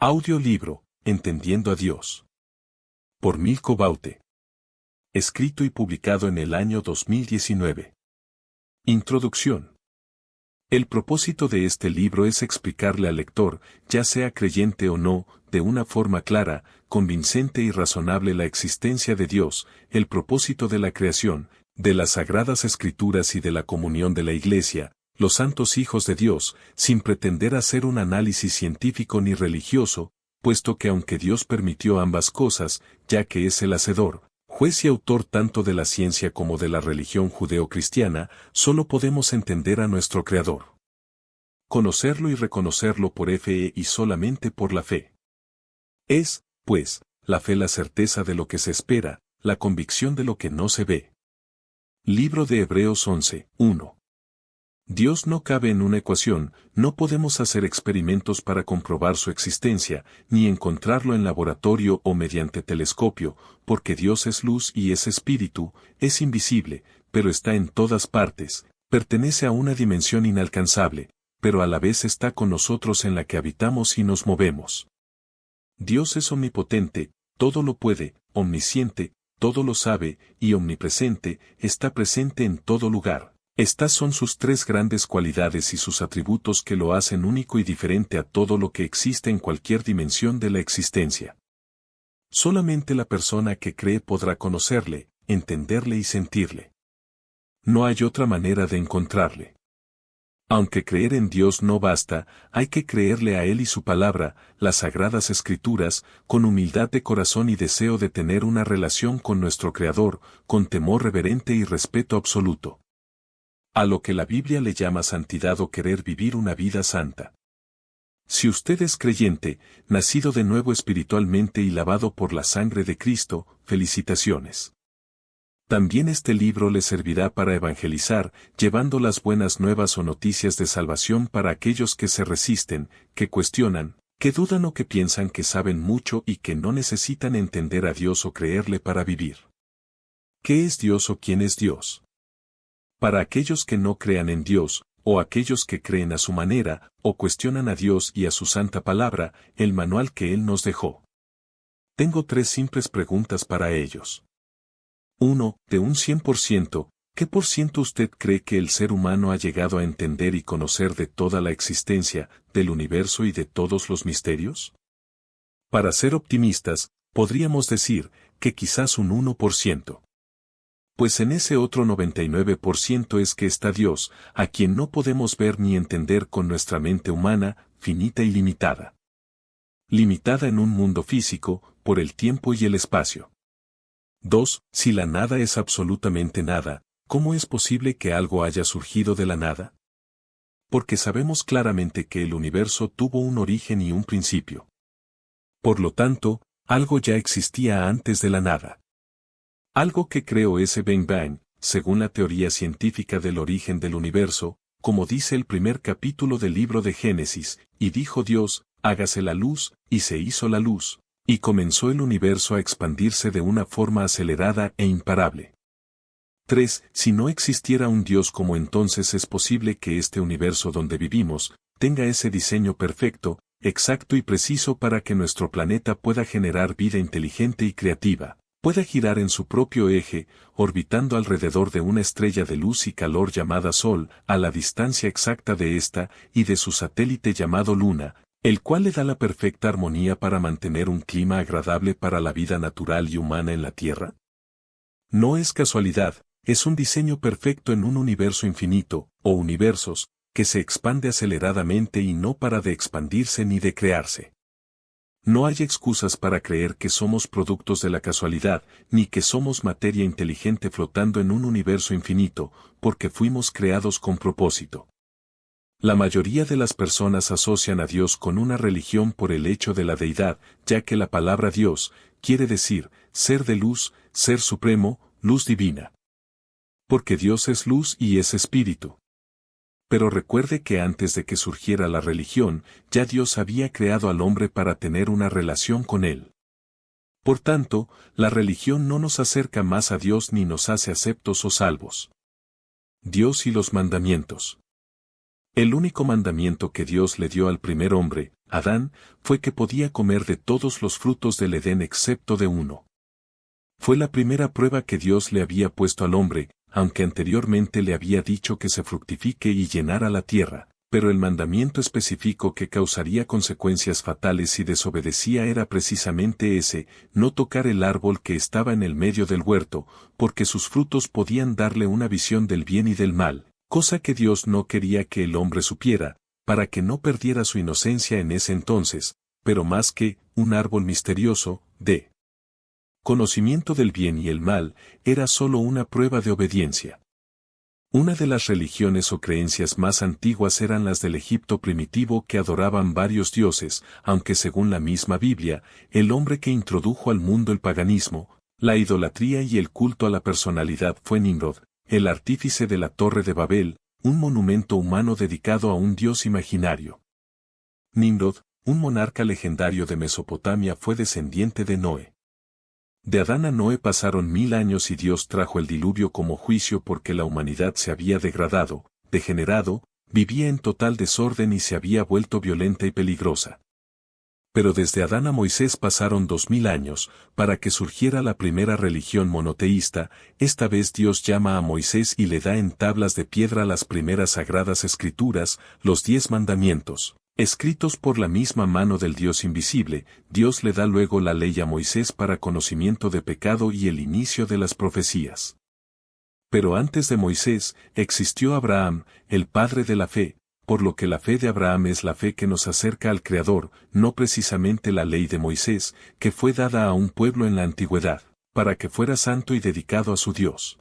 Audiolibro, Entendiendo a Dios. Por Milko Baute. Escrito y publicado en el año 2019. Introducción. El propósito de este libro es explicarle al lector, ya sea creyente o no, de una forma clara, convincente y razonable la existencia de Dios, el propósito de la creación, de las Sagradas Escrituras y de la comunión de la Iglesia, los santos hijos de Dios, sin pretender hacer un análisis científico ni religioso, puesto que aunque Dios permitió ambas cosas, ya que es el hacedor, juez y autor tanto de la ciencia como de la religión judeo-cristiana, solo podemos entender a nuestro Creador. Conocerlo y reconocerlo por fe y solamente por la fe. Es, pues, la fe la certeza de lo que se espera, la convicción de lo que no se ve. Libro de Hebreos 11, 1. Dios no cabe en una ecuación, no podemos hacer experimentos para comprobar su existencia, ni encontrarlo en laboratorio o mediante telescopio, porque Dios es luz y es espíritu, es invisible, pero está en todas partes, pertenece a una dimensión inalcanzable, pero a la vez está con nosotros en la que habitamos y nos movemos. Dios es omnipotente, todo lo puede, omnisciente, todo lo sabe, y omnipresente, está presente en todo lugar. Estas son sus tres grandes cualidades y sus atributos que lo hacen único y diferente a todo lo que existe en cualquier dimensión de la existencia. Solamente la persona que cree podrá conocerle, entenderle y sentirle. No hay otra manera de encontrarle. Aunque creer en Dios no basta, hay que creerle a Él y su palabra, las Sagradas Escrituras, con humildad de corazón y deseo de tener una relación con nuestro Creador, con temor reverente y respeto absoluto. A lo que la Biblia le llama santidad o querer vivir una vida santa. Si usted es creyente, nacido de nuevo espiritualmente y lavado por la sangre de Cristo, felicitaciones. También este libro le servirá para evangelizar, llevando las buenas nuevas o noticias de salvación para aquellos que se resisten, que cuestionan, que dudan o que piensan que saben mucho y que no necesitan entender a Dios o creerle para vivir. ¿Qué es Dios o quién es Dios? Para aquellos que no crean en Dios, o aquellos que creen a su manera, o cuestionan a Dios y a su santa palabra, el manual que Él nos dejó. Tengo tres simples preguntas para ellos. 1. De un 100%, ¿qué por ciento usted cree que el ser humano ha llegado a entender y conocer de toda la existencia, del universo y de todos los misterios? Para ser optimistas, podríamos decir, que quizás un 1%. Pues en ese otro 99% es que está Dios, a quien no podemos ver ni entender con nuestra mente humana, finita y limitada. Limitada en un mundo físico, por el tiempo y el espacio. 2. Si la nada es absolutamente nada, ¿cómo es posible que algo haya surgido de la nada? Porque sabemos claramente que el universo tuvo un origen y un principio. Por lo tanto, algo ya existía antes de la nada. Algo que creó ese Big Bang, según la teoría científica del origen del universo, como dice el primer capítulo del libro de Génesis, y dijo Dios, hágase la luz, y se hizo la luz, y comenzó el universo a expandirse de una forma acelerada e imparable. 3. Si no existiera un Dios, ¿cómo entonces es posible que este universo donde vivimos, tenga ese diseño perfecto, exacto y preciso para que nuestro planeta pueda generar vida inteligente y creativa? Puede girar en su propio eje, orbitando alrededor de una estrella de luz y calor llamada Sol, a la distancia exacta de ésta y de su satélite llamado Luna, el cual le da la perfecta armonía para mantener un clima agradable para la vida natural y humana en la Tierra? No es casualidad, es un diseño perfecto en un universo infinito, o universos, que se expande aceleradamente y no para de expandirse ni de crearse. No hay excusas para creer que somos productos de la casualidad, ni que somos materia inteligente flotando en un universo infinito, porque fuimos creados con propósito. La mayoría de las personas asocian a Dios con una religión por el hecho de la deidad, ya que la palabra Dios quiere decir ser de luz, ser supremo, luz divina. Porque Dios es luz y es espíritu. Pero recuerde que antes de que surgiera la religión, ya Dios había creado al hombre para tener una relación con él. Por tanto, la religión no nos acerca más a Dios ni nos hace aceptos o salvos. Dios y los mandamientos. El único mandamiento que Dios le dio al primer hombre, Adán, fue que podía comer de todos los frutos del Edén excepto de uno. Fue la primera prueba que Dios le había puesto al hombre, aunque anteriormente le había dicho que se fructifique y llenara la tierra, pero el mandamiento específico que causaría consecuencias fatales si desobedecía era precisamente ese: no tocar el árbol que estaba en el medio del huerto, porque sus frutos podían darle una visión del bien y del mal, cosa que Dios no quería que el hombre supiera, para que no perdiera su inocencia en ese entonces, pero más que un árbol misterioso, de conocimiento del bien y el mal, era solo una prueba de obediencia. Una de las religiones o creencias más antiguas eran las del Egipto primitivo, que adoraban varios dioses, aunque según la misma Biblia, el hombre que introdujo al mundo el paganismo, la idolatría y el culto a la personalidad fue Nimrod, el artífice de la Torre de Babel, un monumento humano dedicado a un dios imaginario. Nimrod, un monarca legendario de Mesopotamia, fue descendiente de Noé. De Adán a Noé pasaron 1000 años y Dios trajo el diluvio como juicio porque la humanidad se había degradado, degenerado, vivía en total desorden y se había vuelto violenta y peligrosa. Pero desde Adán a Moisés pasaron 2000 años, para que surgiera la primera religión monoteísta. Esta vez Dios llama a Moisés y le da en tablas de piedra las primeras sagradas escrituras, los 10 mandamientos. Escritos por la misma mano del Dios invisible. Dios le da luego la ley a Moisés para conocimiento de pecado y el inicio de las profecías. Pero antes de Moisés, existió Abraham, el padre de la fe, por lo que la fe de Abraham es la fe que nos acerca al Creador, no precisamente la ley de Moisés, que fue dada a un pueblo en la antigüedad, para que fuera santo y dedicado a su Dios.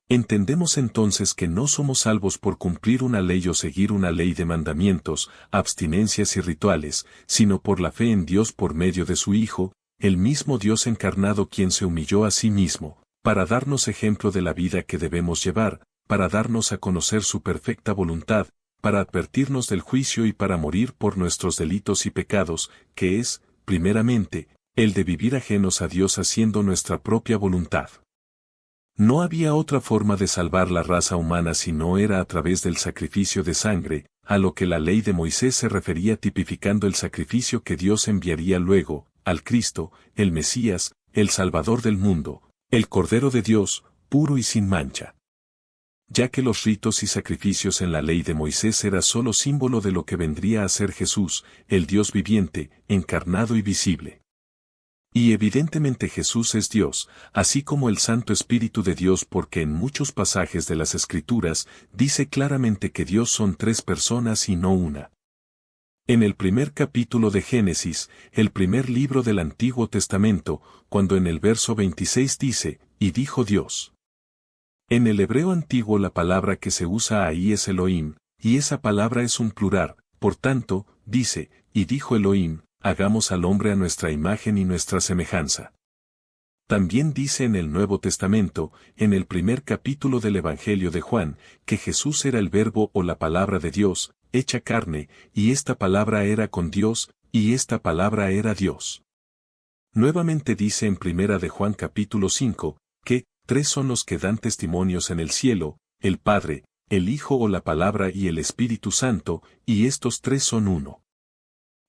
Entendemos entonces que no somos salvos por cumplir una ley o seguir una ley de mandamientos, abstinencias y rituales, sino por la fe en Dios por medio de su Hijo, el mismo Dios encarnado, quien se humilló a sí mismo, para darnos ejemplo de la vida que debemos llevar, para darnos a conocer su perfecta voluntad, para advertirnos del juicio y para morir por nuestros delitos y pecados, que es, primeramente, el de vivir ajenos a Dios haciendo nuestra propia voluntad. No había otra forma de salvar la raza humana si no era a través del sacrificio de sangre, a lo que la ley de Moisés se refería, tipificando el sacrificio que Dios enviaría luego, al Cristo, el Mesías, el Salvador del mundo, el Cordero de Dios, puro y sin mancha. Ya que los ritos y sacrificios en la ley de Moisés era solo símbolo de lo que vendría a ser Jesús, el Dios viviente, encarnado y visible. Y evidentemente Jesús es Dios, así como el Santo Espíritu de Dios, porque en muchos pasajes de las Escrituras dice claramente que Dios son 3 personas y no una. En el primer capítulo de Génesis, el primer libro del Antiguo Testamento, cuando en el verso 26 dice, y dijo Dios. En el hebreo antiguo la palabra que se usa ahí es Elohim, y esa palabra es un plural, por tanto, dice, y dijo Elohim, hagamos al hombre a nuestra imagen y nuestra semejanza. También dice en el Nuevo Testamento, en el primer capítulo del Evangelio de Juan, que Jesús era el Verbo o la palabra de Dios, hecha carne, y esta palabra era con Dios, y esta palabra era Dios. Nuevamente dice en primera de Juan capítulo 5, que 3 son los que dan testimonios en el cielo, el Padre, el Hijo o la palabra y el Espíritu Santo, y estos 3 son uno.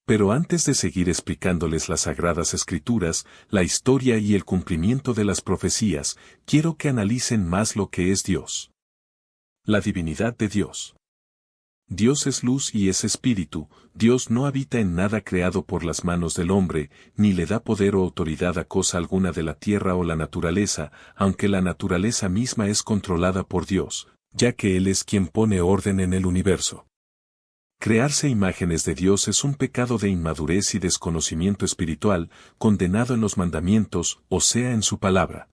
Pero antes de seguir explicándoles las Sagradas Escrituras, la historia y el cumplimiento de las profecías, quiero que analicen más lo que es Dios. La divinidad de Dios. Dios es luz y es espíritu. Dios no habita en nada creado por las manos del hombre, ni le da poder o autoridad a cosa alguna de la tierra o la naturaleza, aunque la naturaleza misma es controlada por Dios, ya que Él es quien pone orden en el universo. Crearse imágenes de Dios es un pecado de inmadurez y desconocimiento espiritual, condenado en los mandamientos, o sea en su palabra.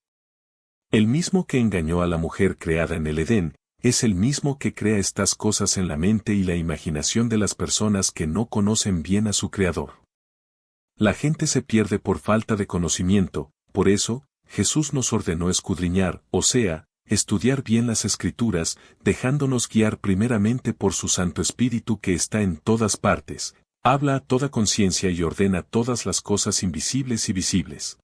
El mismo que engañó a la mujer creada en el Edén, es el mismo que crea estas cosas en la mente y la imaginación de las personas que no conocen bien a su Creador. La gente se pierde por falta de conocimiento, por eso, Jesús nos ordenó escudriñar, o sea, estudiar bien las Escrituras, dejándonos guiar primeramente por su Santo Espíritu que está en todas partes, habla a toda conciencia y ordena todas las cosas invisibles y visibles.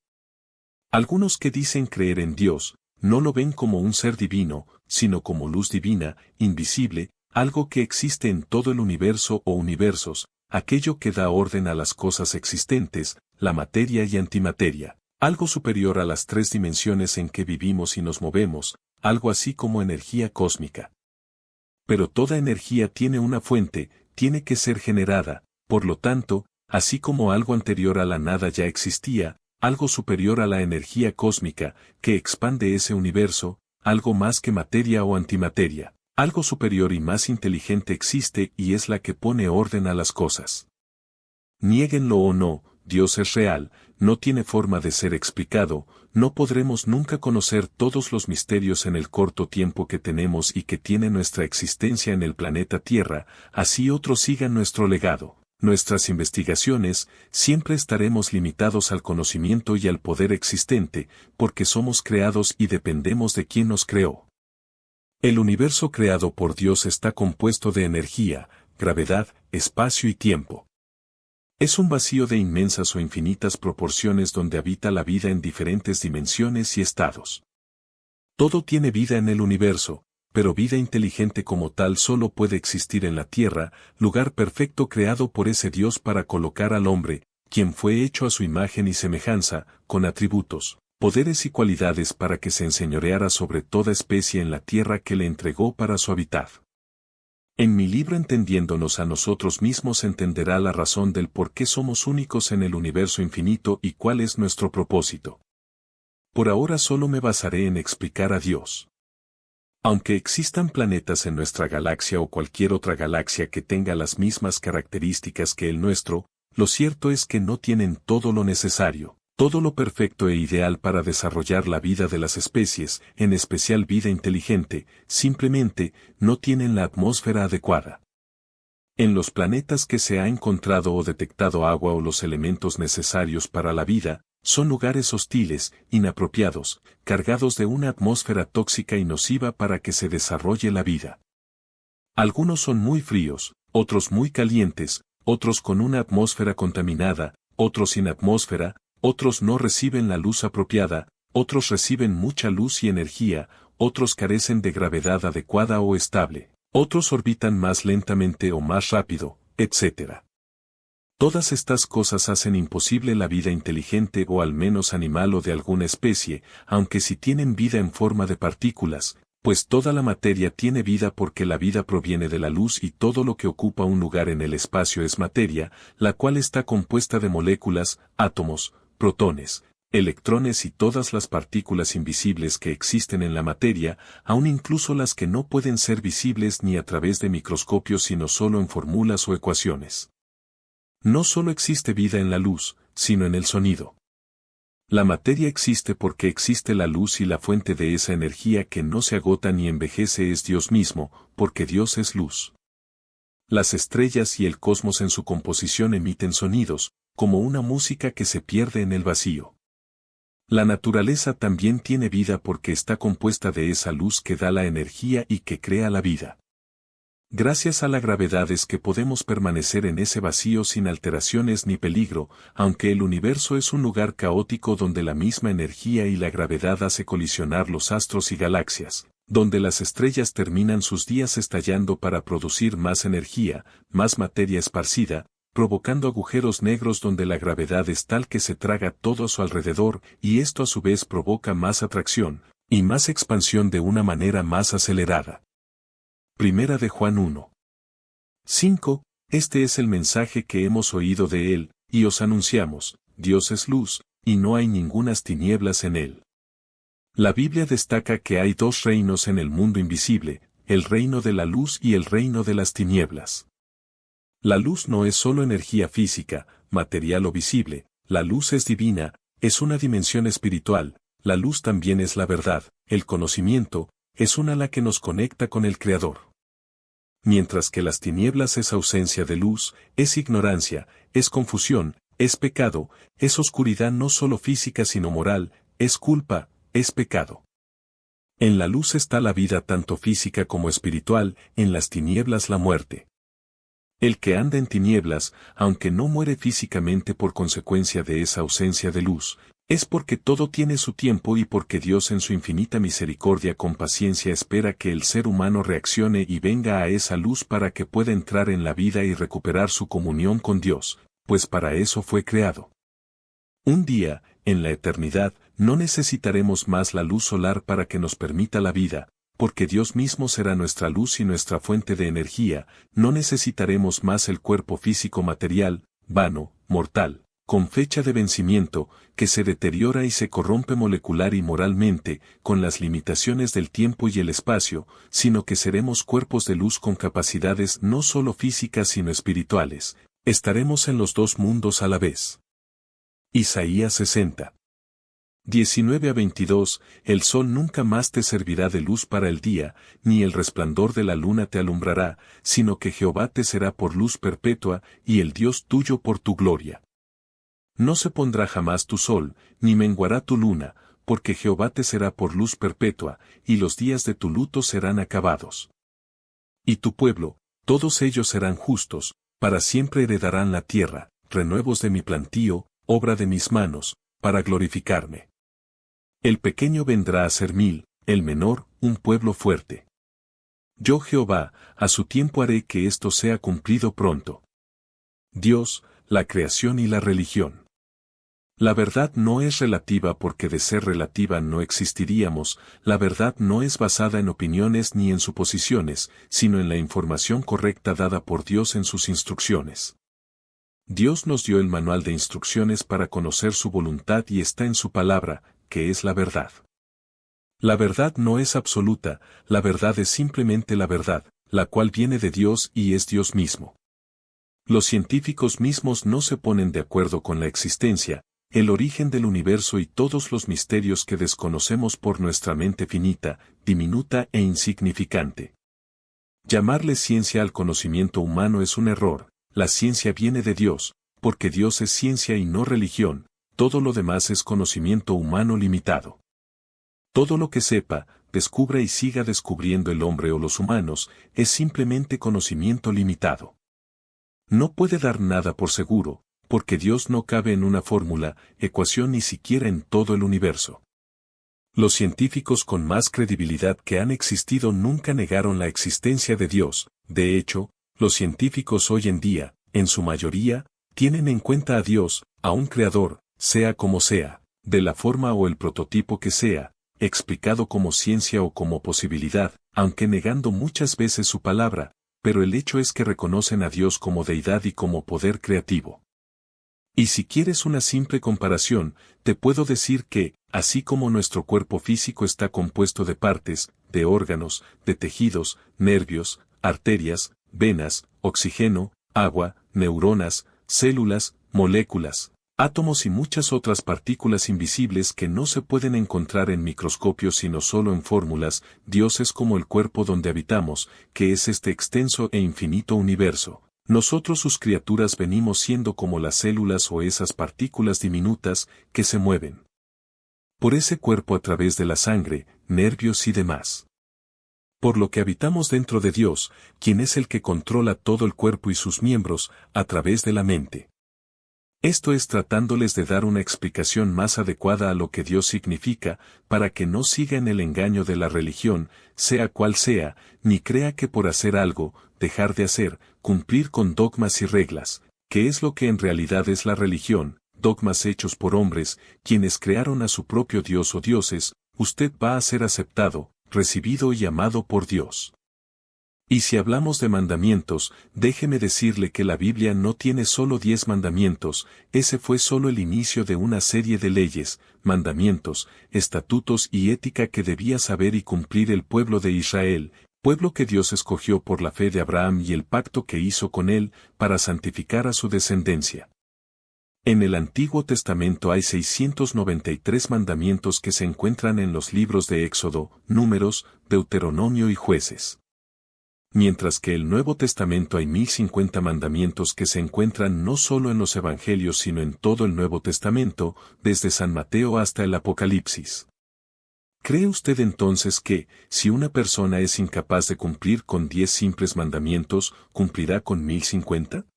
Algunos que dicen creer en Dios, no lo ven como un ser divino, sino como luz divina, invisible, algo que existe en todo el universo o universos, aquello que da orden a las cosas existentes, la materia y antimateria, algo superior a las tres dimensiones en que vivimos y nos movemos, algo así como energía cósmica. Pero toda energía tiene una fuente, tiene que ser generada, por lo tanto, así como algo anterior a la nada ya existía, algo superior a la energía cósmica, que expande ese universo, algo más que materia o antimateria, algo superior y más inteligente existe y es la que pone orden a las cosas. Niéguenlo o no, Dios es real, no tiene forma de ser explicado, no podremos nunca conocer todos los misterios en el corto tiempo que tenemos y que tiene nuestra existencia en el planeta Tierra, así otros sigan nuestro legado, nuestras investigaciones, siempre estaremos limitados al conocimiento y al poder existente, porque somos creados y dependemos de quien nos creó. El universo creado por Dios está compuesto de energía, gravedad, espacio y tiempo. Es un vacío de inmensas o infinitas proporciones donde habita la vida en diferentes dimensiones y estados. Todo tiene vida en el universo, pero vida inteligente como tal solo puede existir en la Tierra, lugar perfecto creado por ese Dios para colocar al hombre, quien fue hecho a su imagen y semejanza, con atributos, poderes y cualidades para que se enseñoreara sobre toda especie en la Tierra que le entregó para su hábitat. En mi libro Entendiéndonos a nosotros mismos entenderá la razón del por qué somos únicos en el universo infinito y cuál es nuestro propósito. Por ahora solo me basaré en explicar a Dios. Aunque existan planetas en nuestra galaxia o cualquier otra galaxia que tenga las mismas características que el nuestro, lo cierto es que no tienen todo lo necesario, todo lo perfecto e ideal para desarrollar la vida de las especies, en especial vida inteligente, simplemente no tienen la atmósfera adecuada. En los planetas que se ha encontrado o detectado agua o los elementos necesarios para la vida, son lugares hostiles, inapropiados, cargados de una atmósfera tóxica y nociva para que se desarrolle la vida. Algunos son muy fríos, otros muy calientes, otros con una atmósfera contaminada, otros sin atmósfera, otros no reciben la luz apropiada, otros reciben mucha luz y energía, otros carecen de gravedad adecuada o estable, otros orbitan más lentamente o más rápido, etc. Todas estas cosas hacen imposible la vida inteligente o al menos animal o de alguna especie, aunque si tienen vida en forma de partículas, pues toda la materia tiene vida porque la vida proviene de la luz y todo lo que ocupa un lugar en el espacio es materia, la cual está compuesta de moléculas, átomos, protones, electrones y todas las partículas invisibles que existen en la materia, aun incluso las que no pueden ser visibles ni a través de microscopios sino solo en fórmulas o ecuaciones. No solo existe vida en la luz, sino en el sonido. La materia existe porque existe la luz y la fuente de esa energía que no se agota ni envejece es Dios mismo, porque Dios es luz. Las estrellas y el cosmos en su composición emiten sonidos, como una música que se pierde en el vacío. La naturaleza también tiene vida porque está compuesta de esa luz que da la energía y que crea la vida. Gracias a la gravedad es que podemos permanecer en ese vacío sin alteraciones ni peligro, aunque el universo es un lugar caótico donde la misma energía y la gravedad hace colisionar los astros y galaxias, donde las estrellas terminan sus días estallando para producir más energía, más materia esparcida, provocando agujeros negros donde la gravedad es tal que se traga todo a su alrededor y esto a su vez provoca más atracción, y más expansión de una manera más acelerada. Primera de Juan 1. 5. Este es el mensaje que hemos oído de él, y os anunciamos, Dios es luz, y no hay ningunas tinieblas en él. La Biblia destaca que hay dos reinos en el mundo invisible, el reino de la luz y el reino de las tinieblas. La luz no es solo energía física, material o visible, la luz es divina, es una dimensión espiritual, la luz también es la verdad, el conocimiento, es una la que nos conecta con el Creador. Mientras que las tinieblas es ausencia de luz, es ignorancia, es confusión, es pecado, es oscuridad no solo física sino moral, es culpa, es pecado. En la luz está la vida tanto física como espiritual, en las tinieblas la muerte. El que anda en tinieblas, aunque no muere físicamente por consecuencia de esa ausencia de luz, Es porque todo tiene su tiempo y porque Dios en su infinita misericordia con paciencia espera que el ser humano reaccione y venga a esa luz para que pueda entrar en la vida y recuperar su comunión con Dios, pues para eso fue creado. Un día, en la eternidad, no necesitaremos más la luz solar para que nos permita la vida, porque Dios mismo será nuestra luz y nuestra fuente de energía, no necesitaremos más el cuerpo físico material, vano, mortal, con fecha de vencimiento, que se deteriora y se corrompe molecular y moralmente, con las limitaciones del tiempo y el espacio, sino que seremos cuerpos de luz con capacidades no solo físicas sino espirituales. Estaremos en los dos mundos a la vez. Isaías 60. 19 a 22, el sol nunca más te servirá de luz para el día, ni el resplandor de la luna te alumbrará, sino que Jehová te será por luz perpetua, y el Dios tuyo por tu gloria. No se pondrá jamás tu sol, ni menguará tu luna, porque Jehová te será por luz perpetua, y los días de tu luto serán acabados. Y tu pueblo, todos ellos serán justos, para siempre heredarán la tierra, renuevos de mi plantío, obra de mis manos, para glorificarme. El pequeño vendrá a ser 1000, el menor, un pueblo fuerte. Yo Jehová, a su tiempo haré que esto sea cumplido pronto. Dios, la creación y la religión. La verdad no es relativa porque de ser relativa no existiríamos, la verdad no es basada en opiniones ni en suposiciones, sino en la información correcta dada por Dios en sus instrucciones. Dios nos dio el manual de instrucciones para conocer su voluntad y está en su palabra, que es la verdad. La verdad no es absoluta, la verdad es simplemente la verdad, la cual viene de Dios y es Dios mismo. Los científicos mismos no se ponen de acuerdo con la existencia, el origen del universo y todos los misterios que desconocemos por nuestra mente finita, diminuta e insignificante. Llamarle ciencia al conocimiento humano es un error, la ciencia viene de Dios, porque Dios es ciencia y no religión, todo lo demás es conocimiento humano limitado. Todo lo que sepa, descubra y siga descubriendo el hombre o los humanos, es simplemente conocimiento limitado. No puede dar nada por seguro, porque Dios no cabe en una fórmula, ecuación ni siquiera en todo el universo. Los científicos con más credibilidad que han existido nunca negaron la existencia de Dios, de hecho, los científicos hoy en día, en su mayoría, tienen en cuenta a Dios, a un creador, sea como sea, de la forma o el prototipo que sea, explicado como ciencia o como posibilidad, aunque negando muchas veces su palabra, pero el hecho es que reconocen a Dios como deidad y como poder creativo. Y si quieres una simple comparación, te puedo decir que, así como nuestro cuerpo físico está compuesto de partes, de órganos, de tejidos, nervios, arterias, venas, oxígeno, agua, neuronas, células, moléculas, átomos y muchas otras partículas invisibles que no se pueden encontrar en microscopios sino solo en fórmulas, Dios es como el cuerpo donde habitamos, que es este extenso e infinito universo. Nosotros sus criaturas venimos siendo como las células o esas partículas diminutas que se mueven por ese cuerpo a través de la sangre, nervios y demás. Por lo que habitamos dentro de Dios, quien es el que controla todo el cuerpo y sus miembros, a través de la mente. Esto es tratándoles de dar una explicación más adecuada a lo que Dios significa, para que no siga en el engaño de la religión, sea cual sea, ni crea que por hacer algo, dejar de hacer, cumplir con dogmas y reglas, que es lo que en realidad es la religión, dogmas hechos por hombres, quienes crearon a su propio Dios o dioses, usted va a ser aceptado, recibido y amado por Dios. Y si hablamos de mandamientos, déjeme decirle que la Biblia no tiene solo 10 mandamientos, ese fue solo el inicio de una serie de leyes, mandamientos, estatutos y ética que debía saber y cumplir el pueblo de Israel, pueblo que Dios escogió por la fe de Abraham y el pacto que hizo con él, para santificar a su descendencia. En el Antiguo Testamento hay 693 mandamientos que se encuentran en los libros de Éxodo, Números, Deuteronomio y Jueces. Mientras que el Nuevo Testamento hay 1050 mandamientos que se encuentran no solo en los Evangelios sino en todo el Nuevo Testamento, desde San Mateo hasta el Apocalipsis. ¿Cree usted entonces que, si una persona es incapaz de cumplir con 10 simples mandamientos, cumplirá con 1050?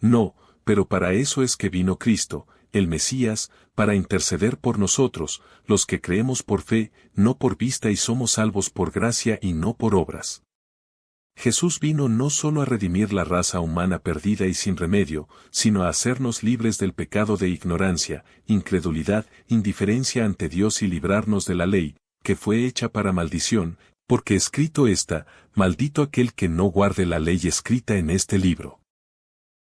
No, pero para eso es que vino Cristo, el Mesías, para interceder por nosotros, los que creemos por fe, no por vista y somos salvos por gracia y no por obras. Jesús vino no solo a redimir la raza humana perdida y sin remedio, sino a hacernos libres del pecado de ignorancia, incredulidad, indiferencia ante Dios y librarnos de la ley, que fue hecha para maldición, porque escrito está, maldito aquel que no guarde la ley escrita en este libro.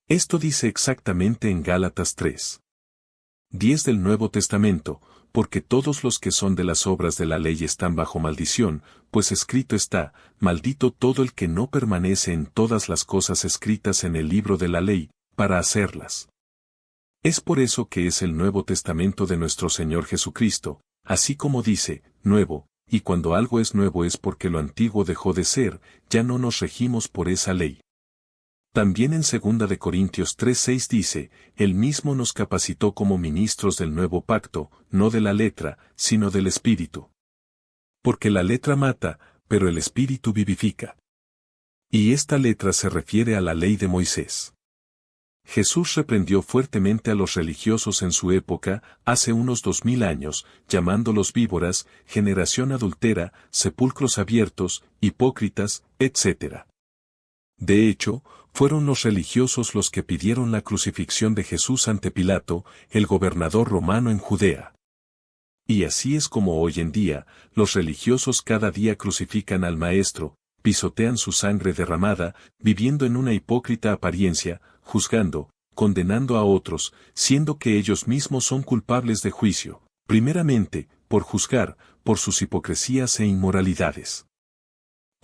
Esto dice exactamente en Gálatas 3:10 del Nuevo Testamento, porque todos los que son de las obras de la ley están bajo maldición, pues escrito está, maldito todo el que no permanece en todas las cosas escritas en el libro de la ley, para hacerlas. Es por eso que es el Nuevo Testamento de nuestro Señor Jesucristo, así como dice, nuevo, y cuando algo es nuevo es porque lo antiguo dejó de ser, ya no nos regimos por esa ley. También en 2 de Corintios 3:6 dice, Él mismo nos capacitó como ministros del nuevo pacto, no de la letra, sino del Espíritu. Porque la letra mata, pero el Espíritu vivifica. Y esta letra se refiere a la ley de Moisés. Jesús reprendió fuertemente a los religiosos en su época, hace unos 2000 años, llamándolos víboras, generación adúltera, sepulcros abiertos, hipócritas, etc. De hecho, fueron los religiosos los que pidieron la crucifixión de Jesús ante Pilato, el gobernador romano en Judea. Y así es como hoy en día, los religiosos cada día crucifican al Maestro, pisotean su sangre derramada, viviendo en una hipócrita apariencia, juzgando, condenando a otros, siendo que ellos mismos son culpables de juicio, primeramente, por juzgar, por sus hipocresías e inmoralidades.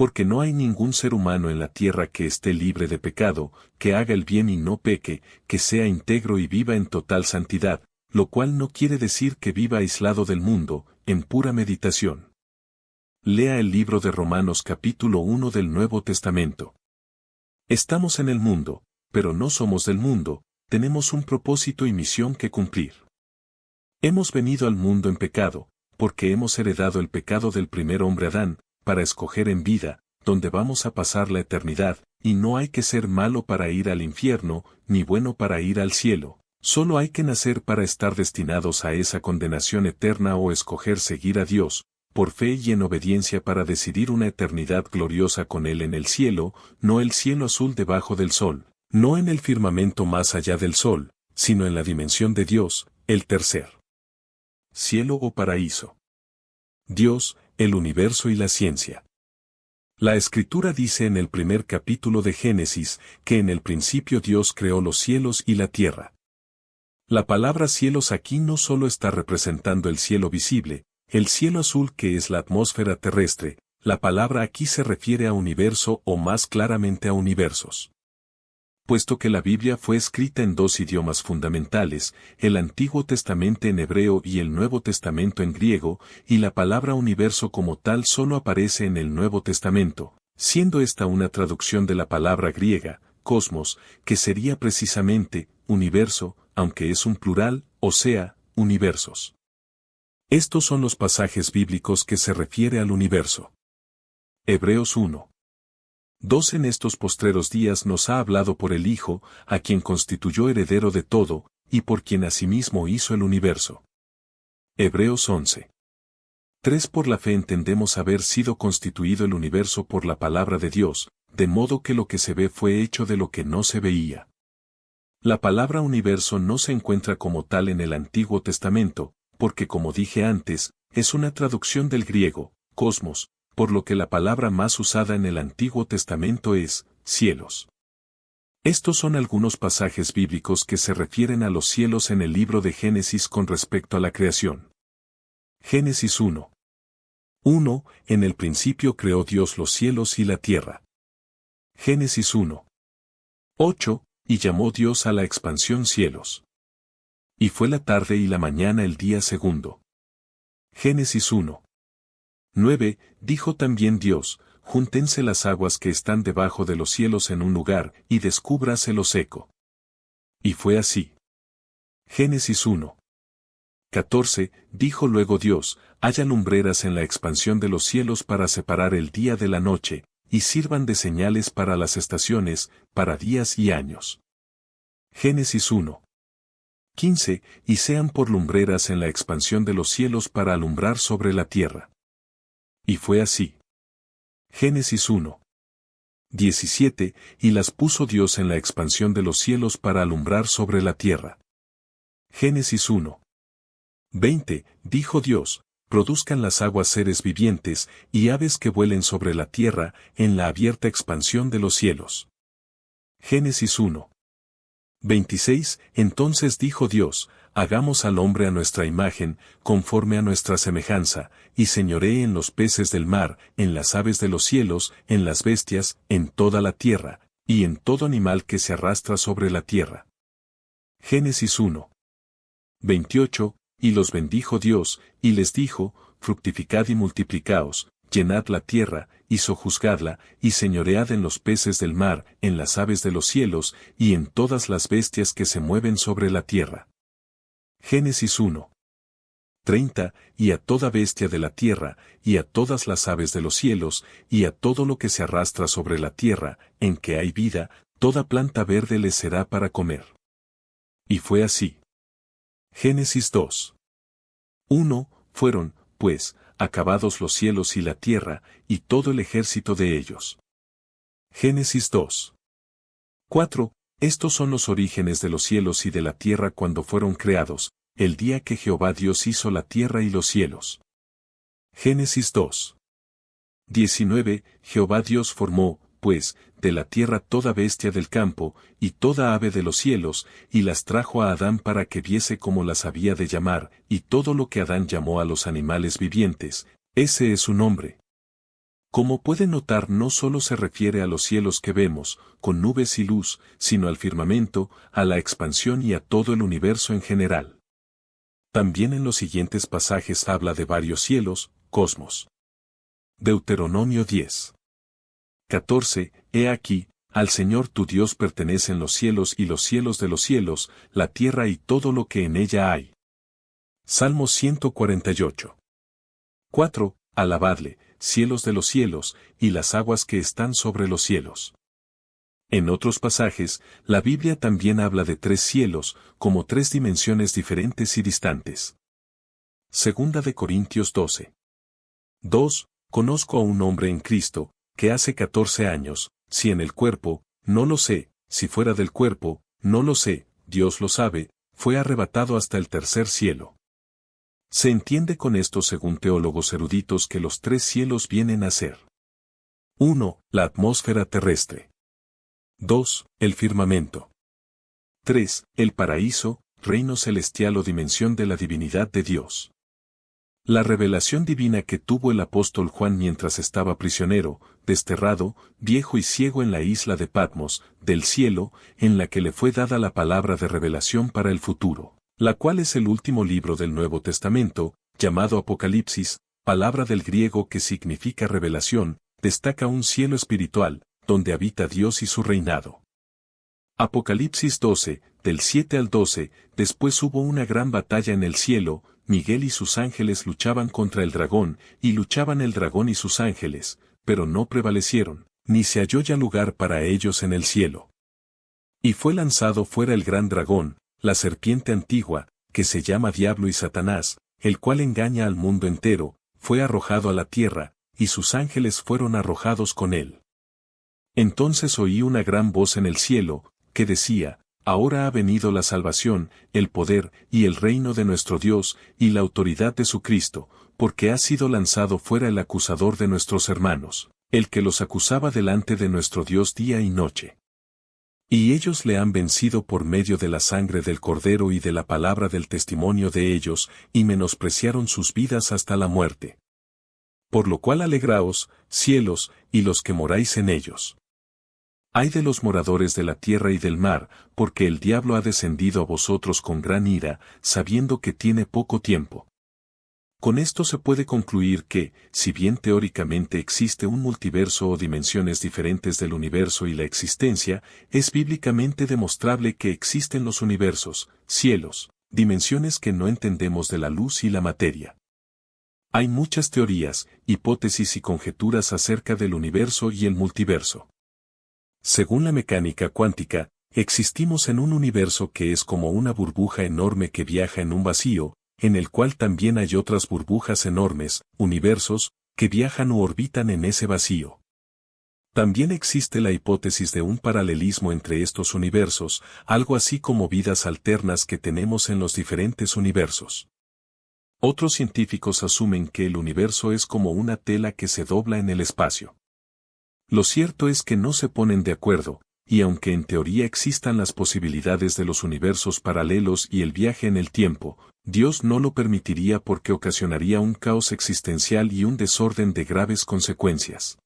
Porque no hay ningún ser humano en la tierra que esté libre de pecado, que haga el bien y no peque, que sea íntegro y viva en total santidad, lo cual no quiere decir que viva aislado del mundo, en pura meditación. Lea el libro de Romanos capítulo 1 del Nuevo Testamento. Estamos en el mundo, pero no somos del mundo, tenemos un propósito y misión que cumplir. Hemos venido al mundo en pecado, porque hemos heredado el pecado del primer hombre Adán, para escoger en vida, donde vamos a pasar la eternidad, y no hay que ser malo para ir al infierno, ni bueno para ir al cielo, solo hay que nacer para estar destinados a esa condenación eterna o escoger seguir a Dios, por fe y en obediencia para decidir una eternidad gloriosa con Él en el cielo, no el cielo azul debajo del sol, no en el firmamento más allá del sol, sino en la dimensión de Dios, el tercer cielo o paraíso. Dios, el universo y la ciencia. La Escritura dice en el primer capítulo de Génesis, que en el principio Dios creó los cielos y la tierra. La palabra cielos aquí no solo está representando el cielo visible, el cielo azul que es la atmósfera terrestre, la palabra aquí se refiere a universo o más claramente a universos. Puesto que la Biblia fue escrita en dos idiomas fundamentales, el Antiguo Testamento en hebreo y el Nuevo Testamento en griego, y la palabra universo como tal solo aparece en el Nuevo Testamento, siendo esta una traducción de la palabra griega, cosmos, que sería precisamente, universo, aunque es un plural, o sea, universos. Estos son los pasajes bíblicos que se refiere al universo. Hebreos 1:2 En estos postreros días nos ha hablado por el Hijo, a quien constituyó heredero de todo, y por quien asimismo hizo el universo. Hebreos 11:3 Por la fe entendemos haber sido constituido el universo por la palabra de Dios, de modo que lo que se ve fue hecho de lo que no se veía. La palabra universo no se encuentra como tal en el Antiguo Testamento, porque como dije antes, es una traducción del griego, cosmos, por lo que la palabra más usada en el Antiguo Testamento es, cielos. Estos son algunos pasajes bíblicos que se refieren a los cielos en el libro de Génesis con respecto a la creación. Génesis 1:1 En el principio creó Dios los cielos y la tierra. Génesis 1:8 Y llamó Dios a la expansión cielos. Y fue la tarde y la mañana el día segundo. Génesis 1:9 Dijo también Dios, júntense las aguas que están debajo de los cielos en un lugar, y descúbrase lo seco. Y fue así. Génesis 1:14 Dijo luego Dios, haya lumbreras en la expansión de los cielos para separar el día de la noche, y sirvan de señales para las estaciones, para días y años. Génesis 1. 15, y sean por lumbreras en la expansión de los cielos para alumbrar sobre la tierra. Y fue así. Génesis 1. 17, y las puso Dios en la expansión de los cielos para alumbrar sobre la tierra. Génesis 1. 20, dijo Dios, produzcan las aguas seres vivientes, y aves que vuelen sobre la tierra, en la abierta expansión de los cielos. Génesis 1. 26, entonces dijo Dios, hagamos al hombre a nuestra imagen, conforme a nuestra semejanza, y señoree en los peces del mar, en las aves de los cielos, en las bestias, en toda la tierra, y en todo animal que se arrastra sobre la tierra. Génesis 1. 28, y los bendijo Dios, y les dijo, fructificad y multiplicaos, llenad la tierra, y sojuzgadla, y señoread en los peces del mar, en las aves de los cielos, y en todas las bestias que se mueven sobre la tierra. Génesis 1. 30, y a toda bestia de la tierra, y a todas las aves de los cielos, y a todo lo que se arrastra sobre la tierra, en que hay vida, toda planta verde les será para comer. Y fue así. Génesis 2. 1, fueron, pues, acabados los cielos y la tierra, y todo el ejército de ellos. Génesis 2. 4, estos son los orígenes de los cielos y de la tierra cuando fueron creados, el día que Jehová Dios hizo la tierra y los cielos. Génesis 2. 19, Jehová Dios formó, pues, de la tierra toda bestia del campo, y toda ave de los cielos, y las trajo a Adán para que viese cómo las había de llamar, y todo lo que Adán llamó a los animales vivientes, ese es su nombre. Como pueden notar, no solo se refiere a los cielos que vemos, con nubes y luz, sino al firmamento, a la expansión y a todo el universo en general. También en los siguientes pasajes habla de varios cielos, cosmos. Deuteronomio 10. 14, he aquí, al Señor tu Dios pertenecen los cielos y los cielos de los cielos, la tierra y todo lo que en ella hay. Salmo 148. 4, alabadle, cielos de los cielos, y las aguas que están sobre los cielos. En otros pasajes, la Biblia también habla de tres cielos, como tres dimensiones diferentes y distantes. Segunda de Corintios 12. 2, conozco a un hombre en Cristo, que hace 14 años, si en el cuerpo, no lo sé, si fuera del cuerpo, no lo sé, Dios lo sabe, fue arrebatado hasta el tercer cielo. Se entiende con esto según teólogos eruditos que los tres cielos vienen a ser: 1. La atmósfera terrestre. 2. El firmamento. 3. El paraíso, reino celestial o dimensión de la divinidad de Dios. La revelación divina que tuvo el apóstol Juan mientras estaba prisionero, desterrado, viejo y ciego en la isla de Patmos, del cielo, en la que le fue dada la palabra de revelación para el futuro, la cual es el último libro del Nuevo Testamento, llamado Apocalipsis, palabra del griego que significa revelación, destaca un cielo espiritual, donde habita Dios y su reinado. Apocalipsis 12, del 7 al 12, después hubo una gran batalla en el cielo, Miguel y sus ángeles luchaban contra el dragón, y luchaban el dragón y sus ángeles, pero no prevalecieron, ni se halló ya lugar para ellos en el cielo. Y fue lanzado fuera el gran dragón, la serpiente antigua, que se llama Diablo y Satanás, el cual engaña al mundo entero, fue arrojado a la tierra, y sus ángeles fueron arrojados con él. Entonces oí una gran voz en el cielo, que decía: ahora ha venido la salvación, el poder y el reino de nuestro Dios y la autoridad de su Cristo, porque ha sido lanzado fuera el acusador de nuestros hermanos, el que los acusaba delante de nuestro Dios día y noche. Y ellos le han vencido por medio de la sangre del Cordero y de la palabra del testimonio de ellos, y menospreciaron sus vidas hasta la muerte. Por lo cual alegraos, cielos, y los que moráis en ellos. Ay de los moradores de la tierra y del mar, porque el diablo ha descendido a vosotros con gran ira, sabiendo que tiene poco tiempo. Con esto se puede concluir que, si bien teóricamente existe un multiverso o dimensiones diferentes del universo y la existencia, es bíblicamente demostrable que existen los universos, cielos, dimensiones que no entendemos de la luz y la materia. Hay muchas teorías, hipótesis y conjeturas acerca del universo y el multiverso. Según la mecánica cuántica, Existimos en un universo que es como una burbuja enorme que viaja en un vacío, en el cual también hay otras burbujas enormes, universos, que viajan u orbitan en ese vacío. También existe la hipótesis de un paralelismo entre estos universos, algo así como vidas alternas que tenemos en los diferentes universos. Otros científicos asumen que el universo es como una tela que se dobla en el espacio. Lo cierto es que no se ponen de acuerdo, y aunque en teoría existan las posibilidades de los universos paralelos y el viaje en el tiempo, Dios no lo permitiría porque ocasionaría un caos existencial y un desorden de graves consecuencias.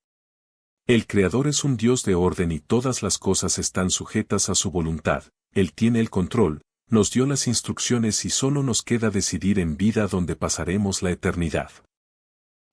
El Creador es un Dios de orden y todas las cosas están sujetas a su voluntad, Él tiene el control, nos dio las instrucciones y solo nos queda decidir en vida donde pasaremos la eternidad.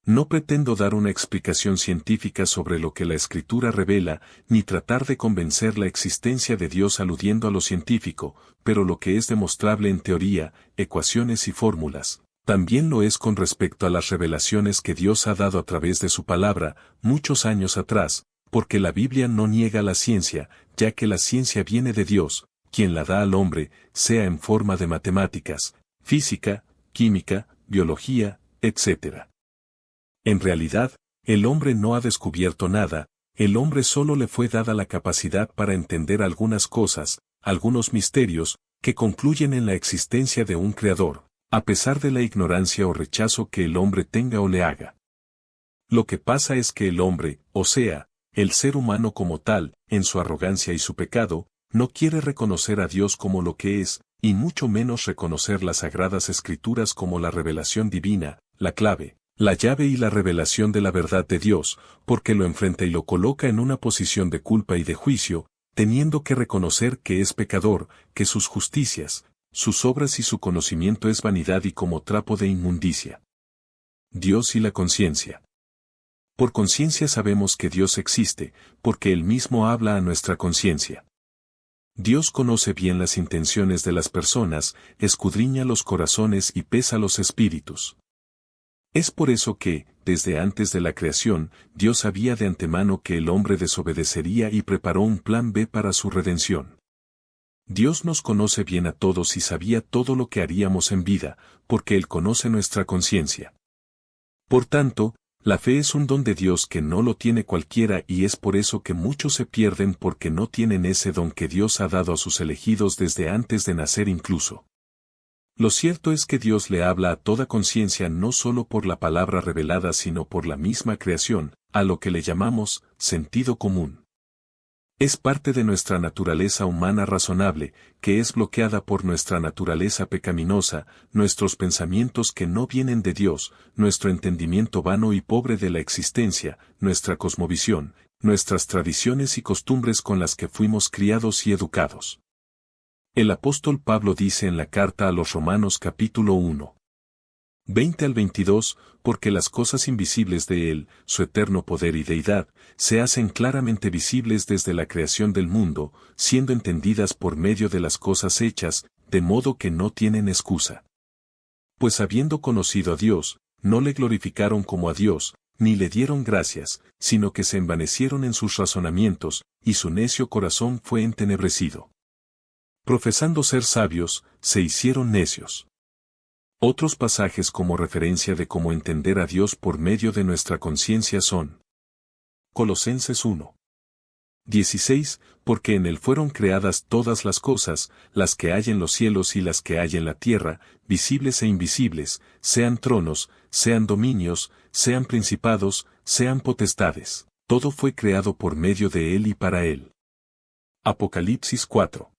No pretendo dar una explicación científica sobre lo que la Escritura revela, ni tratar de convencer la existencia de Dios aludiendo a lo científico, pero lo que es demostrable en teoría, ecuaciones y fórmulas, también lo es con respecto a las revelaciones que Dios ha dado a través de su palabra, muchos años atrás, porque la Biblia no niega la ciencia, ya que la ciencia viene de Dios, quien la da al hombre, sea en forma de matemáticas, física, química, biología, etc. En realidad, el hombre no ha descubierto nada, el hombre solo le fue dada la capacidad para entender algunas cosas, algunos misterios, que concluyen en la existencia de un creador, a pesar de la ignorancia o rechazo que el hombre tenga o le haga. Lo que pasa es que el hombre, o sea, el ser humano como tal, en su arrogancia y su pecado, no quiere reconocer a Dios como lo que es, y mucho menos reconocer las sagradas escrituras como la revelación divina, la clave, la llave y la revelación de la verdad de Dios, porque lo enfrenta y lo coloca en una posición de culpa y de juicio, teniendo que reconocer que es pecador, que sus justicias, sus obras y su conocimiento es vanidad y como trapo de inmundicia. Dios y la conciencia. Por conciencia sabemos que Dios existe, porque Él mismo habla a nuestra conciencia. Dios conoce bien las intenciones de las personas, escudriña los corazones y pesa los espíritus. Es por eso que, desde antes de la creación, Dios sabía de antemano que el hombre desobedecería y preparó un plan B para su redención. Dios nos conoce bien a todos y sabía todo lo que haríamos en vida, porque Él conoce nuestra conciencia. Por tanto, la fe es un don de Dios que no lo tiene cualquiera y es por eso que muchos se pierden porque no tienen ese don que Dios ha dado a sus elegidos desde antes de nacer incluso. Lo cierto es que Dios le habla a toda conciencia no solo por la palabra revelada sino por la misma creación, a lo que le llamamos sentido común. Es parte de nuestra naturaleza humana razonable, que es bloqueada por nuestra naturaleza pecaminosa, nuestros pensamientos que no vienen de Dios, nuestro entendimiento vano y pobre de la existencia, nuestra cosmovisión, nuestras tradiciones y costumbres con las que fuimos criados y educados. El apóstol Pablo dice en la carta a los Romanos capítulo 1, 20 al 22, porque las cosas invisibles de Él, su eterno poder y deidad, se hacen claramente visibles desde la creación del mundo, siendo entendidas por medio de las cosas hechas, de modo que no tienen excusa. Pues habiendo conocido a Dios, no le glorificaron como a Dios, ni le dieron gracias, sino que se envanecieron en sus razonamientos, y su necio corazón fue entenebrecido. Profesando ser sabios, se hicieron necios. Otros pasajes como referencia de cómo entender a Dios por medio de nuestra conciencia son Colosenses 1. 16, porque en Él fueron creadas todas las cosas, las que hay en los cielos y las que hay en la tierra, visibles e invisibles, sean tronos, sean dominios, sean principados, sean potestades. Todo fue creado por medio de Él y para Él. Apocalipsis 4.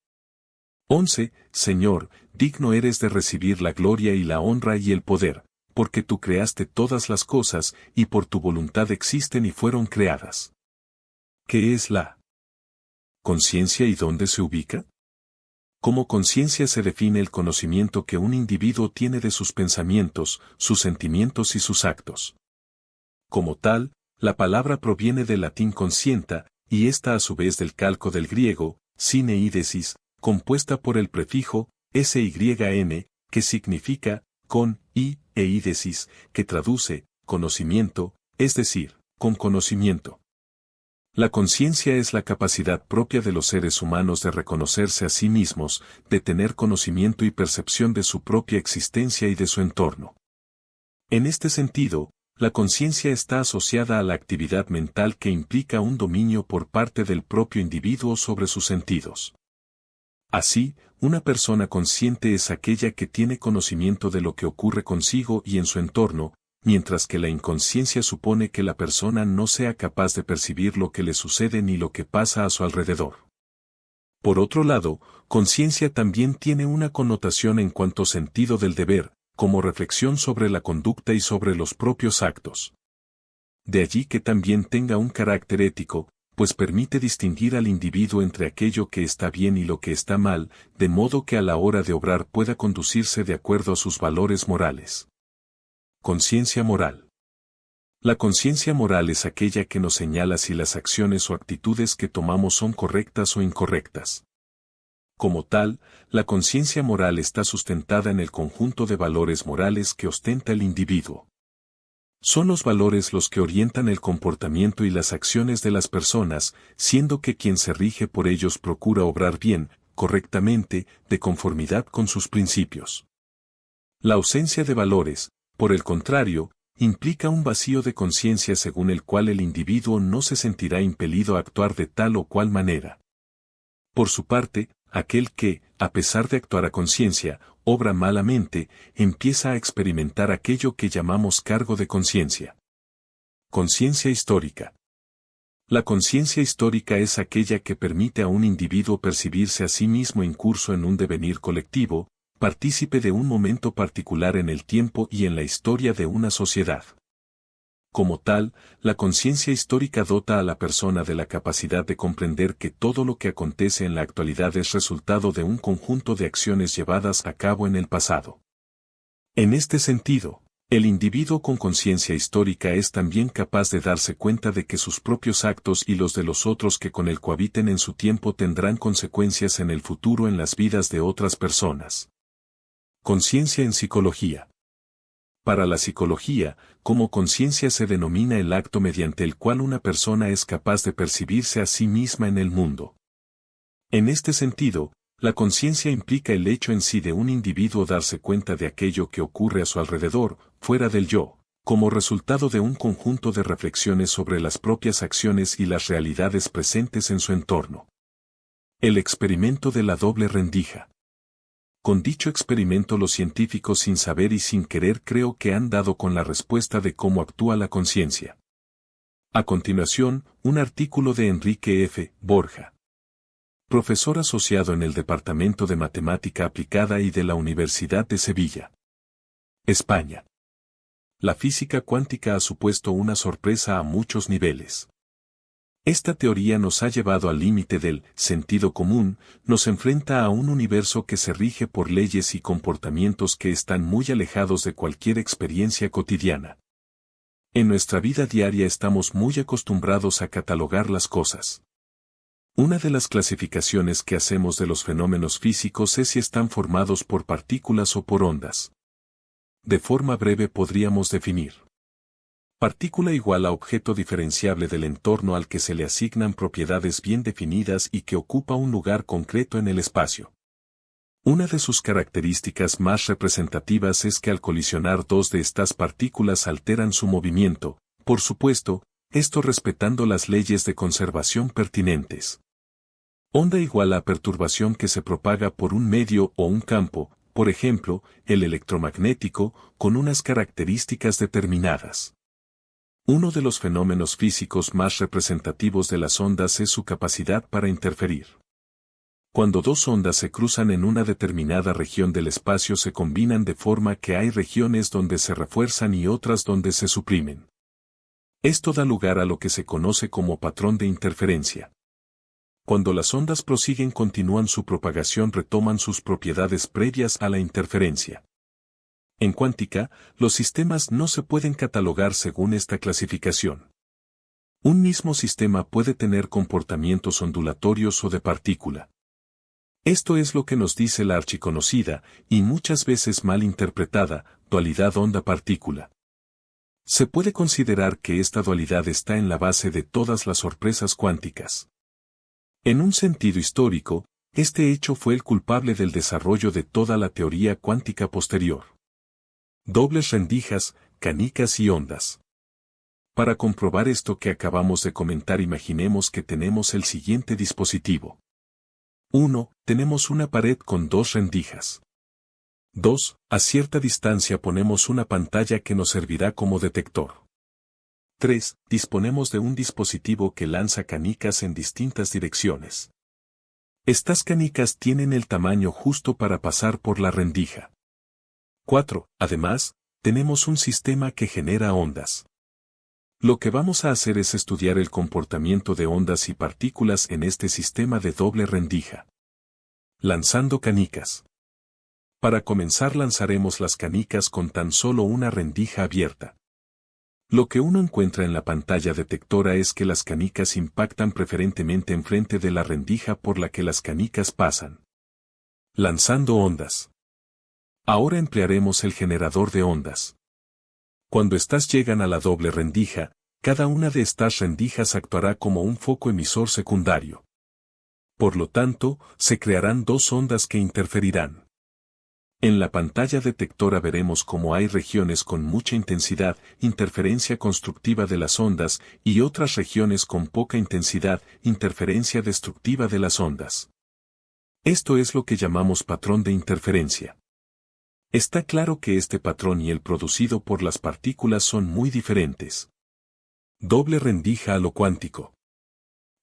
11. Señor, digno eres de recibir la gloria y la honra y el poder, porque tú creaste todas las cosas, y por tu voluntad existen y fueron creadas. ¿Qué es la conciencia y dónde se ubica? Como conciencia se define el conocimiento que un individuo tiene de sus pensamientos, sus sentimientos y sus actos. Como tal, la palabra proviene del latín conscienta, y esta a su vez del calco del griego, syneidesis, compuesta por el prefijo syn, que significa con, y, e ídesis, que traduce conocimiento, es decir, con conocimiento. La conciencia es la capacidad propia de los seres humanos de reconocerse a sí mismos, de tener conocimiento y percepción de su propia existencia y de su entorno. En este sentido, la conciencia está asociada a la actividad mental que implica un dominio por parte del propio individuo sobre sus sentidos. Así, una persona consciente es aquella que tiene conocimiento de lo que ocurre consigo y en su entorno, mientras que la inconsciencia supone que la persona no sea capaz de percibir lo que le sucede ni lo que pasa a su alrededor. Por otro lado, conciencia también tiene una connotación en cuanto sentido del deber, como reflexión sobre la conducta y sobre los propios actos. De allí que también tenga un carácter ético, pues permite distinguir al individuo entre aquello que está bien y lo que está mal, de modo que a la hora de obrar pueda conducirse de acuerdo a sus valores morales. Conciencia moral. La conciencia moral es aquella que nos señala si las acciones o actitudes que tomamos son correctas o incorrectas. Como tal, la conciencia moral está sustentada en el conjunto de valores morales que ostenta el individuo. Son los valores los que orientan el comportamiento y las acciones de las personas, siendo que quien se rige por ellos procura obrar bien, correctamente, de conformidad con sus principios. La ausencia de valores, por el contrario, implica un vacío de conciencia según el cual el individuo no se sentirá impelido a actuar de tal o cual manera. Por su parte, aquel que, a pesar de actuar a conciencia, obra malamente, empieza a experimentar aquello que llamamos cargo de conciencia. Conciencia histórica. La conciencia histórica es aquella que permite a un individuo percibirse a sí mismo incurso en un devenir colectivo, partícipe de un momento particular en el tiempo y en la historia de una sociedad. Como tal, la conciencia histórica dota a la persona de la capacidad de comprender que todo lo que acontece en la actualidad es resultado de un conjunto de acciones llevadas a cabo en el pasado. En este sentido, el individuo con conciencia histórica es también capaz de darse cuenta de que sus propios actos y los de los otros que con él cohabiten en su tiempo tendrán consecuencias en el futuro en las vidas de otras personas. Conciencia en psicología. Para la psicología, como conciencia se denomina el acto mediante el cual una persona es capaz de percibirse a sí misma en el mundo. En este sentido, la conciencia implica el hecho en sí de un individuo darse cuenta de aquello que ocurre a su alrededor, fuera del yo, como resultado de un conjunto de reflexiones sobre las propias acciones y las realidades presentes en su entorno. El experimento de la doble rendija. Con dicho experimento los científicos sin saber y sin querer creo que han dado con la respuesta de cómo actúa la conciencia. A continuación, un artículo de Enrique F. Borja, profesor asociado en el Departamento de Matemática Aplicada y de la Universidad de Sevilla, España. La física cuántica ha supuesto una sorpresa a muchos niveles. Esta teoría nos ha llevado al límite del sentido común, nos enfrenta a un universo que se rige por leyes y comportamientos que están muy alejados de cualquier experiencia cotidiana. En nuestra vida diaria estamos muy acostumbrados a catalogar las cosas. Una de las clasificaciones que hacemos de los fenómenos físicos es si están formados por partículas o por ondas. De forma breve podríamos definir. Partícula igual a objeto diferenciable del entorno al que se le asignan propiedades bien definidas y que ocupa un lugar concreto en el espacio. Una de sus características más representativas es que al colisionar dos de estas partículas alteran su movimiento, por supuesto, esto respetando las leyes de conservación pertinentes. Onda igual a perturbación que se propaga por un medio o un campo, por ejemplo, el electromagnético, con unas características determinadas. Uno de los fenómenos físicos más representativos de las ondas es su capacidad para interferir. Cuando dos ondas se cruzan en una determinada región del espacio se combinan de forma que hay regiones donde se refuerzan y otras donde se suprimen. Esto da lugar a lo que se conoce como patrón de interferencia. Cuando las ondas prosiguen continúan su propagación retoman sus propiedades previas a la interferencia. En cuántica, los sistemas no se pueden catalogar según esta clasificación. Un mismo sistema puede tener comportamientos ondulatorios o de partícula. Esto es lo que nos dice la archiconocida, y muchas veces mal interpretada, dualidad onda-partícula. Se puede considerar que esta dualidad está en la base de todas las sorpresas cuánticas. En un sentido histórico, este hecho fue el culpable del desarrollo de toda la teoría cuántica posterior. Dobles rendijas, canicas y ondas. Para comprobar esto que acabamos de comentar, imaginemos que tenemos el siguiente dispositivo. 1. Tenemos una pared con dos rendijas. 2. A cierta distancia ponemos una pantalla que nos servirá como detector. 3. Disponemos de un dispositivo que lanza canicas en distintas direcciones. Estas canicas tienen el tamaño justo para pasar por la rendija. 4. Además, tenemos un sistema que genera ondas. Lo que vamos a hacer es estudiar el comportamiento de ondas y partículas en este sistema de doble rendija. Lanzando canicas. Para comenzar, lanzaremos las canicas con tan solo una rendija abierta. Lo que uno encuentra en la pantalla detectora es que las canicas impactan preferentemente enfrente de la rendija por la que las canicas pasan. Lanzando ondas. Ahora emplearemos el generador de ondas. Cuando estas llegan a la doble rendija, cada una de estas rendijas actuará como un foco emisor secundario. Por lo tanto, se crearán dos ondas que interferirán. En la pantalla detectora veremos cómo hay regiones con mucha intensidad, interferencia constructiva de las ondas, y otras regiones con poca intensidad, interferencia destructiva de las ondas. Esto es lo que llamamos patrón de interferencia. Está claro que este patrón y el producido por las partículas son muy diferentes. Doble rendija a lo cuántico.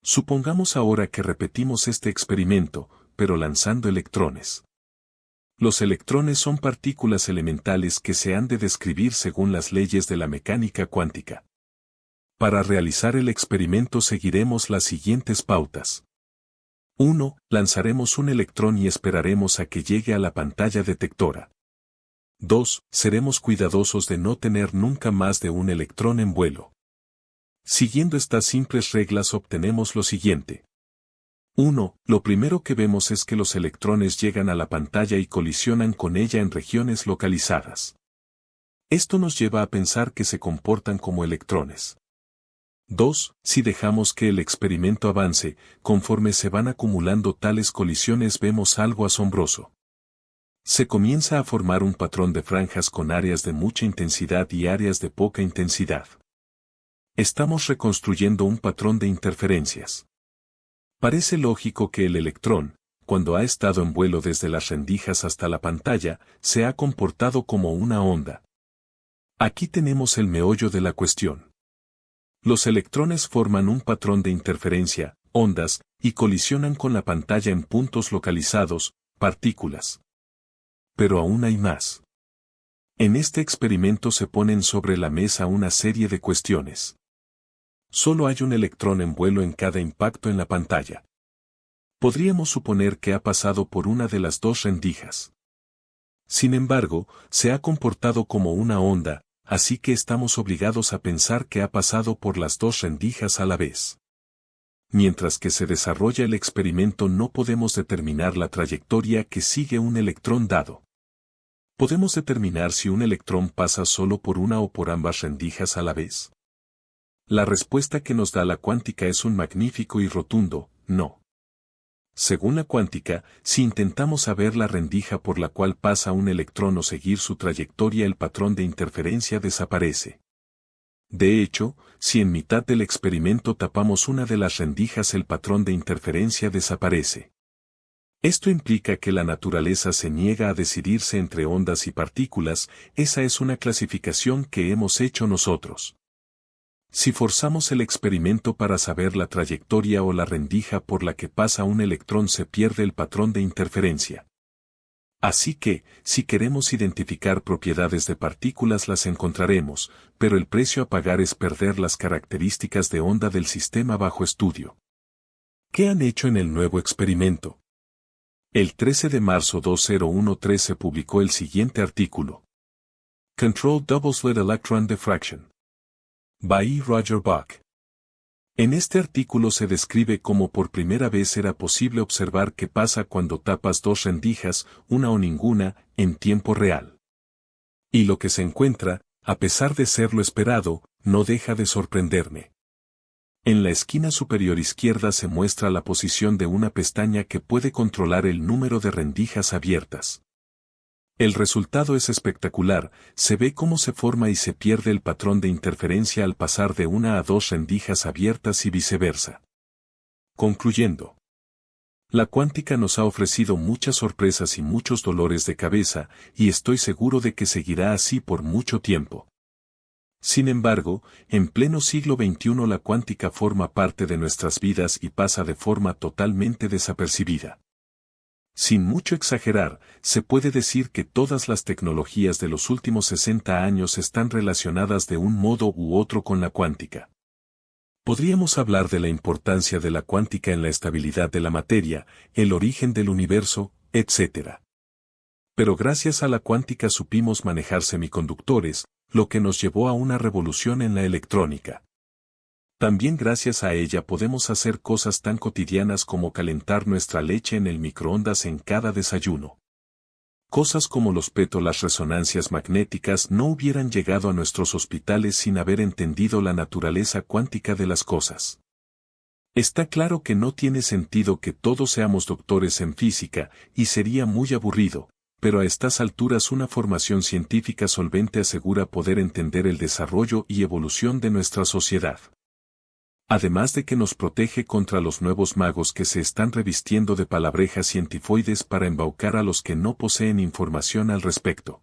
Supongamos ahora que repetimos este experimento, pero lanzando electrones. Los electrones son partículas elementales que se han de describir según las leyes de la mecánica cuántica. Para realizar el experimento seguiremos las siguientes pautas. 1. Lanzaremos un electrón y esperaremos a que llegue a la pantalla detectora. 2. Seremos cuidadosos de no tener nunca más de un electrón en vuelo. Siguiendo estas simples reglas obtenemos lo siguiente. 1. Lo primero que vemos es que los electrones llegan a la pantalla y colisionan con ella en regiones localizadas. Esto nos lleva a pensar que se comportan como electrones. 2. Si dejamos que el experimento avance, conforme se van acumulando tales colisiones vemos algo asombroso. Se comienza a formar un patrón de franjas con áreas de mucha intensidad y áreas de poca intensidad. Estamos reconstruyendo un patrón de interferencias. Parece lógico que el electrón, cuando ha estado en vuelo desde las rendijas hasta la pantalla, se ha comportado como una onda. Aquí tenemos el meollo de la cuestión. Los electrones forman un patrón de interferencia, ondas, y colisionan con la pantalla en puntos localizados, partículas. Pero aún hay más. En este experimento se ponen sobre la mesa una serie de cuestiones. Solo hay un electrón en vuelo en cada impacto en la pantalla. Podríamos suponer que ha pasado por una de las dos rendijas. Sin embargo, se ha comportado como una onda, así que estamos obligados a pensar que ha pasado por las dos rendijas a la vez. Mientras que se desarrolla el experimento no podemos determinar la trayectoria que sigue un electrón dado. ¿Podemos determinar si un electrón pasa solo por una o por ambas rendijas a la vez? La respuesta que nos da la cuántica es un magnífico y rotundo, no. Según la cuántica, si intentamos saber la rendija por la cual pasa un electrón o seguir su trayectoria, el patrón de interferencia desaparece. De hecho, si en mitad del experimento tapamos una de las rendijas, el patrón de interferencia desaparece. Esto implica que la naturaleza se niega a decidirse entre ondas y partículas, esa es una clasificación que hemos hecho nosotros. Si forzamos el experimento para saber la trayectoria o la rendija por la que pasa un electrón, se pierde el patrón de interferencia. Así que, si queremos identificar propiedades de partículas las encontraremos, pero el precio a pagar es perder las características de onda del sistema bajo estudio. ¿Qué han hecho en el nuevo experimento? El 13 de marzo 2013 se publicó el siguiente artículo. Controlled Double-Slit Electron Diffraction. By E. Roger Buck. En este artículo se describe cómo por primera vez era posible observar qué pasa cuando tapas dos rendijas, una o ninguna, en tiempo real. Y lo que se encuentra A pesar de ser lo esperado, no deja de sorprenderme. En la esquina superior izquierda se muestra la posición de una pestaña que puede controlar el número de rendijas abiertas. El resultado es espectacular, se ve cómo se forma y se pierde el patrón de interferencia al pasar de una a dos rendijas abiertas y viceversa. Concluyendo. La cuántica nos ha ofrecido muchas sorpresas y muchos dolores de cabeza, y estoy seguro de que seguirá así por mucho tiempo. Sin embargo, en pleno siglo XXI la cuántica forma parte de nuestras vidas y pasa de forma totalmente desapercibida. Sin mucho exagerar, se puede decir que todas las tecnologías de los últimos 60 años están relacionadas de un modo u otro con la cuántica. Podríamos hablar de la importancia de la cuántica en la estabilidad de la materia, el origen del universo, etc. Pero gracias a la cuántica supimos manejar semiconductores, lo que nos llevó a una revolución en la electrónica. También gracias a ella podemos hacer cosas tan cotidianas como calentar nuestra leche en el microondas en cada desayuno. Cosas como los PET o las resonancias magnéticas no hubieran llegado a nuestros hospitales sin haber entendido la naturaleza cuántica de las cosas. Está claro que no tiene sentido que todos seamos doctores en física, y sería muy aburrido, pero a estas alturas una formación científica solvente asegura poder entender el desarrollo y evolución de nuestra sociedad. Además de que nos protege contra los nuevos magos que se están revistiendo de palabrejas cientifoides para embaucar a los que no poseen información al respecto.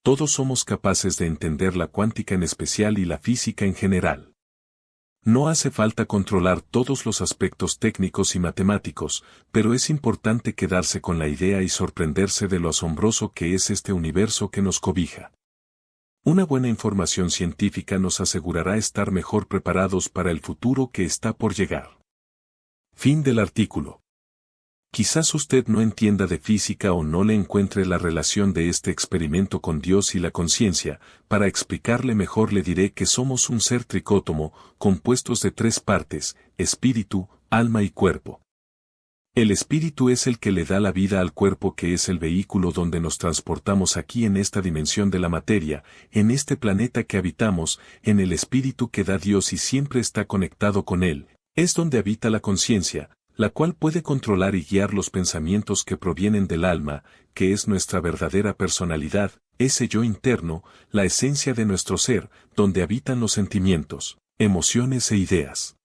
Todos somos capaces de entender la cuántica en especial y la física en general. No hace falta controlar todos los aspectos técnicos y matemáticos, pero es importante quedarse con la idea y sorprenderse de lo asombroso que es este universo que nos cobija. Una buena información científica nos asegurará estar mejor preparados para el futuro que está por llegar. Fin del artículo. Quizás usted no entienda de física o no le encuentre la relación de este experimento con Dios y la conciencia. Para explicarle mejor le diré que somos un ser tricótomo, compuestos de tres partes, espíritu, alma y cuerpo. El espíritu es el que le da la vida al cuerpo, que es el vehículo donde nos transportamos aquí en esta dimensión de la materia, en este planeta que habitamos, en el espíritu que da Dios y siempre está conectado con él, es donde habita la conciencia, la cual puede controlar y guiar los pensamientos que provienen del alma, que es nuestra verdadera personalidad, ese yo interno, la esencia de nuestro ser, donde habitan los sentimientos, emociones e ideas.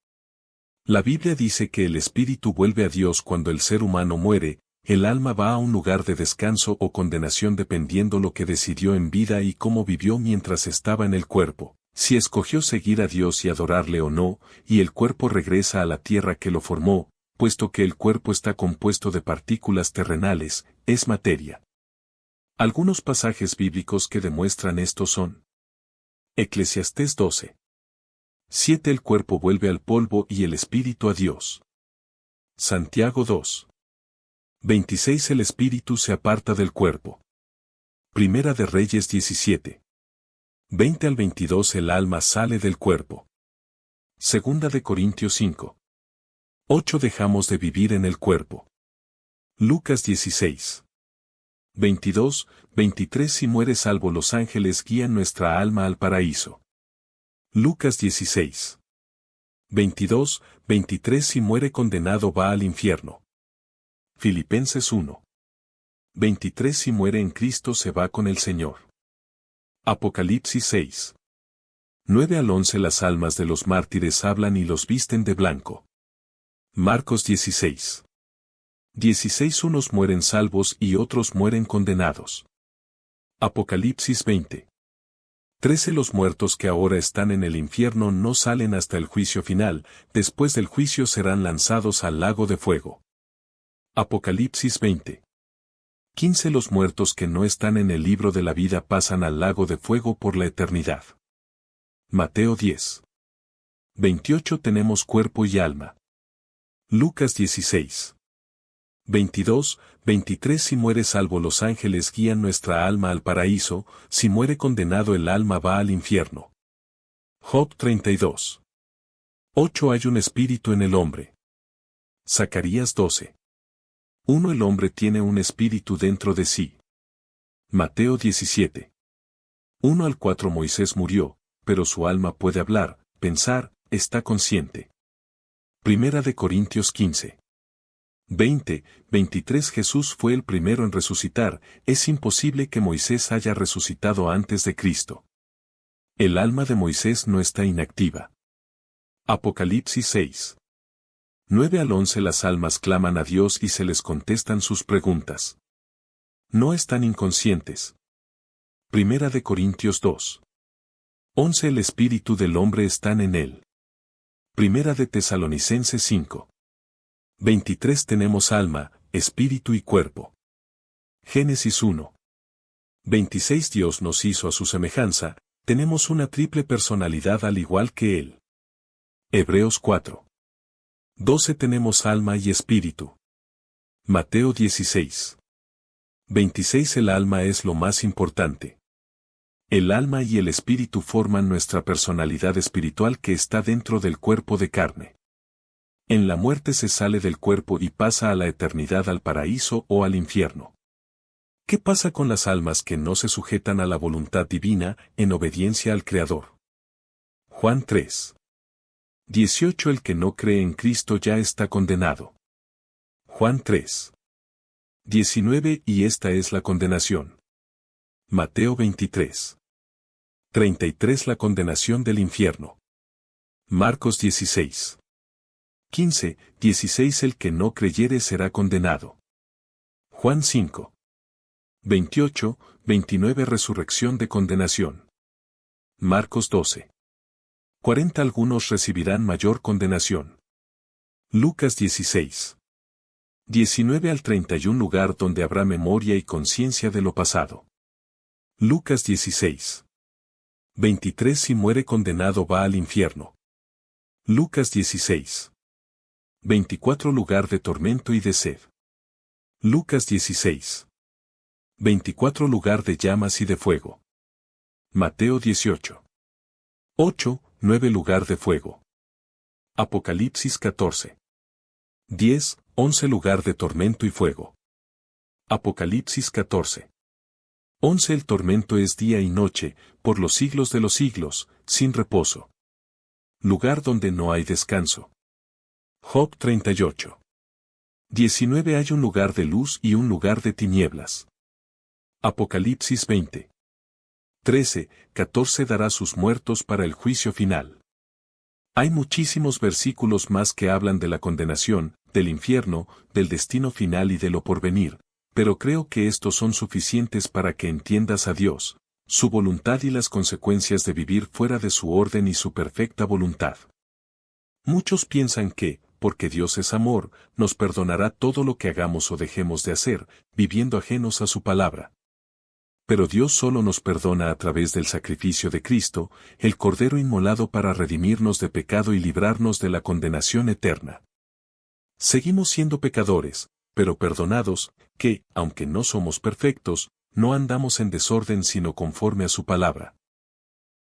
La Biblia dice que el espíritu vuelve a Dios cuando el ser humano muere, el alma va a un lugar de descanso o condenación dependiendo lo que decidió en vida y cómo vivió mientras estaba en el cuerpo, si escogió seguir a Dios y adorarle o no, y el cuerpo regresa a la tierra que lo formó, puesto que el cuerpo está compuesto de partículas terrenales, es materia. Algunos pasajes bíblicos que demuestran esto son: Eclesiastés 12. 7. El cuerpo vuelve al polvo y el espíritu a Dios. Santiago 2. 26. El espíritu se aparta del cuerpo. Primera de Reyes 17. 20 al 22. El alma sale del cuerpo. Segunda de Corintios 5. 8. Dejamos de vivir en el cuerpo. Lucas 16. 22, 23. Si muere salvo, los ángeles guían nuestra alma al paraíso. Lucas 16. 22, 23. Si muere condenado, va al infierno. Filipenses 1. 23. Si muere en Cristo, se va con el Señor. Apocalipsis 6. 9 al 11. Las almas de los mártires hablan y los visten de blanco. Marcos 16. 16. Unos mueren salvos y otros mueren condenados. Apocalipsis 20. 13. Los muertos que ahora están en el infierno no salen hasta el juicio final, después del juicio serán lanzados al lago de fuego. Apocalipsis 20. 15. Los muertos que no están en el libro de la vida pasan al lago de fuego por la eternidad. Mateo 10. 28. Tenemos cuerpo y alma. Lucas 16. 22, 23. Si muere salvo, los ángeles guían nuestra alma al paraíso, si muere condenado, el alma va al infierno. Job 32. 8. Hay un espíritu en el hombre. Zacarías 12. 1. El hombre tiene un espíritu dentro de sí. Mateo 17. 1 al 4 Moisés murió, pero su alma puede hablar, pensar, está consciente. Primera de Corintios 15. 20, 23 Jesús fue el primero en resucitar, es imposible que Moisés haya resucitado antes de Cristo. El alma de Moisés no está inactiva. Apocalipsis 6. 9 al 11 Las almas claman a Dios y se les contestan sus preguntas. No están inconscientes. Primera de Corintios 2. 11 El espíritu del hombre está en él. Primera de Tesalonicenses 5. 23 Tenemos alma, espíritu y cuerpo. Génesis 1. 26 Dios nos hizo a su semejanza, tenemos una triple personalidad al igual que Él. Hebreos 4. 12 Tenemos alma y espíritu. Mateo 16. 26 El alma es lo más importante. El alma y el espíritu forman nuestra personalidad espiritual que está dentro del cuerpo de carne. En la muerte se sale del cuerpo y pasa a la eternidad al paraíso o al infierno. ¿Qué pasa con las almas que no se sujetan a la voluntad divina en obediencia al Creador? Juan 3. 18 El que no cree en Cristo ya está condenado. Juan 3. 19 Y esta es la condenación. Mateo 23. 33 La condenación del infierno. Marcos 16. 15, 16 El que no creyere será condenado. Juan 5. 28, 29 Resurrección de condenación. Marcos 12. 40 Algunos recibirán mayor condenación. Lucas 16. 19 al 31 Lugar donde habrá memoria y conciencia de lo pasado. Lucas 16. 23 Si muere condenado va al infierno. Lucas 16. 24 Lugar de tormento y de sed. Lucas 16. 24 Lugar de llamas y de fuego. Mateo 18. 8, 9 Lugar de fuego. Apocalipsis 14. 10, 11 Lugar de tormento y fuego. Apocalipsis 14. 11 El tormento es día y noche, por los siglos de los siglos, sin reposo. Lugar donde no hay descanso. Job 38. 19 Hay un lugar de luz y un lugar de tinieblas. Apocalipsis 20. 13, 14 Dará sus muertos para el juicio final. Hay muchísimos versículos más que hablan de la condenación, del infierno, del destino final y de lo porvenir, pero creo que estos son suficientes para que entiendas a Dios, su voluntad y las consecuencias de vivir fuera de su orden y su perfecta voluntad. Muchos piensan que, porque Dios es amor, nos perdonará todo lo que hagamos o dejemos de hacer, viviendo ajenos a su palabra. Pero Dios solo nos perdona a través del sacrificio de Cristo, el Cordero inmolado para redimirnos de pecado y librarnos de la condenación eterna. Seguimos siendo pecadores, pero perdonados, que, aunque no somos perfectos, no andamos en desorden sino conforme a su palabra.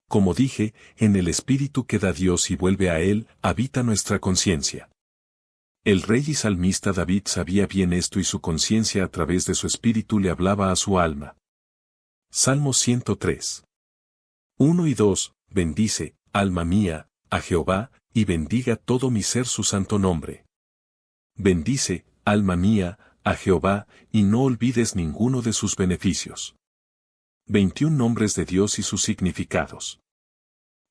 Como dije, en el Espíritu que da Dios y vuelve a Él, habita nuestra conciencia. El rey y salmista David sabía bien esto y su conciencia a través de su espíritu le hablaba a su alma. Salmo 103. 1 y 2, bendice, alma mía, a Jehová, y bendiga todo mi ser su santo nombre. Bendice, alma mía, a Jehová, y no olvides ninguno de sus beneficios. 21 nombres de Dios y sus significados.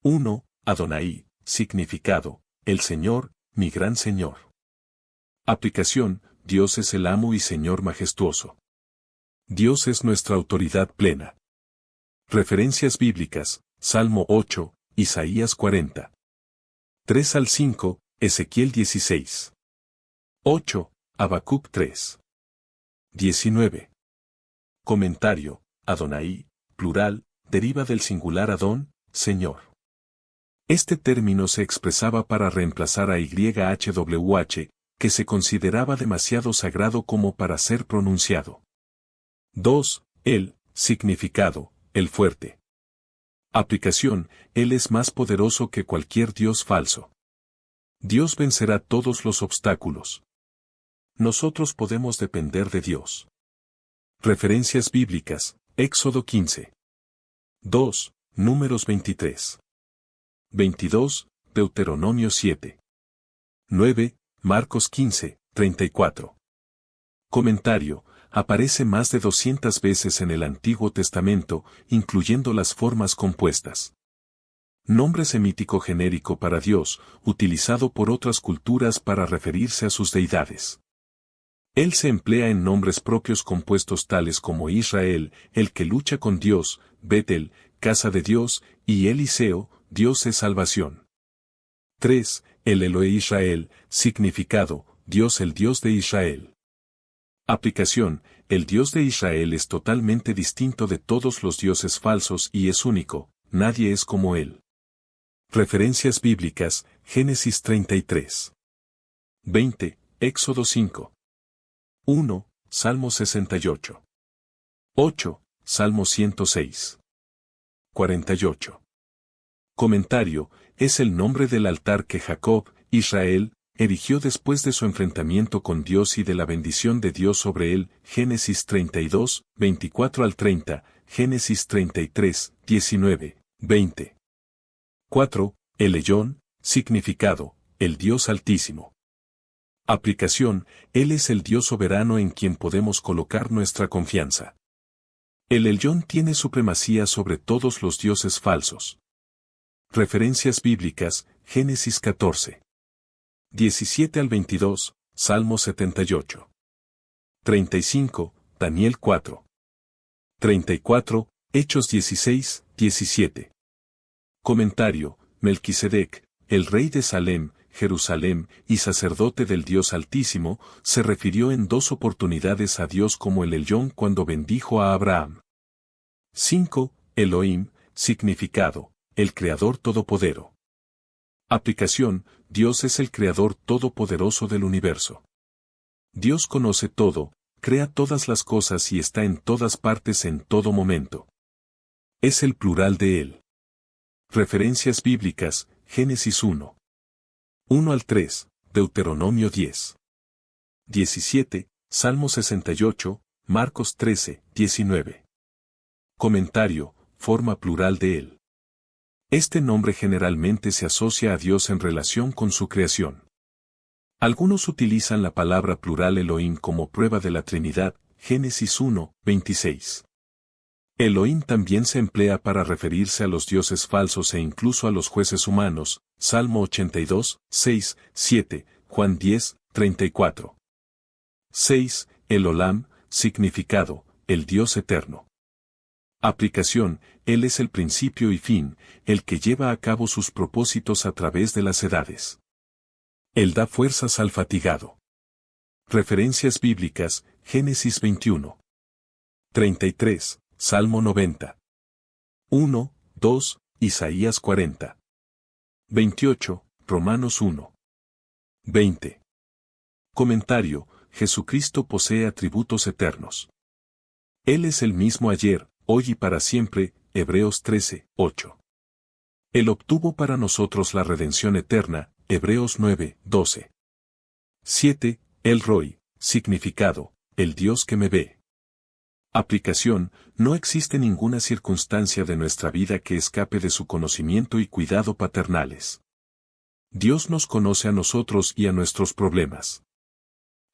1. Adonai, significado, el Señor, mi gran Señor. Aplicación, Dios es el amo y Señor majestuoso. Dios es nuestra autoridad plena. Referencias bíblicas, Salmo 8, Isaías 40. 3 al 5, Ezequiel 16. 8, Habacuc 3. 19. Comentario, Adonai, plural, deriva del singular Adón, Señor. Este término se expresaba para reemplazar a YHWH, que se consideraba demasiado sagrado como para ser pronunciado. 2. El, significado, el fuerte. Aplicación, Él es más poderoso que cualquier Dios falso. Dios vencerá todos los obstáculos. Nosotros podemos depender de Dios. Referencias bíblicas, Éxodo 15. 2. Números 23. 22. Deuteronomio 7. 9. Marcos 15, 34. Comentario. Aparece más de 200 veces en el Antiguo Testamento, incluyendo las formas compuestas. Nombre semítico genérico para Dios, utilizado por otras culturas para referirse a sus deidades. Él se emplea en nombres propios compuestos tales como Israel, el que lucha con Dios, Betel, casa de Dios, y Eliseo, Dios es salvación. 3. El Elohe Israel, significado, Dios el Dios de Israel. Aplicación, el Dios de Israel es totalmente distinto de todos los dioses falsos y es único, nadie es como él. Referencias bíblicas, Génesis 33. 20, Éxodo 5. 1. Salmo 68. 8. Salmo 106. 48. Comentario, es el nombre del altar que Jacob, Israel, erigió después de su enfrentamiento con Dios y de la bendición de Dios sobre él, Génesis 32, 24 al 30, Génesis 33, 19, 20. 4. El Elyon, significado, el Dios Altísimo. Aplicación, Él es el Dios soberano en quien podemos colocar nuestra confianza. El Elyon tiene supremacía sobre todos los dioses falsos. Referencias bíblicas, Génesis 14. 17 al 22, Salmo 78. 35, Daniel 4. 34, Hechos 16, 17. Comentario, Melquisedec, el rey de Salem, Jerusalén y sacerdote del Dios Altísimo, se refirió en 2 oportunidades a Dios como el Elyon cuando bendijo a Abraham. 5. Elohim, significado, el Creador Todopoderoso. Aplicación, Dios es el Creador Todopoderoso del universo. Dios conoce todo, crea todas las cosas y está en todas partes en todo momento. Es el plural de Él. Referencias bíblicas, Génesis 1. 1 al 3, Deuteronomio 10. 17, Salmo 68, Marcos 13, 19. Comentario, forma plural de Él. Este nombre generalmente se asocia a Dios en relación con su creación. Algunos utilizan la palabra plural Elohim como prueba de la Trinidad, Génesis 1, 26. Elohim también se emplea para referirse a los dioses falsos e incluso a los jueces humanos, Salmo 82, 6, 7, Juan 10, 34. 6. El Olam, significado, el Dios eterno. Aplicación, Él es el principio y fin, el que lleva a cabo sus propósitos a través de las edades. Él da fuerzas al fatigado. Referencias bíblicas, Génesis 21. 33, Salmo 90. 1, 2, Isaías 40. 28, Romanos 1. 20. Comentario, Jesucristo posee atributos eternos. Él es el mismo ayer, hoy y para siempre, Hebreos 13, 8. Él obtuvo para nosotros la redención eterna, Hebreos 9, 12. 7. El Roy, significado, el Dios que me ve. Aplicación, no existe ninguna circunstancia de nuestra vida que escape de su conocimiento y cuidado paternales. Dios nos conoce a nosotros y a nuestros problemas.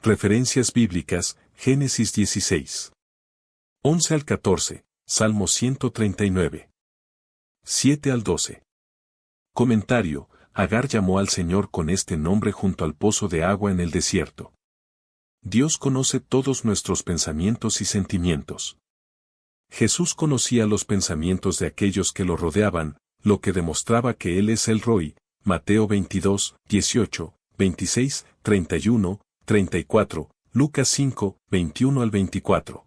Referencias bíblicas, Génesis 16. 11 al 14, Salmo 139. 7 al 12. Comentario, Agar llamó al Señor con este nombre junto al pozo de agua en el desierto. Dios conoce todos nuestros pensamientos y sentimientos. Jesús conocía los pensamientos de aquellos que lo rodeaban, lo que demostraba que Él es el Roy, Mateo 22, 18, 26, 31, 34, Lucas 5, 21 al 24.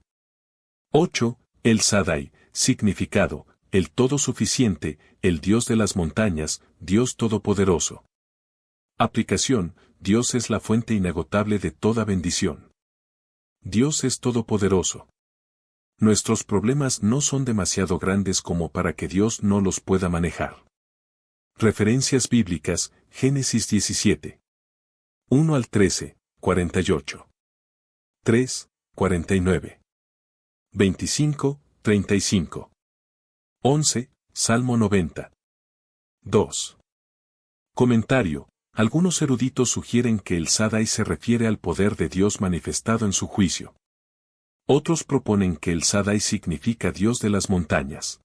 8. El Sadai, significado, el todo suficiente, el Dios de las montañas, Dios todopoderoso. Aplicación, Dios es la fuente inagotable de toda bendición. Dios es todopoderoso. Nuestros problemas no son demasiado grandes como para que Dios no los pueda manejar. Referencias bíblicas, Génesis 17. 1 al 13, 48. 3, 49. 25, 35. 11, Salmo 90. 2. Comentario. Algunos eruditos sugieren que el Shaddai se refiere al poder de Dios manifestado en su juicio. Otros proponen que el Shaddai significa Dios de las montañas.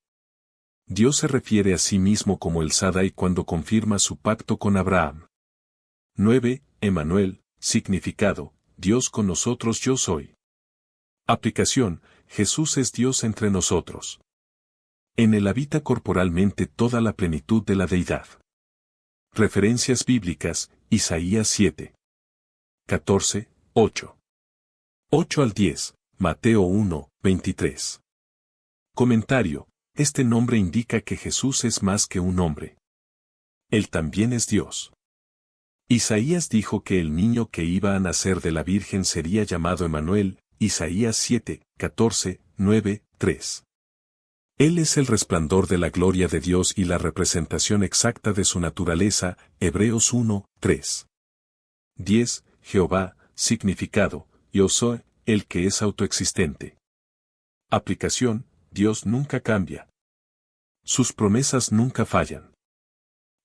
Dios se refiere a sí mismo como el Shaddai cuando confirma su pacto con Abraham. 9. Emmanuel, significado, Dios con nosotros yo soy. Aplicación, Jesús es Dios entre nosotros. En él habita corporalmente toda la plenitud de la deidad. Referencias bíblicas, Isaías 7. 14, 8. 8 al 10, Mateo 1, 23. Comentario, este nombre indica que Jesús es más que un hombre. Él también es Dios. Isaías dijo que el niño que iba a nacer de la Virgen sería llamado Emmanuel, Isaías 7, 14, 9, 3. Él es el resplandor de la gloria de Dios y la representación exacta de su naturaleza, Hebreos 1, 3. 10. Jehová, significado, yo soy, el que es autoexistente. Aplicación, Dios nunca cambia. Sus promesas nunca fallan.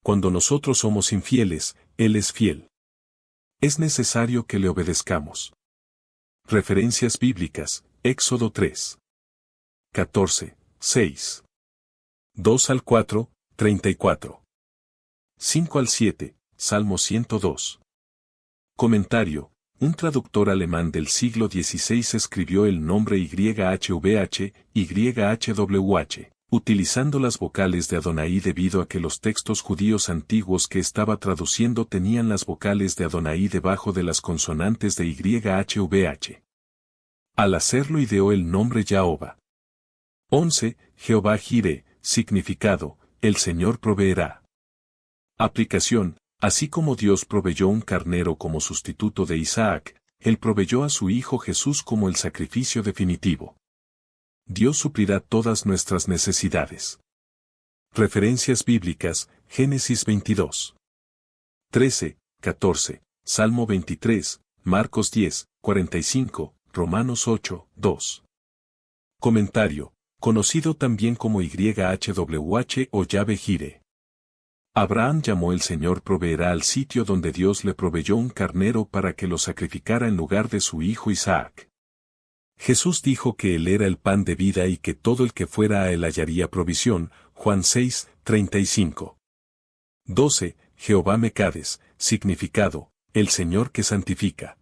Cuando nosotros somos infieles, Él es fiel. Es necesario que le obedezcamos. Referencias bíblicas, Éxodo 3. 14. 6. 2 al 4, 34. 5 al 7, Salmo 102. Comentario, un traductor alemán del siglo XVI escribió el nombre YHVH, YHWH, utilizando las vocales de Adonai debido a que los textos judíos antiguos que estaba traduciendo tenían las vocales de Adonai debajo de las consonantes de YHVH. Al hacerlo ideó el nombre Jehová. 11. Jehová Jireh, significado, el Señor proveerá. Aplicación, así como Dios proveyó un carnero como sustituto de Isaac, Él proveyó a su Hijo Jesús como el sacrificio definitivo. Dios suplirá todas nuestras necesidades. Referencias bíblicas, Génesis 22. 13, 14, Salmo 23, Marcos 10, 45, Romanos 8, 2. Comentario. Conocido también como YHWH o Yahvé Jireh. Abraham llamó el Señor proveerá al sitio donde Dios le proveyó un carnero para que lo sacrificara en lugar de su hijo Isaac. Jesús dijo que Él era el pan de vida y que todo el que fuera a Él hallaría provisión, Juan 6, 35. 12. Jehová Mecades, significado, el Señor que santifica.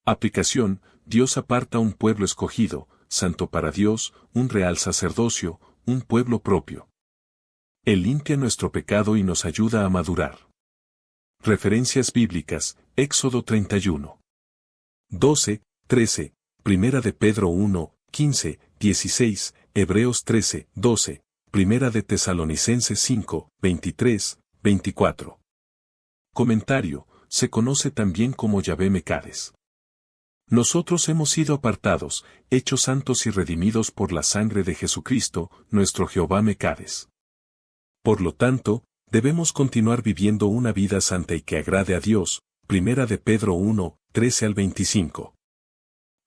Aplicación, Dios aparta un pueblo escogido, santo para Dios, un real sacerdocio, un pueblo propio. Él limpia nuestro pecado y nos ayuda a madurar. Referencias bíblicas, Éxodo 31. 12, 13, Primera de Pedro 1, 15, 16, Hebreos 13, 12, Primera de Tesalonicenses 5, 23, 24. Comentario, se conoce también como Yahvé Mecades. Nosotros hemos sido apartados, hechos santos y redimidos por la sangre de Jesucristo, nuestro Jehová Mecades. Por lo tanto, debemos continuar viviendo una vida santa y que agrade a Dios, Primera de Pedro 1, 13 al 25.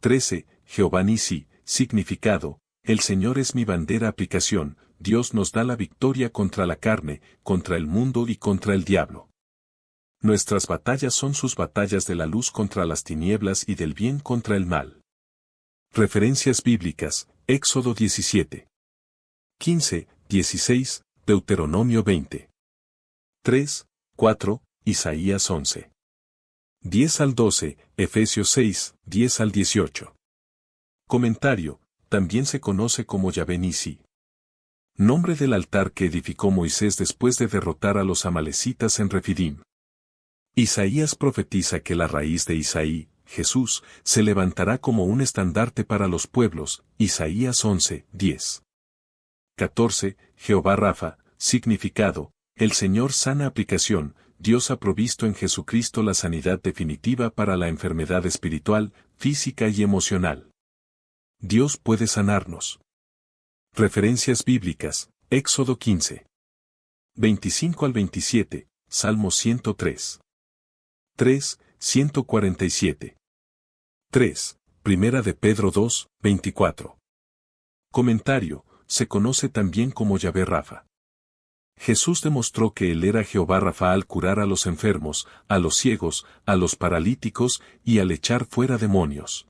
13. Jehová Nisi, significado, el Señor es mi bandera. Aplicación, Dios nos da la victoria contra la carne, contra el mundo y contra el diablo. Nuestras batallas son sus batallas de la luz contra las tinieblas y del bien contra el mal. Referencias bíblicas, Éxodo 17. 15, 16, Deuteronomio 20. 3, 4, Isaías 11. 10 al 12, Efesios 6, 10 al 18. Comentario, también se conoce como Yahvé Nisi. Nombre del altar que edificó Moisés después de derrotar a los amalecitas en Refidim. Isaías profetiza que la raíz de Isaí, Jesús, se levantará como un estandarte para los pueblos, Isaías 11, 10. 14. Jehová Rafa, significado, el Señor sana. Aplicación, Dios ha provisto en Jesucristo la sanidad definitiva para la enfermedad espiritual, física y emocional. Dios puede sanarnos. Referencias bíblicas, Éxodo 15. 25 al 27, Salmo 103. 3, 147. 3. Primera de Pedro 2, 24. Comentario, se conoce también como Yahvé Rafa. Jesús demostró que Él era Jehová Rafa al curar a los enfermos, a los ciegos, a los paralíticos y al echar fuera demonios.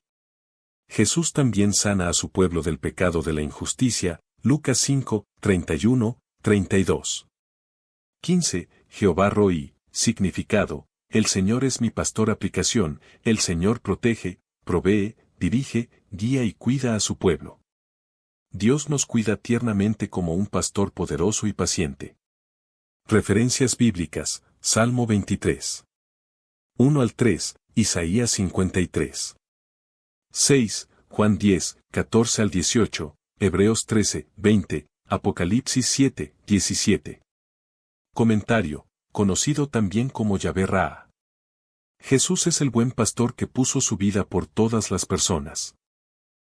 Jesús también sana a su pueblo del pecado de la injusticia, Lucas 5, 31, 32. 15. Jehová Roí, significado, el Señor es mi pastor. Aplicación, el Señor protege, provee, dirige, guía y cuida a su pueblo. Dios nos cuida tiernamente como un pastor poderoso y paciente. Referencias bíblicas, Salmo 23. 1 al 3, Isaías 53. 6, Juan 10, 14 al 18, Hebreos 13, 20, Apocalipsis 7, 17. Comentario, conocido también como Yahvé Ra. Jesús es el buen pastor que puso su vida por todas las personas.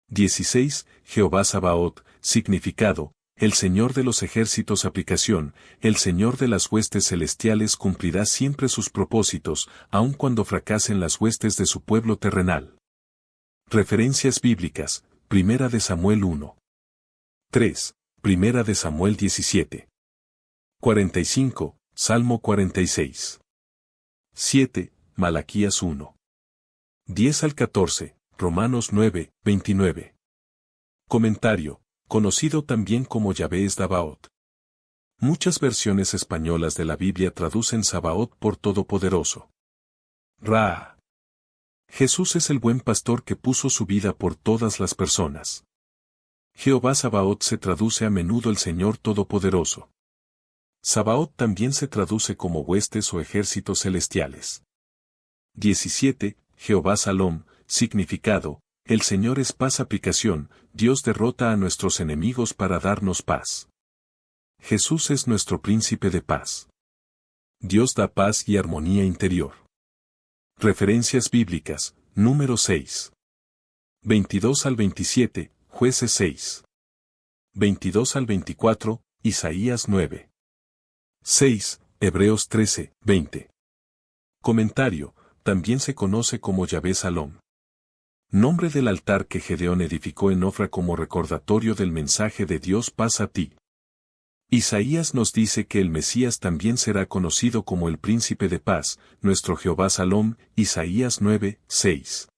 16. Jehová Sabaoth, significado, el Señor de los ejércitos. Aplicación, el Señor de las huestes celestiales cumplirá siempre sus propósitos, aun cuando fracasen las huestes de su pueblo terrenal. Referencias bíblicas, Primera de Samuel 1. 3, Primera de Samuel 17. 45, Salmo 46. 7, Malaquías 1. 10 al 14, Romanos 9, 29. Comentario, conocido también como Yahvé es Sabaoth. Muchas versiones españolas de la Biblia traducen Sabaoth por Todopoderoso. Ra. Jesús es el buen pastor que puso su vida por todas las personas. Jehová Sabaoth se traduce a menudo el Señor Todopoderoso. Sabaoth también se traduce como huestes o ejércitos celestiales. 17. Jehová Salom, significado, el Señor es paz. Aplicación, Dios derrota a nuestros enemigos para darnos paz. Jesús es nuestro príncipe de paz. Dios da paz y armonía interior. Referencias bíblicas, número 6. 22 al 27, Jueces 6. 22 al 24, Isaías 9. 6, Hebreos 13, 20. Comentario, también se conoce como Yahvé Salom. Nombre del altar que Gedeón edificó en Ofra como recordatorio del mensaje de Dios paz a ti. Isaías nos dice que el Mesías también será conocido como el Príncipe de Paz, nuestro Jehová Salom, Isaías 9, 6.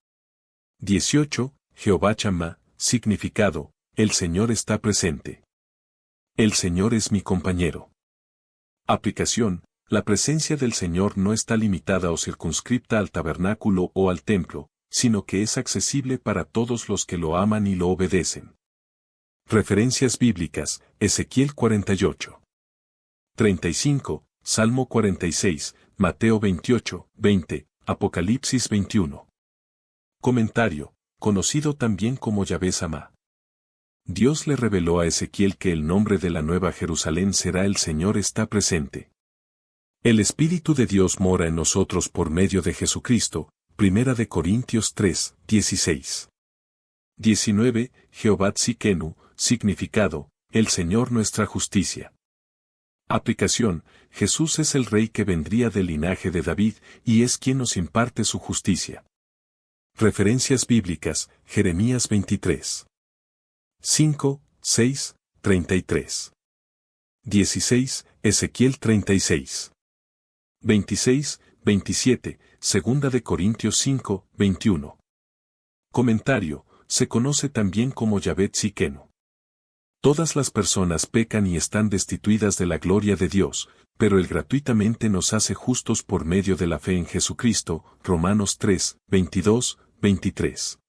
18, Jehová Chamá, significado, el Señor está presente. El Señor es mi compañero. Aplicación, la presencia del Señor no está limitada o circunscripta al tabernáculo o al templo, sino que es accesible para todos los que lo aman y lo obedecen. Referencias bíblicas, Ezequiel 48. 35, Salmo 46, Mateo 28, 20, Apocalipsis 21. Comentario, conocido también como Yahvé Samá. Dios le reveló a Ezequiel que el nombre de la Nueva Jerusalén será el Señor está presente. El Espíritu de Dios mora en nosotros por medio de Jesucristo, 1 Corintios 3, 16. 19, Jehová Tzidkenu, significado, el Señor nuestra justicia. Aplicación, Jesús es el Rey que vendría del linaje de David, y es quien nos imparte su justicia. Referencias bíblicas, Jeremías 23. 5, 6, 33. 16, Ezequiel 36. 26, 27, 2 Corintios 5, 21. Comentario, se conoce también como Yahvé Tzidkenu. Todas las personas pecan y están destituidas de la gloria de Dios, pero Él gratuitamente nos hace justos por medio de la fe en Jesucristo, Romanos 3, 22, 23.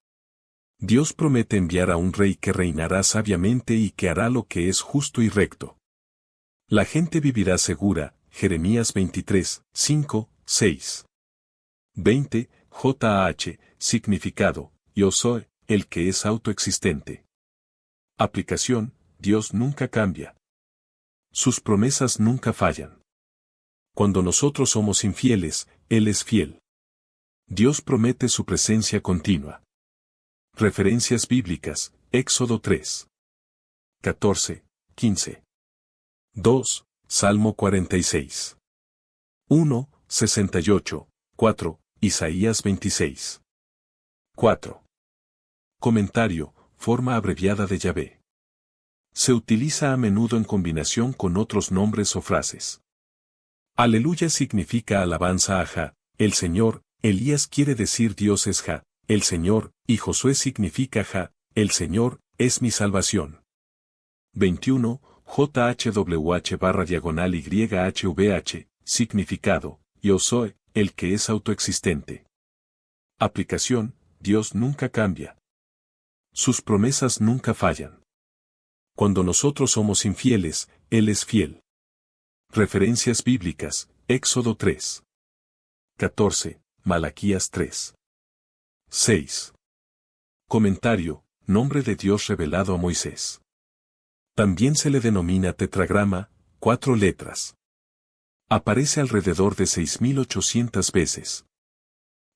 Dios promete enviar a un rey que reinará sabiamente y que hará lo que es justo y recto. La gente vivirá segura, Jeremías 23, 5, 6. 20, JH, significado, yo soy, el que es autoexistente. Aplicación, Dios nunca cambia. Sus promesas nunca fallan. Cuando nosotros somos infieles, Él es fiel. Dios promete su presencia continua. Referencias bíblicas, Éxodo 3. 14, 15. 2, Salmo 46. 1, 68, 4, Isaías 26. 4. Comentario, forma abreviada de Yahvé. Se utiliza a menudo en combinación con otros nombres o frases. Aleluya significa alabanza a Jah, el Señor. Elías quiere decir Dios es Jah, el Señor, y Josué significa Jah, el Señor, es mi salvación. 21. JHWH/YHVH, significado, Yo soy, el que es autoexistente. Aplicación, Dios nunca cambia. Sus promesas nunca fallan. Cuando nosotros somos infieles, Él es fiel. Referencias bíblicas, Éxodo 3. 14, Malaquías 3. 6. Comentario, nombre de Dios revelado a Moisés. También se le denomina tetragrama, 4 letras. Aparece alrededor de 6.800 veces.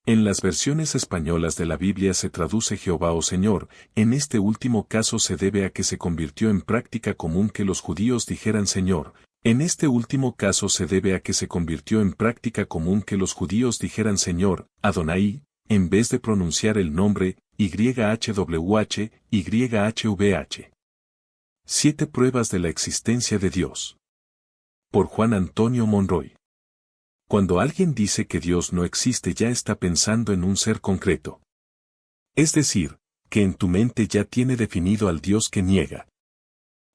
En las versiones españolas de la Biblia se traduce Jehová o Señor. En este último caso se debe a que se convirtió en práctica común que los judíos dijeran Señor. En este último caso se debe a que se convirtió en práctica común que los judíos dijeran Señor, Adonai, en vez de pronunciar el nombre, YHWH, YHVH. 7 pruebas de la existencia de Dios. Por Juan Antonio Monroy. Cuando alguien dice que Dios no existe ya está pensando en un ser concreto. Es decir, que en tu mente ya tiene definido al Dios que niega.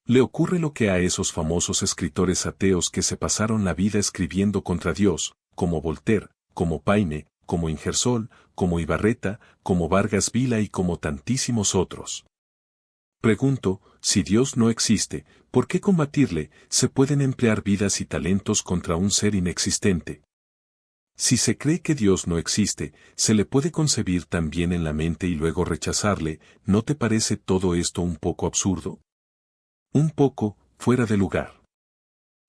Le ocurre lo que a esos famosos escritores ateos que se pasaron la vida escribiendo contra Dios, como Voltaire, como Paine, como Ingersoll, como Ibarreta, como Vargas Vila y como tantísimos otros. Pregunto, si Dios no existe, ¿por qué combatirle? Se pueden emplear vidas y talentos contra un ser inexistente. Si se cree que Dios no existe, se le puede concebir también en la mente y luego rechazarle. ¿No te parece todo esto un poco absurdo? Un poco, fuera de lugar.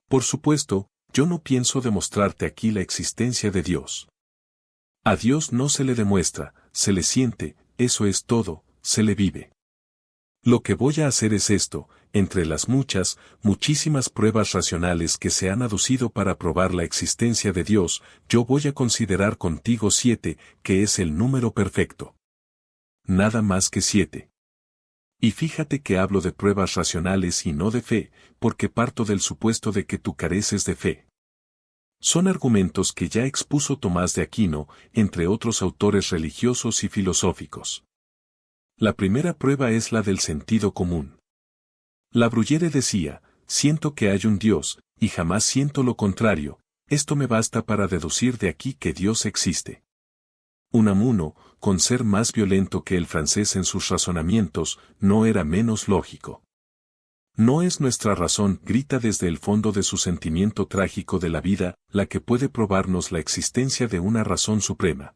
Por supuesto, yo no pienso demostrarte aquí la existencia de Dios. A Dios no se le demuestra, se le siente, eso es todo, se le vive. Lo que voy a hacer es esto, entre las muchísimas pruebas racionales que se han aducido para probar la existencia de Dios, yo voy a considerar contigo 7, que es el número perfecto. Nada más que 7. Y fíjate que hablo de pruebas racionales y no de fe, porque parto del supuesto de que tú careces de fe. Son argumentos que ya expuso Tomás de Aquino, entre otros autores religiosos y filosóficos. La primera prueba es la del sentido común. La Bruyère decía, siento que hay un Dios, y jamás siento lo contrario, esto me basta para deducir de aquí que Dios existe. Unamuno, con ser más violento que el francés en sus razonamientos, no era menos lógico. No es nuestra razón, grita desde el fondo de su sentimiento trágico de la vida, la que puede probarnos la existencia de una razón suprema.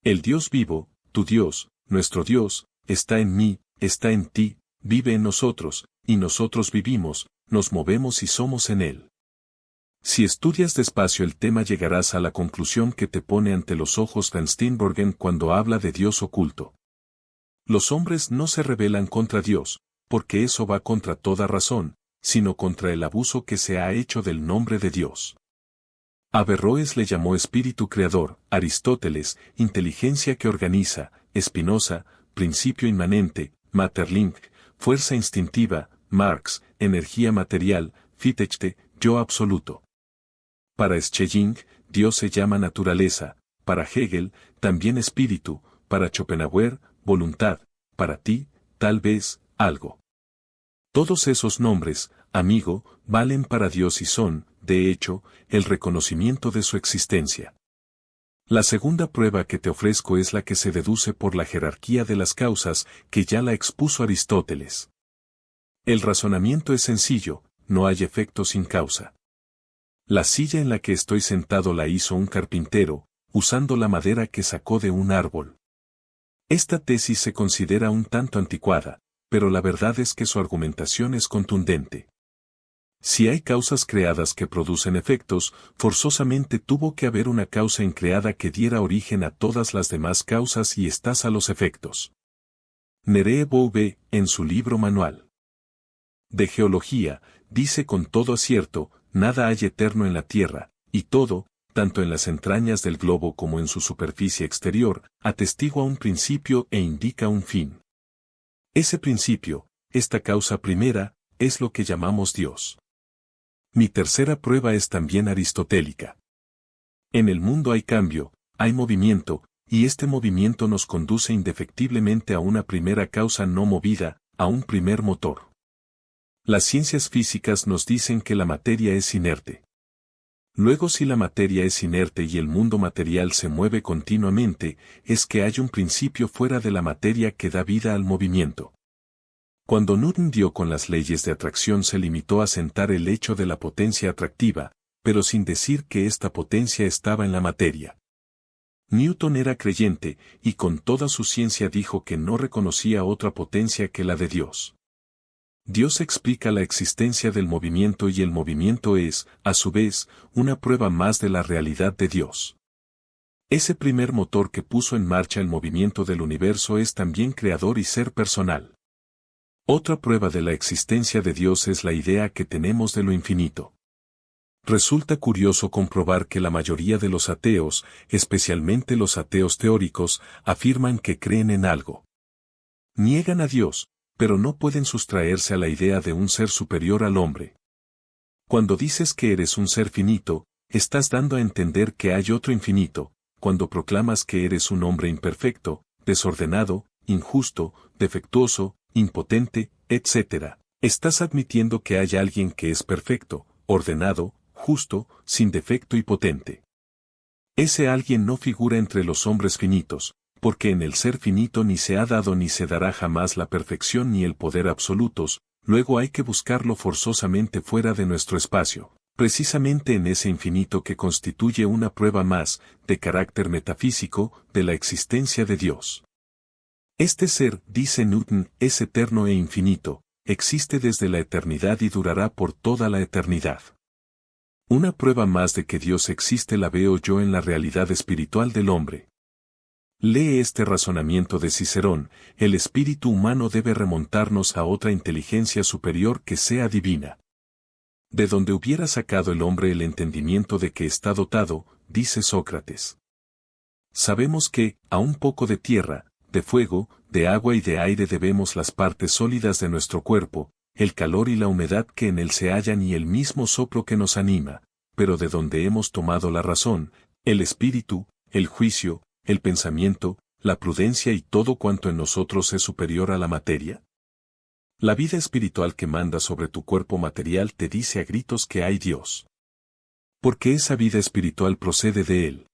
El Dios vivo, tu Dios, nuestro Dios, está en mí, está en ti, vive en nosotros, y nosotros vivimos, nos movemos y somos en Él. Si estudias despacio el tema llegarás a la conclusión que te pone ante los ojos Van Steenborgen cuando habla de Dios oculto. Los hombres no se rebelan contra Dios, porque eso va contra toda razón, sino contra el abuso que se ha hecho del nombre de Dios. Averroes le llamó espíritu creador, Aristóteles, inteligencia que organiza, Spinoza, principio inmanente, Maeterlinck, fuerza instintiva, Marx, energía material, Fichte, yo absoluto. Para Schelling, Dios se llama naturaleza, para Hegel, también espíritu, para Schopenhauer, voluntad, para ti, tal vez, algo. Todos esos nombres, amigo, valen para Dios y son, de hecho, el reconocimiento de su existencia. La segunda prueba que te ofrezco es la que se deduce por la jerarquía de las causas, que ya la expuso Aristóteles. El razonamiento es sencillo, no hay efecto sin causa. La silla en la que estoy sentado la hizo un carpintero, usando la madera que sacó de un árbol. Esta tesis se considera un tanto anticuada, pero la verdad es que su argumentación es contundente. Si hay causas creadas que producen efectos, forzosamente tuvo que haber una causa increada que diera origen a todas las demás causas y estas a los efectos. Nerée Bouvet, en su libro Manual de Geología, dice con todo acierto, nada hay eterno en la Tierra, y todo, tanto en las entrañas del globo como en su superficie exterior, atestigua un principio e indica un fin. Ese principio, esta causa primera, es lo que llamamos Dios. Mi tercera prueba es también aristotélica. En el mundo hay cambio, hay movimiento, y este movimiento nos conduce indefectiblemente a una primera causa no movida, a un primer motor. Las ciencias físicas nos dicen que la materia es inerte. Luego, si la materia es inerte y el mundo material se mueve continuamente, es que hay un principio fuera de la materia que da vida al movimiento. Cuando Newton dio con las leyes de atracción se limitó a sentar el hecho de la potencia atractiva, pero sin decir que esta potencia estaba en la materia. Newton era creyente, y con toda su ciencia dijo que no reconocía otra potencia que la de Dios. Dios explica la existencia del movimiento y el movimiento es, a su vez, una prueba más de la realidad de Dios. Ese primer motor que puso en marcha el movimiento del universo es también creador y ser personal. Otra prueba de la existencia de Dios es la idea que tenemos de lo infinito. Resulta curioso comprobar que la mayoría de los ateos, especialmente los ateos teóricos, afirman que creen en algo. Niegan a Dios, pero no pueden sustraerse a la idea de un ser superior al hombre. Cuando dices que eres un ser finito, estás dando a entender que hay otro infinito. Cuando proclamas que eres un hombre imperfecto, desordenado, injusto, defectuoso, impotente, etc., estás admitiendo que hay alguien que es perfecto, ordenado, justo, sin defecto y potente. Ese alguien no figura entre los hombres finitos, porque en el ser finito ni se ha dado ni se dará jamás la perfección ni el poder absolutos, luego hay que buscarlo forzosamente fuera de nuestro espacio, precisamente en ese infinito que constituye una prueba más, de carácter metafísico, de la existencia de Dios. Este ser, dice Newton, es eterno e infinito, existe desde la eternidad y durará por toda la eternidad. Una prueba más de que Dios existe la veo yo en la realidad espiritual del hombre. Lee este razonamiento de Cicerón: el espíritu humano debe remontarnos a otra inteligencia superior que sea divina. De donde hubiera sacado el hombre el entendimiento de que está dotado, dice Sócrates. Sabemos que, a un poco de tierra, de fuego, de agua y de aire debemos las partes sólidas de nuestro cuerpo, el calor y la humedad que en él se hallan y el mismo soplo que nos anima, pero de donde hemos tomado la razón, el espíritu, el juicio, el pensamiento, la prudencia y todo cuanto en nosotros es superior a la materia. La vida espiritual que manda sobre tu cuerpo material te dice a gritos que hay Dios. Porque esa vida espiritual procede de Él.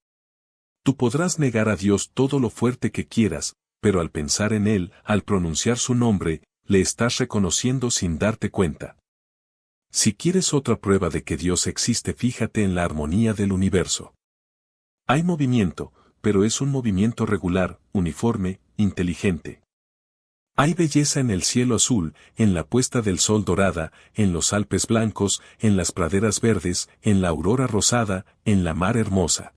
Tú podrás negar a Dios todo lo fuerte que quieras, pero al pensar en Él, al pronunciar su nombre, le estás reconociendo sin darte cuenta. Si quieres otra prueba de que Dios existe, fíjate en la armonía del universo. Hay movimiento, pero es un movimiento regular, uniforme, inteligente. Hay belleza en el cielo azul, en la puesta del sol dorada, en los Alpes blancos, en las praderas verdes, en la aurora rosada, en la mar hermosa.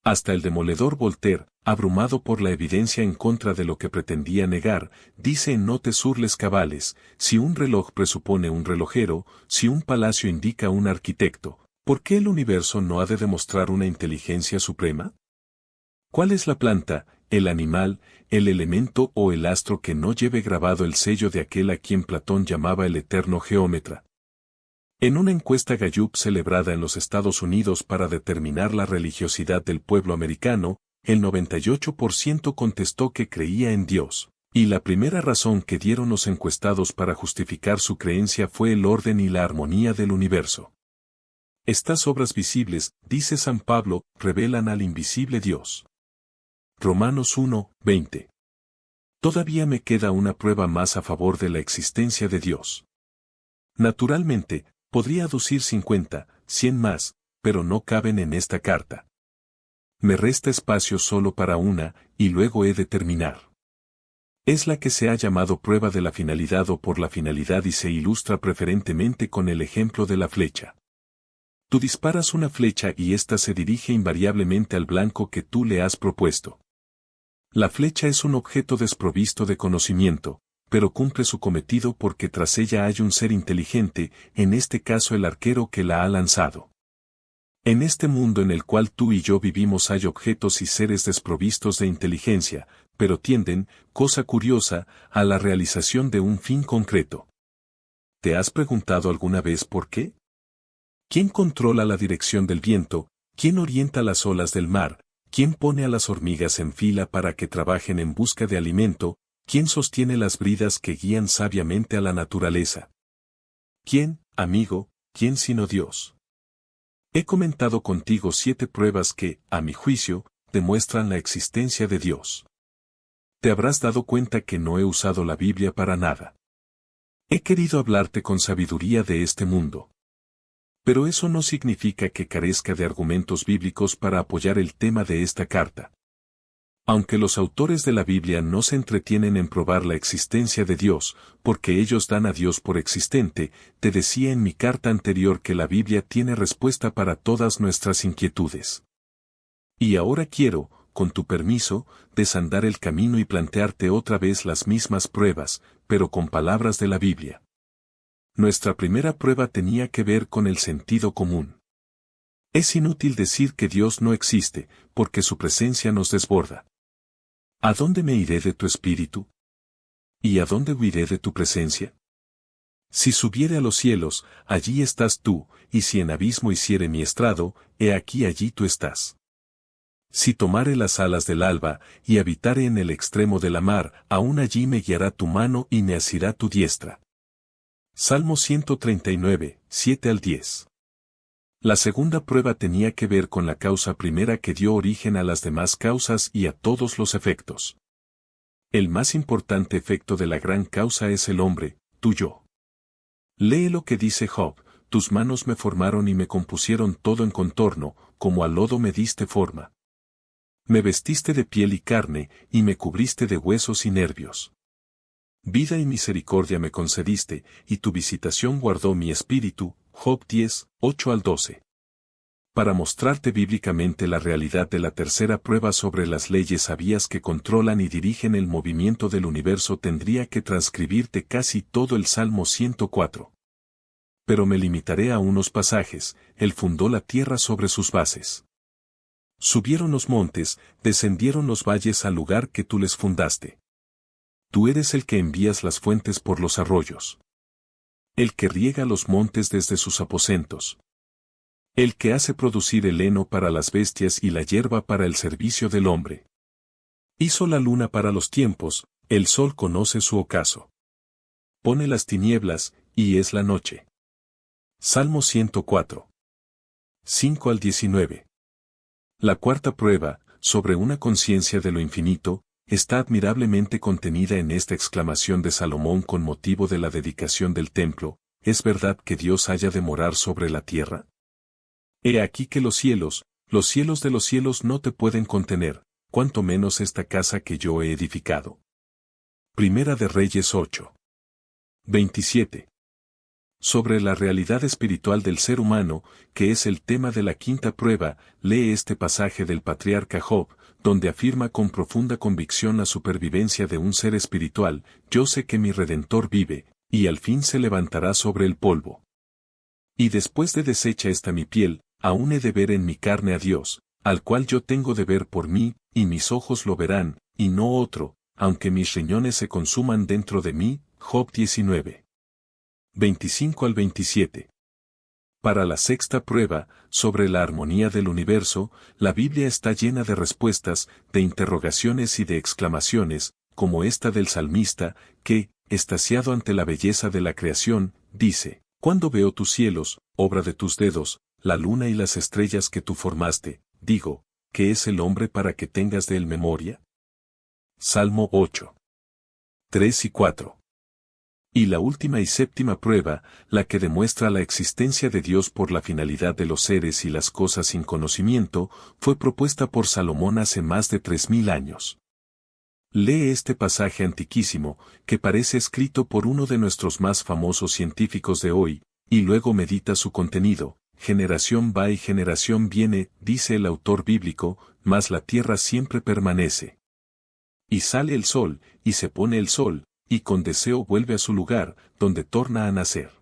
Hasta el demoledor Voltaire, abrumado por la evidencia en contra de lo que pretendía negar, dice en Notes sur les Cabales: si un reloj presupone un relojero, si un palacio indica un arquitecto, ¿por qué el universo no ha de demostrar una inteligencia suprema? ¿Cuál es la planta, el animal, el elemento o el astro que no lleve grabado el sello de aquel a quien Platón llamaba el eterno geómetra? En una encuesta Gallup celebrada en los Estados Unidos para determinar la religiosidad del pueblo americano, el 98% contestó que creía en Dios, y la primera razón que dieron los encuestados para justificar su creencia fue el orden y la armonía del universo. Estas obras visibles, dice San Pablo, revelan al invisible Dios. Romanos 1, 20. Todavía me queda una prueba más a favor de la existencia de Dios. Naturalmente, podría aducir 50, 100 más, pero no caben en esta carta. Me resta espacio solo para una, y luego he de terminar. Es la que se ha llamado prueba de la finalidad o por la finalidad y se ilustra preferentemente con el ejemplo de la flecha. Tú disparas una flecha y ésta se dirige invariablemente al blanco que tú le has propuesto. La flecha es un objeto desprovisto de conocimiento, pero cumple su cometido porque tras ella hay un ser inteligente, en este caso el arquero que la ha lanzado. En este mundo en el cual tú y yo vivimos hay objetos y seres desprovistos de inteligencia, pero tienden, cosa curiosa, a la realización de un fin concreto. ¿Te has preguntado alguna vez por qué? ¿Quién controla la dirección del viento? ¿Quién orienta las olas del mar? ¿Quién pone a las hormigas en fila para que trabajen en busca de alimento? ¿Quién sostiene las bridas que guían sabiamente a la naturaleza? ¿Quién, amigo, quién sino Dios? He comentado contigo 7 pruebas que, a mi juicio, demuestran la existencia de Dios. Te habrás dado cuenta que no he usado la Biblia para nada. He querido hablarte con sabiduría de este mundo. Pero eso no significa que carezca de argumentos bíblicos para apoyar el tema de esta carta. Aunque los autores de la Biblia no se entretienen en probar la existencia de Dios, porque ellos dan a Dios por existente, te decía en mi carta anterior que la Biblia tiene respuesta para todas nuestras inquietudes. Y ahora quiero, con tu permiso, desandar el camino y plantearte otra vez las mismas pruebas, pero con palabras de la Biblia. Nuestra primera prueba tenía que ver con el sentido común. Es inútil decir que Dios no existe, porque su presencia nos desborda. ¿A dónde me iré de tu espíritu? ¿Y a dónde huiré de tu presencia? Si subiere a los cielos, allí estás tú, y si en abismo hiciere mi estrado, he aquí allí tú estás. Si tomare las alas del alba, y habitare en el extremo de la mar, aún allí me guiará tu mano y me asirá tu diestra. Salmo 139, 7 al 10. La segunda prueba tenía que ver con la causa primera que dio origen a las demás causas y a todos los efectos. El más importante efecto de la gran causa es el hombre, tu yo. Lee lo que dice Job: tus manos me formaron y me compusieron todo en contorno, como al lodo me diste forma. Me vestiste de piel y carne, y me cubriste de huesos y nervios. Vida y misericordia me concediste, y tu visitación guardó mi espíritu. Job 10, 8 al 12. Para mostrarte bíblicamente la realidad de la tercera prueba sobre las leyes sabias que controlan y dirigen el movimiento del universo, tendría que transcribirte casi todo el Salmo 104. Pero me limitaré a unos pasajes. Él fundó la tierra sobre sus bases. Subieron los montes, descendieron los valles al lugar que tú les fundaste. Tú eres el que envías las fuentes por los arroyos. El que riega los montes desde sus aposentos. El que hace producir el heno para las bestias y la hierba para el servicio del hombre. Hizo la luna para los tiempos, el sol conoce su ocaso. Pone las tinieblas, y es la noche. Salmo 104. 5 al 19. La cuarta prueba, sobre una conciencia de lo infinito, está admirablemente contenida en esta exclamación de Salomón con motivo de la dedicación del templo: ¿es verdad que Dios haya de morar sobre la tierra? He aquí que los cielos de los cielos no te pueden contener, cuanto menos esta casa que yo he edificado. Primera de Reyes 8. 27. Sobre la realidad espiritual del ser humano, que es el tema de la quinta prueba, lee este pasaje del patriarca Job, donde afirma con profunda convicción la supervivencia de un ser espiritual: yo sé que mi Redentor vive, y al fin se levantará sobre el polvo. Y después de deshecha esta mi piel, aún he de ver en mi carne a Dios, al cual yo tengo de ver por mí, y mis ojos lo verán, y no otro, aunque mis riñones se consuman dentro de mí. Job 19. 25 al 27. Para la sexta prueba, sobre la armonía del universo, la Biblia está llena de respuestas, de interrogaciones y de exclamaciones, como esta del salmista, que, extasiado ante la belleza de la creación, dice: cuando veo tus cielos, obra de tus dedos, la luna y las estrellas que tú formaste, digo, ¿qué es el hombre para que tengas de él memoria? Salmo 8. 3 y 4. Y la última y séptima prueba, la que demuestra la existencia de Dios por la finalidad de los seres y las cosas sin conocimiento, fue propuesta por Salomón hace más de 3000 años. Lee este pasaje antiquísimo, que parece escrito por uno de nuestros más famosos científicos de hoy, y luego medita su contenido. Generación va y generación viene, dice el autor bíblico, mas la tierra siempre permanece. Y sale el sol, y se pone el sol, y con deseo vuelve a su lugar, donde torna a nacer.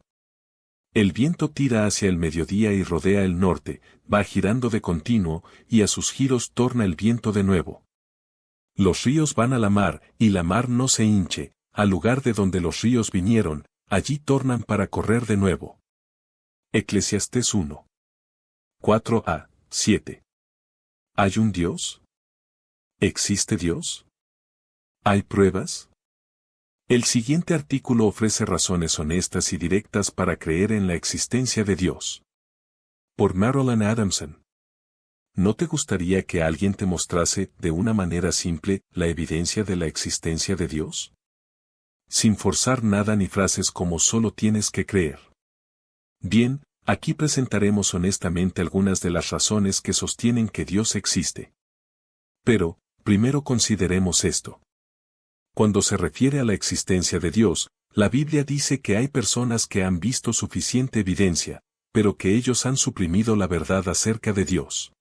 El viento tira hacia el mediodía y rodea el norte, va girando de continuo, y a sus giros torna el viento de nuevo. Los ríos van a la mar, y la mar no se hinche, al lugar de donde los ríos vinieron, allí tornan para correr de nuevo. Eclesiastés 1. 4 a 7. ¿Hay un Dios? ¿Existe Dios? ¿Hay pruebas? El siguiente artículo ofrece razones honestas y directas para creer en la existencia de Dios. Por Marilyn Adamson. ¿No te gustaría que alguien te mostrase, de una manera simple, la evidencia de la existencia de Dios? Sin forzar nada ni frases como solo tienes que creer. Bien, aquí presentaremos honestamente algunas de las razones que sostienen que Dios existe. Pero, primero consideremos esto. Cuando se refiere a la existencia de Dios, la Biblia dice que hay personas que han visto suficiente evidencia, pero que ellos han suprimido la verdad acerca de Dios.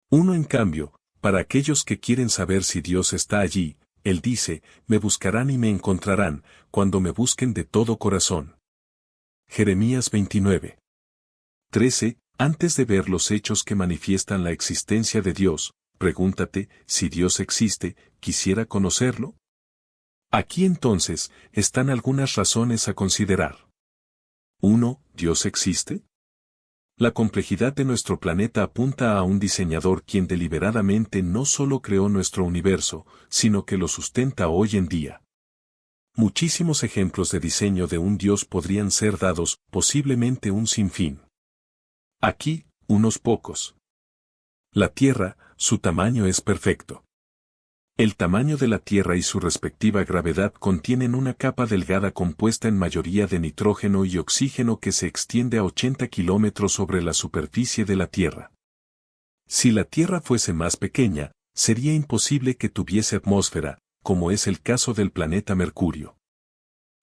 Uno en cambio, para aquellos que quieren saber si Dios está allí, Él dice, me buscarán y me encontrarán, cuando me busquen de todo corazón. Jeremías 29. 13. Antes de ver los hechos que manifiestan la existencia de Dios, pregúntate, si Dios existe, ¿quisiera conocerlo? Aquí entonces, están algunas razones a considerar. 1. ¿Dios existe? La complejidad de nuestro planeta apunta a un diseñador quien deliberadamente no solo creó nuestro universo, sino que lo sustenta hoy en día. Muchísimos ejemplos de diseño de un Dios podrían ser dados, posiblemente un sinfín. Aquí, unos pocos. La Tierra, su tamaño es perfecto. El tamaño de la Tierra y su respectiva gravedad contienen una capa delgada compuesta en mayoría de nitrógeno y oxígeno que se extiende a 80 kilómetros sobre la superficie de la Tierra. Si la Tierra fuese más pequeña, sería imposible que tuviese atmósfera, como es el caso del planeta Mercurio.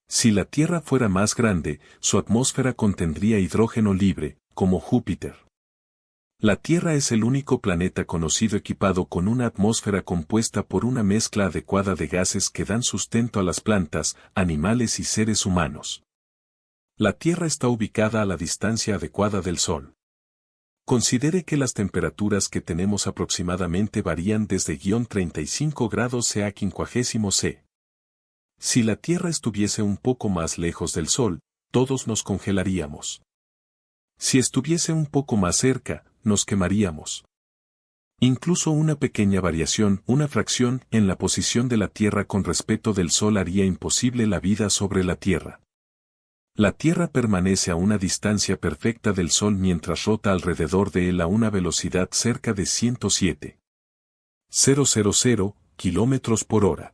Si la Tierra fuera más grande, su atmósfera contendría hidrógeno libre, como Júpiter. La Tierra es el único planeta conocido equipado con una atmósfera compuesta por una mezcla adecuada de gases que dan sustento a las plantas, animales y seres humanos. La Tierra está ubicada a la distancia adecuada del Sol. Considere que las temperaturas que tenemos aproximadamente varían desde -35 grados C a 50 C. Si la Tierra estuviese un poco más lejos del Sol, todos nos congelaríamos. Si estuviese un poco más cerca, nos quemaríamos. Incluso una pequeña variación, una fracción, en la posición de la Tierra con respecto del Sol haría imposible la vida sobre la Tierra. La Tierra permanece a una distancia perfecta del Sol mientras rota alrededor de él a una velocidad cerca de 107,000 kilómetros por hora.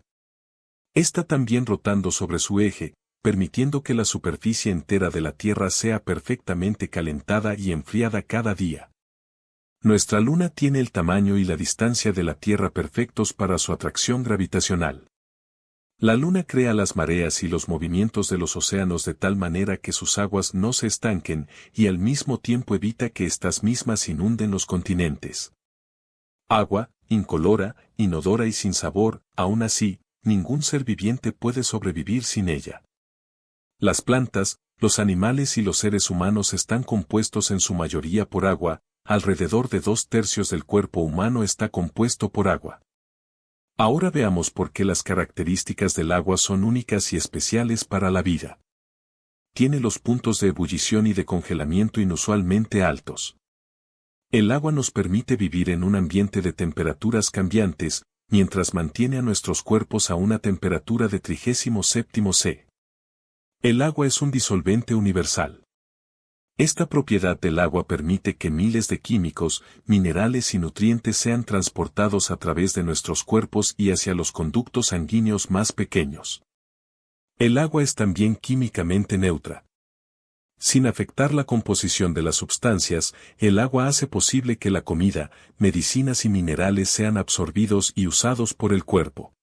Está también rotando sobre su eje, permitiendo que la superficie entera de la Tierra sea perfectamente calentada y enfriada cada día. Nuestra Luna tiene el tamaño y la distancia de la Tierra perfectos para su atracción gravitacional. La Luna crea las mareas y los movimientos de los océanos de tal manera que sus aguas no se estanquen y al mismo tiempo evita que estas mismas inunden los continentes. Agua, incolora, inodora y sin sabor, aún así, ningún ser viviente puede sobrevivir sin ella. Las plantas, los animales y los seres humanos están compuestos en su mayoría por agua, alrededor de 2/3 del cuerpo humano está compuesto por agua. Ahora veamos por qué las características del agua son únicas y especiales para la vida. Tiene los puntos de ebullición y de congelamiento inusualmente altos. El agua nos permite vivir en un ambiente de temperaturas cambiantes, mientras mantiene a nuestros cuerpos a una temperatura de 37 C. El agua es un disolvente universal. Esta propiedad del agua permite que miles de químicos, minerales y nutrientes sean transportados a través de nuestros cuerpos y hacia los conductos sanguíneos más pequeños. El agua es también químicamente neutra. Sin afectar la composición de las sustancias, el agua hace posible que la comida, medicinas y minerales sean absorbidos y usados por el cuerpo.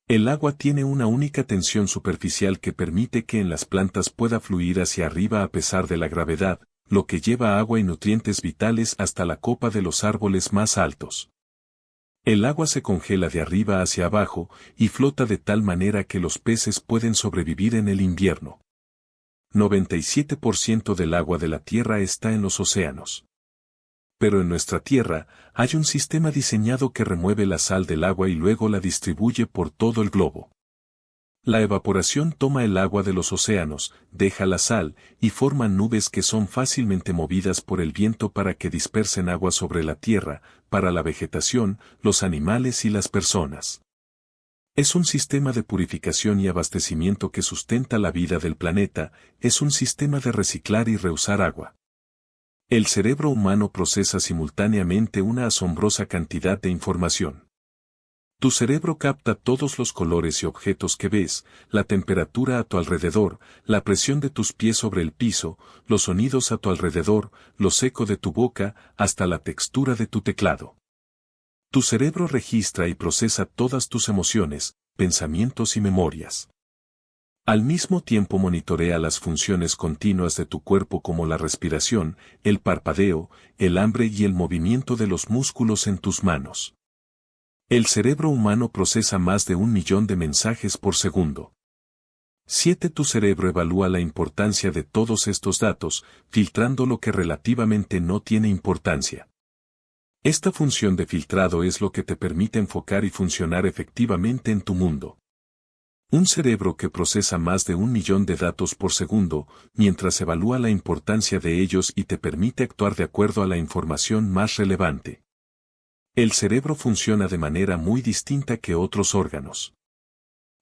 El agua tiene una única tensión superficial que permite que en las plantas pueda fluir hacia arriba a pesar de la gravedad, lo que lleva agua y nutrientes vitales hasta la copa de los árboles más altos. El agua se congela de arriba hacia abajo y flota de tal manera que los peces pueden sobrevivir en el invierno. 97% del agua de la Tierra está en los océanos. Pero en nuestra Tierra, hay un sistema diseñado que remueve la sal del agua y luego la distribuye por todo el globo. La evaporación toma el agua de los océanos, deja la sal, y forma nubes que son fácilmente movidas por el viento para que dispersen agua sobre la tierra, para la vegetación, los animales y las personas. Es un sistema de purificación y abastecimiento que sustenta la vida del planeta, es un sistema de reciclar y reusar agua. El cerebro humano procesa simultáneamente una asombrosa cantidad de información. Tu cerebro capta todos los colores y objetos que ves, la temperatura a tu alrededor, la presión de tus pies sobre el piso, los sonidos a tu alrededor, lo seco de tu boca, hasta la textura de tu teclado. Tu cerebro registra y procesa todas tus emociones, pensamientos y memorias. Al mismo tiempo monitorea las funciones continuas de tu cuerpo como la respiración, el parpadeo, el hambre y el movimiento de los músculos en tus manos. El cerebro humano procesa más de 1.000.000 de mensajes por segundo. 7. Tu cerebro evalúa la importancia de todos estos datos, filtrando lo que relativamente no tiene importancia. Esta función de filtrado es lo que te permite enfocar y funcionar efectivamente en tu mundo. Un cerebro que procesa más de 1.000.000 de datos por segundo, mientras evalúa la importancia de ellos y te permite actuar de acuerdo a la información más relevante. El cerebro funciona de manera muy distinta que otros órganos.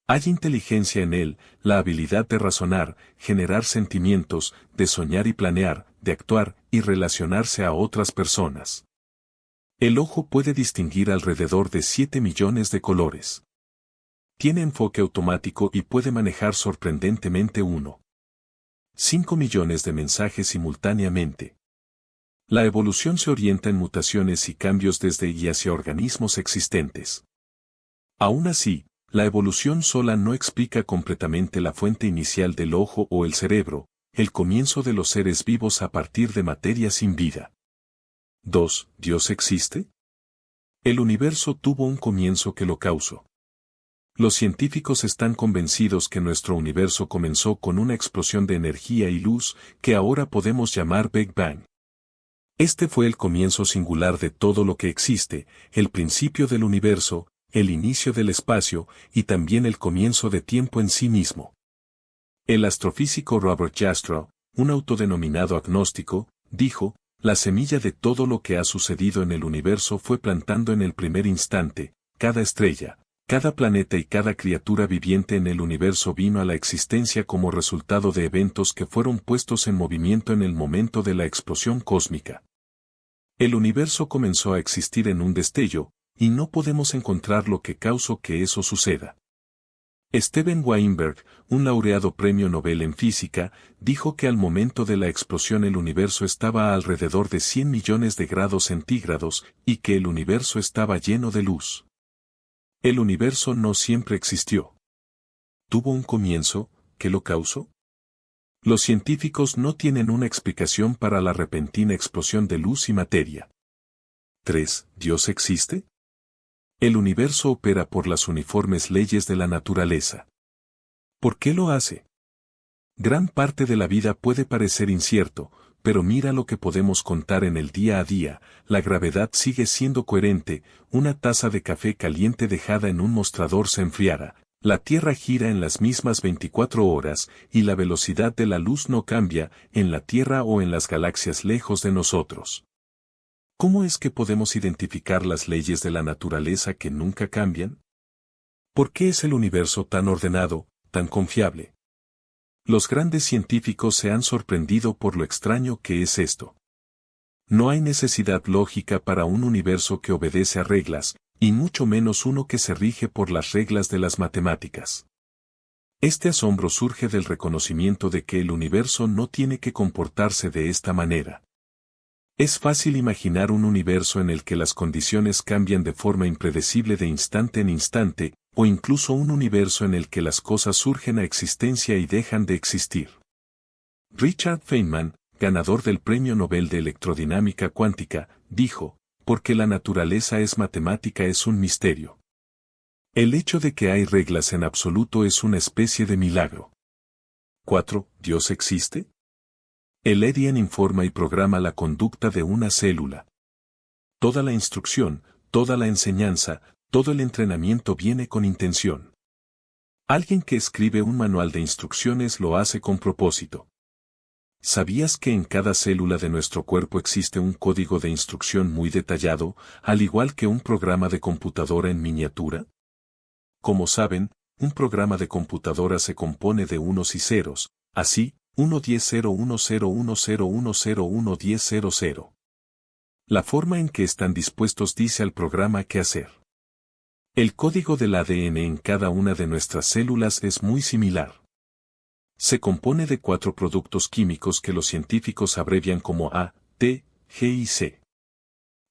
Hay inteligencia en él, la habilidad de razonar, generar sentimientos, de soñar y planear, de actuar y relacionarse a otras personas. El ojo puede distinguir alrededor de 7 millones de colores. Tiene enfoque automático y puede manejar sorprendentemente 1,5 millones de mensajes simultáneamente. La evolución se orienta en mutaciones y cambios desde y hacia organismos existentes. Aún así, la evolución sola no explica completamente la fuente inicial del ojo o el cerebro, el comienzo de los seres vivos a partir de materia sin vida. 2. ¿Dios existe? El universo tuvo un comienzo que lo causó. Los científicos están convencidos que nuestro universo comenzó con una explosión de energía y luz que ahora podemos llamar Big Bang. Este fue el comienzo singular de todo lo que existe, el principio del universo, el inicio del espacio y también el comienzo de tiempo en sí mismo. El astrofísico Robert Jastrow, un autodenominado agnóstico, dijo, la semilla de todo lo que ha sucedido en el universo fue plantando en el primer instante, cada estrella, cada planeta y cada criatura viviente en el universo vino a la existencia como resultado de eventos que fueron puestos en movimiento en el momento de la explosión cósmica. El universo comenzó a existir en un destello, y no podemos encontrar lo que causó que eso suceda. Steven Weinberg, un laureado premio Nobel en física, dijo que al momento de la explosión el universo estaba a alrededor de 100 millones de grados centígrados y que el universo estaba lleno de luz. El universo no siempre existió. ¿Tuvo un comienzo, que lo causó? Los científicos no tienen una explicación para la repentina explosión de luz y materia. 3. ¿Dios existe? El universo opera por las uniformes leyes de la naturaleza. ¿Por qué lo hace? Gran parte de la vida puede parecer incierto, pero mira lo que podemos contar en el día a día, la gravedad sigue siendo coherente, una taza de café caliente dejada en un mostrador se enfriará. La Tierra gira en las mismas 24 horas, y la velocidad de la luz no cambia, en la Tierra o en las galaxias lejos de nosotros. ¿Cómo es que podemos identificar las leyes de la naturaleza que nunca cambian? ¿Por qué es el universo tan ordenado, tan confiable? Los grandes científicos se han sorprendido por lo extraño que es esto. No hay necesidad lógica para un universo que obedece a reglas, y mucho menos uno que se rige por las reglas de las matemáticas. Este asombro surge del reconocimiento de que el universo no tiene que comportarse de esta manera. Es fácil imaginar un universo en el que las condiciones cambian de forma impredecible de instante en instante, o incluso un universo en el que las cosas surgen a existencia y dejan de existir. Richard Feynman, ganador del Premio Nobel de Electrodinámica Cuántica, dijo, porque la naturaleza es matemática es un misterio. El hecho de que hay reglas en absoluto es una especie de milagro. 4. ¿Dios existe? El ADN informa y programa la conducta de una célula. Toda la instrucción, toda la enseñanza, todo el entrenamiento viene con intención. Alguien que escribe un manual de instrucciones lo hace con propósito. ¿Sabías que en cada célula de nuestro cuerpo existe un código de instrucción muy detallado, al igual que un programa de computadora en miniatura? Como saben, un programa de computadora se compone de unos y ceros, así, 110010101011000. La forma en que están dispuestos dice al programa qué hacer. El código del ADN en cada una de nuestras células es muy similar. Se compone de 4 productos químicos que los científicos abrevian como A, T, G y C.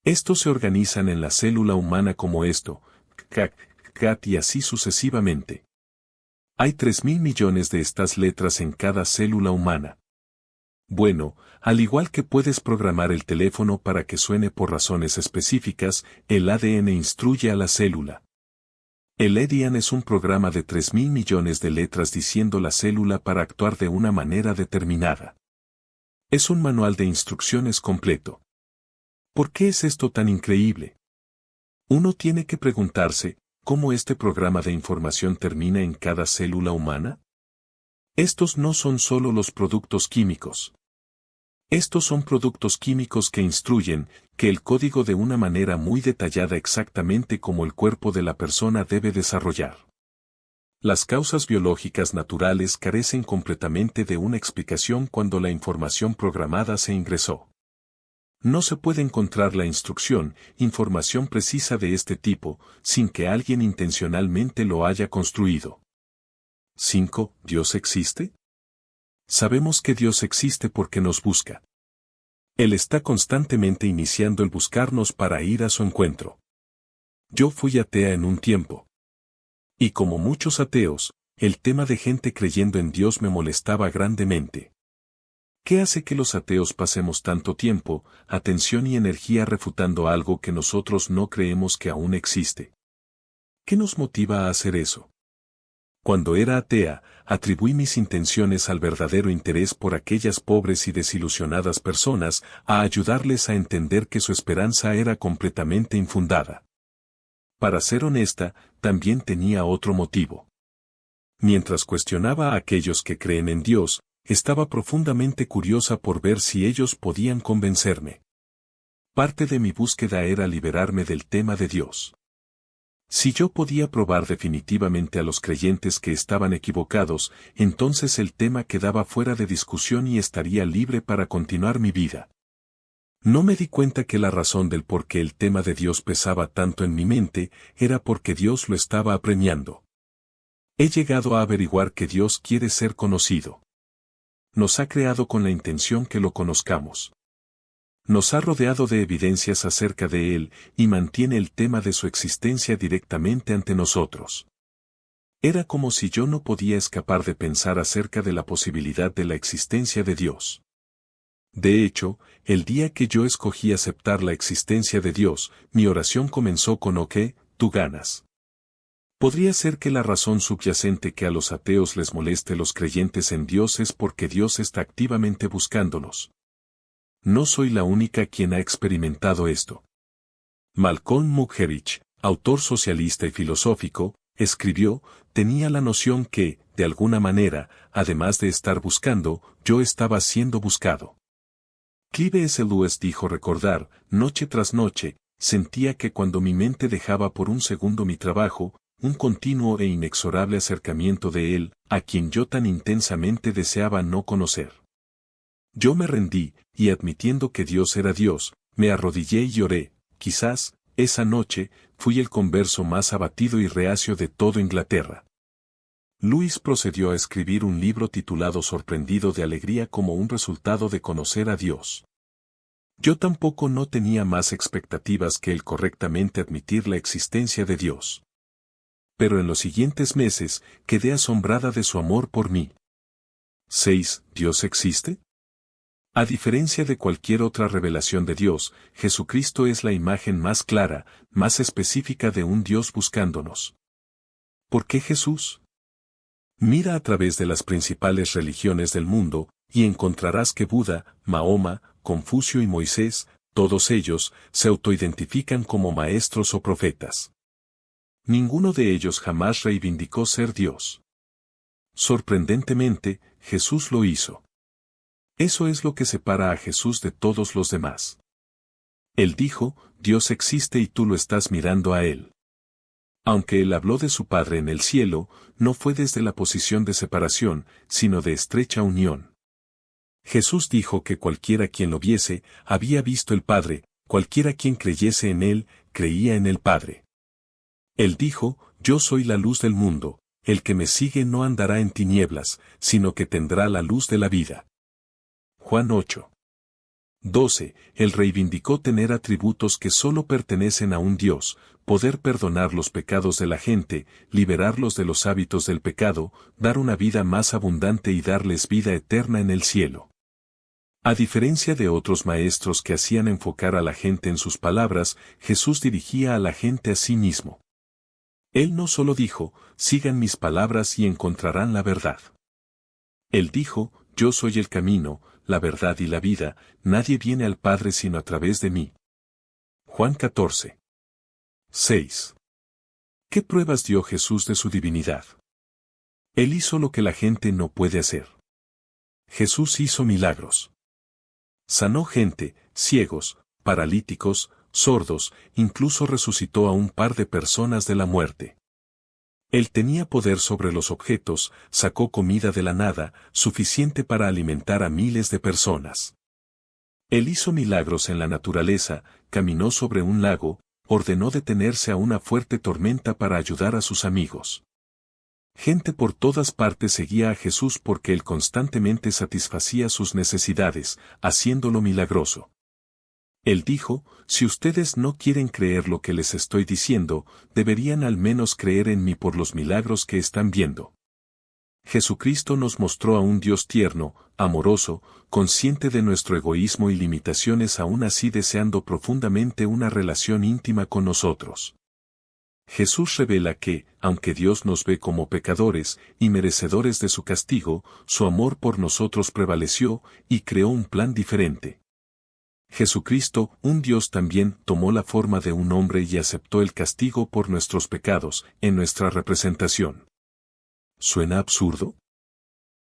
Estos se organizan en la célula humana como esto, CAC, CAT y así sucesivamente. Hay 3.000 millones de estas letras en cada célula humana. Bueno, al igual que puedes programar el teléfono para que suene por razones específicas, el ADN instruye a la célula. El EDIAN es un programa de 3.000 millones de letras diciendo la célula para actuar de una manera determinada. Es un manual de instrucciones completo. ¿Por qué es esto tan increíble? Uno tiene que preguntarse, ¿cómo este programa de información termina en cada célula humana? Estos no son solo los productos químicos. Estos son productos químicos que instruyen, que el código de una manera muy detallada exactamente como el cuerpo de la persona debe desarrollar. Las causas biológicas naturales carecen completamente de una explicación cuando la información programada se ingresó. No se puede encontrar la información precisa de este tipo, sin que alguien intencionalmente lo haya construido. 5. ¿Dios existe? Sabemos que Dios existe porque nos busca. Él está constantemente iniciando el buscarnos para ir a su encuentro. Yo fui atea en un tiempo. Y como muchos ateos, el tema de gente creyendo en Dios me molestaba grandemente. ¿Qué hace que los ateos pasemos tanto tiempo, atención y energía refutando algo que nosotros no creemos que aún existe? ¿Qué nos motiva a hacer eso? Cuando era atea, atribuí mis intenciones al verdadero interés por aquellas pobres y desilusionadas personas, a ayudarles a entender que su esperanza era completamente infundada. Para ser honesta, también tenía otro motivo. Mientras cuestionaba a aquellos que creen en Dios, estaba profundamente curiosa por ver si ellos podían convencerme. Parte de mi búsqueda era liberarme del tema de Dios. Si yo podía probar definitivamente a los creyentes que estaban equivocados, entonces el tema quedaba fuera de discusión y estaría libre para continuar mi vida. No me di cuenta que la razón del por qué el tema de Dios pesaba tanto en mi mente, era porque Dios lo estaba apremiando. He llegado a averiguar que Dios quiere ser conocido. Nos ha creado con la intención que lo conozcamos. Nos ha rodeado de evidencias acerca de Él, y mantiene el tema de su existencia directamente ante nosotros. Era como si yo no podía escapar de pensar acerca de la posibilidad de la existencia de Dios. De hecho, el día que yo escogí aceptar la existencia de Dios, mi oración comenzó con «Ok, tú ganas». Podría ser que la razón subyacente que a los ateos les moleste los creyentes en Dios es porque Dios está activamente buscándonos. No soy la única quien ha experimentado esto. Malcolm Muggeridge, autor socialista y filosófico, escribió, tenía la noción que, de alguna manera, además de estar buscando, yo estaba siendo buscado. Clive S. Lewis dijo recordar, noche tras noche, sentía que cuando mi mente dejaba por un segundo mi trabajo, un continuo e inexorable acercamiento de Él, a quien yo tan intensamente deseaba no conocer. Yo me rendí, y admitiendo que Dios era Dios, me arrodillé y lloré. Quizás, esa noche, fui el converso más abatido y reacio de todo Inglaterra. Lewis procedió a escribir un libro titulado Sorprendido de alegría como un resultado de conocer a Dios. Yo tampoco no tenía más expectativas que el correctamente admitir la existencia de Dios. Pero en los siguientes meses, quedé asombrada de su amor por mí. 6. ¿Dios existe? A diferencia de cualquier otra revelación de Dios, Jesucristo es la imagen más clara, más específica de un Dios buscándonos. ¿Por qué Jesús? Mira a través de las principales religiones del mundo, y encontrarás que Buda, Mahoma, Confucio y Moisés, todos ellos, se autoidentifican como maestros o profetas. Ninguno de ellos jamás reivindicó ser Dios. Sorprendentemente, Jesús lo hizo. Eso es lo que separa a Jesús de todos los demás. Él dijo, Dios existe y tú lo estás mirando a Él. Aunque Él habló de su Padre en el cielo, no fue desde la posición de separación, sino de estrecha unión. Jesús dijo que cualquiera quien lo viese, había visto el Padre, cualquiera quien creyese en Él, creía en el Padre. Él dijo, yo soy la luz del mundo, el que me sigue no andará en tinieblas, sino que tendrá la luz de la vida. Juan 8. 12. Él reivindicó tener atributos que solo pertenecen a un Dios, poder perdonar los pecados de la gente, liberarlos de los hábitos del pecado, dar una vida más abundante y darles vida eterna en el cielo. A diferencia de otros maestros que hacían enfocar a la gente en sus palabras, Jesús dirigía a la gente a sí mismo. Él no solo dijo, sigan mis palabras y encontrarán la verdad. Él dijo, yo soy el camino, la verdad y la vida, nadie viene al Padre sino a través de mí. Juan 14. 6. ¿Qué pruebas dio Jesús de su divinidad? Él hizo lo que la gente no puede hacer. Jesús hizo milagros. Sanó gente, ciegos, paralíticos, sordos, incluso resucitó a un par de personas de la muerte. Él tenía poder sobre los objetos, sacó comida de la nada, suficiente para alimentar a miles de personas. Él hizo milagros en la naturaleza, caminó sobre un lago, ordenó detenerse a una fuerte tormenta para ayudar a sus amigos. Gente por todas partes seguía a Jesús porque Él constantemente satisfacía sus necesidades, haciéndolo milagroso. Él dijo, si ustedes no quieren creer lo que les estoy diciendo, deberían al menos creer en mí por los milagros que están viendo. Jesucristo nos mostró a un Dios tierno, amoroso, consciente de nuestro egoísmo y limitaciones aún así deseando profundamente una relación íntima con nosotros. Jesús revela que, aunque Dios nos ve como pecadores y merecedores de su castigo, su amor por nosotros prevaleció y creó un plan diferente. Jesucristo, un Dios también, tomó la forma de un hombre y aceptó el castigo por nuestros pecados, en nuestra representación. ¿Suena absurdo?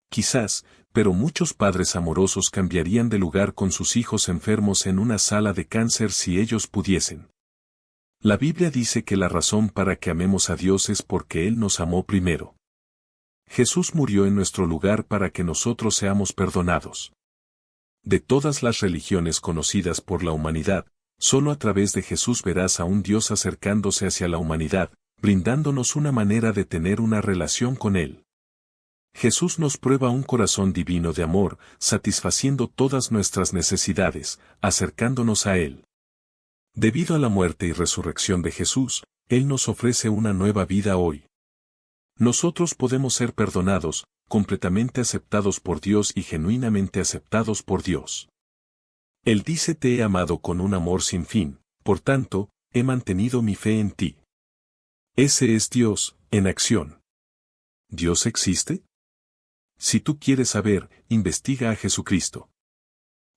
Quizás, pero muchos padres amorosos cambiarían de lugar con sus hijos enfermos en una sala de cáncer si ellos pudiesen. La Biblia dice que la razón para que amemos a Dios es porque Él nos amó primero. Jesús murió en nuestro lugar para que nosotros seamos perdonados. De todas las religiones conocidas por la humanidad, solo a través de Jesús verás a un Dios acercándose hacia la humanidad, brindándonos una manera de tener una relación con Él. Jesús nos prueba un corazón divino de amor, satisfaciendo todas nuestras necesidades, acercándonos a Él. Debido a la muerte y resurrección de Jesús, Él nos ofrece una nueva vida hoy. Nosotros podemos ser perdonados, completamente aceptados por Dios y genuinamente aceptados por Dios. Él dice te he amado con un amor sin fin, por tanto, he mantenido mi fe en ti. Ese es Dios, en acción. ¿Dios existe? Si tú quieres saber, investiga a Jesucristo.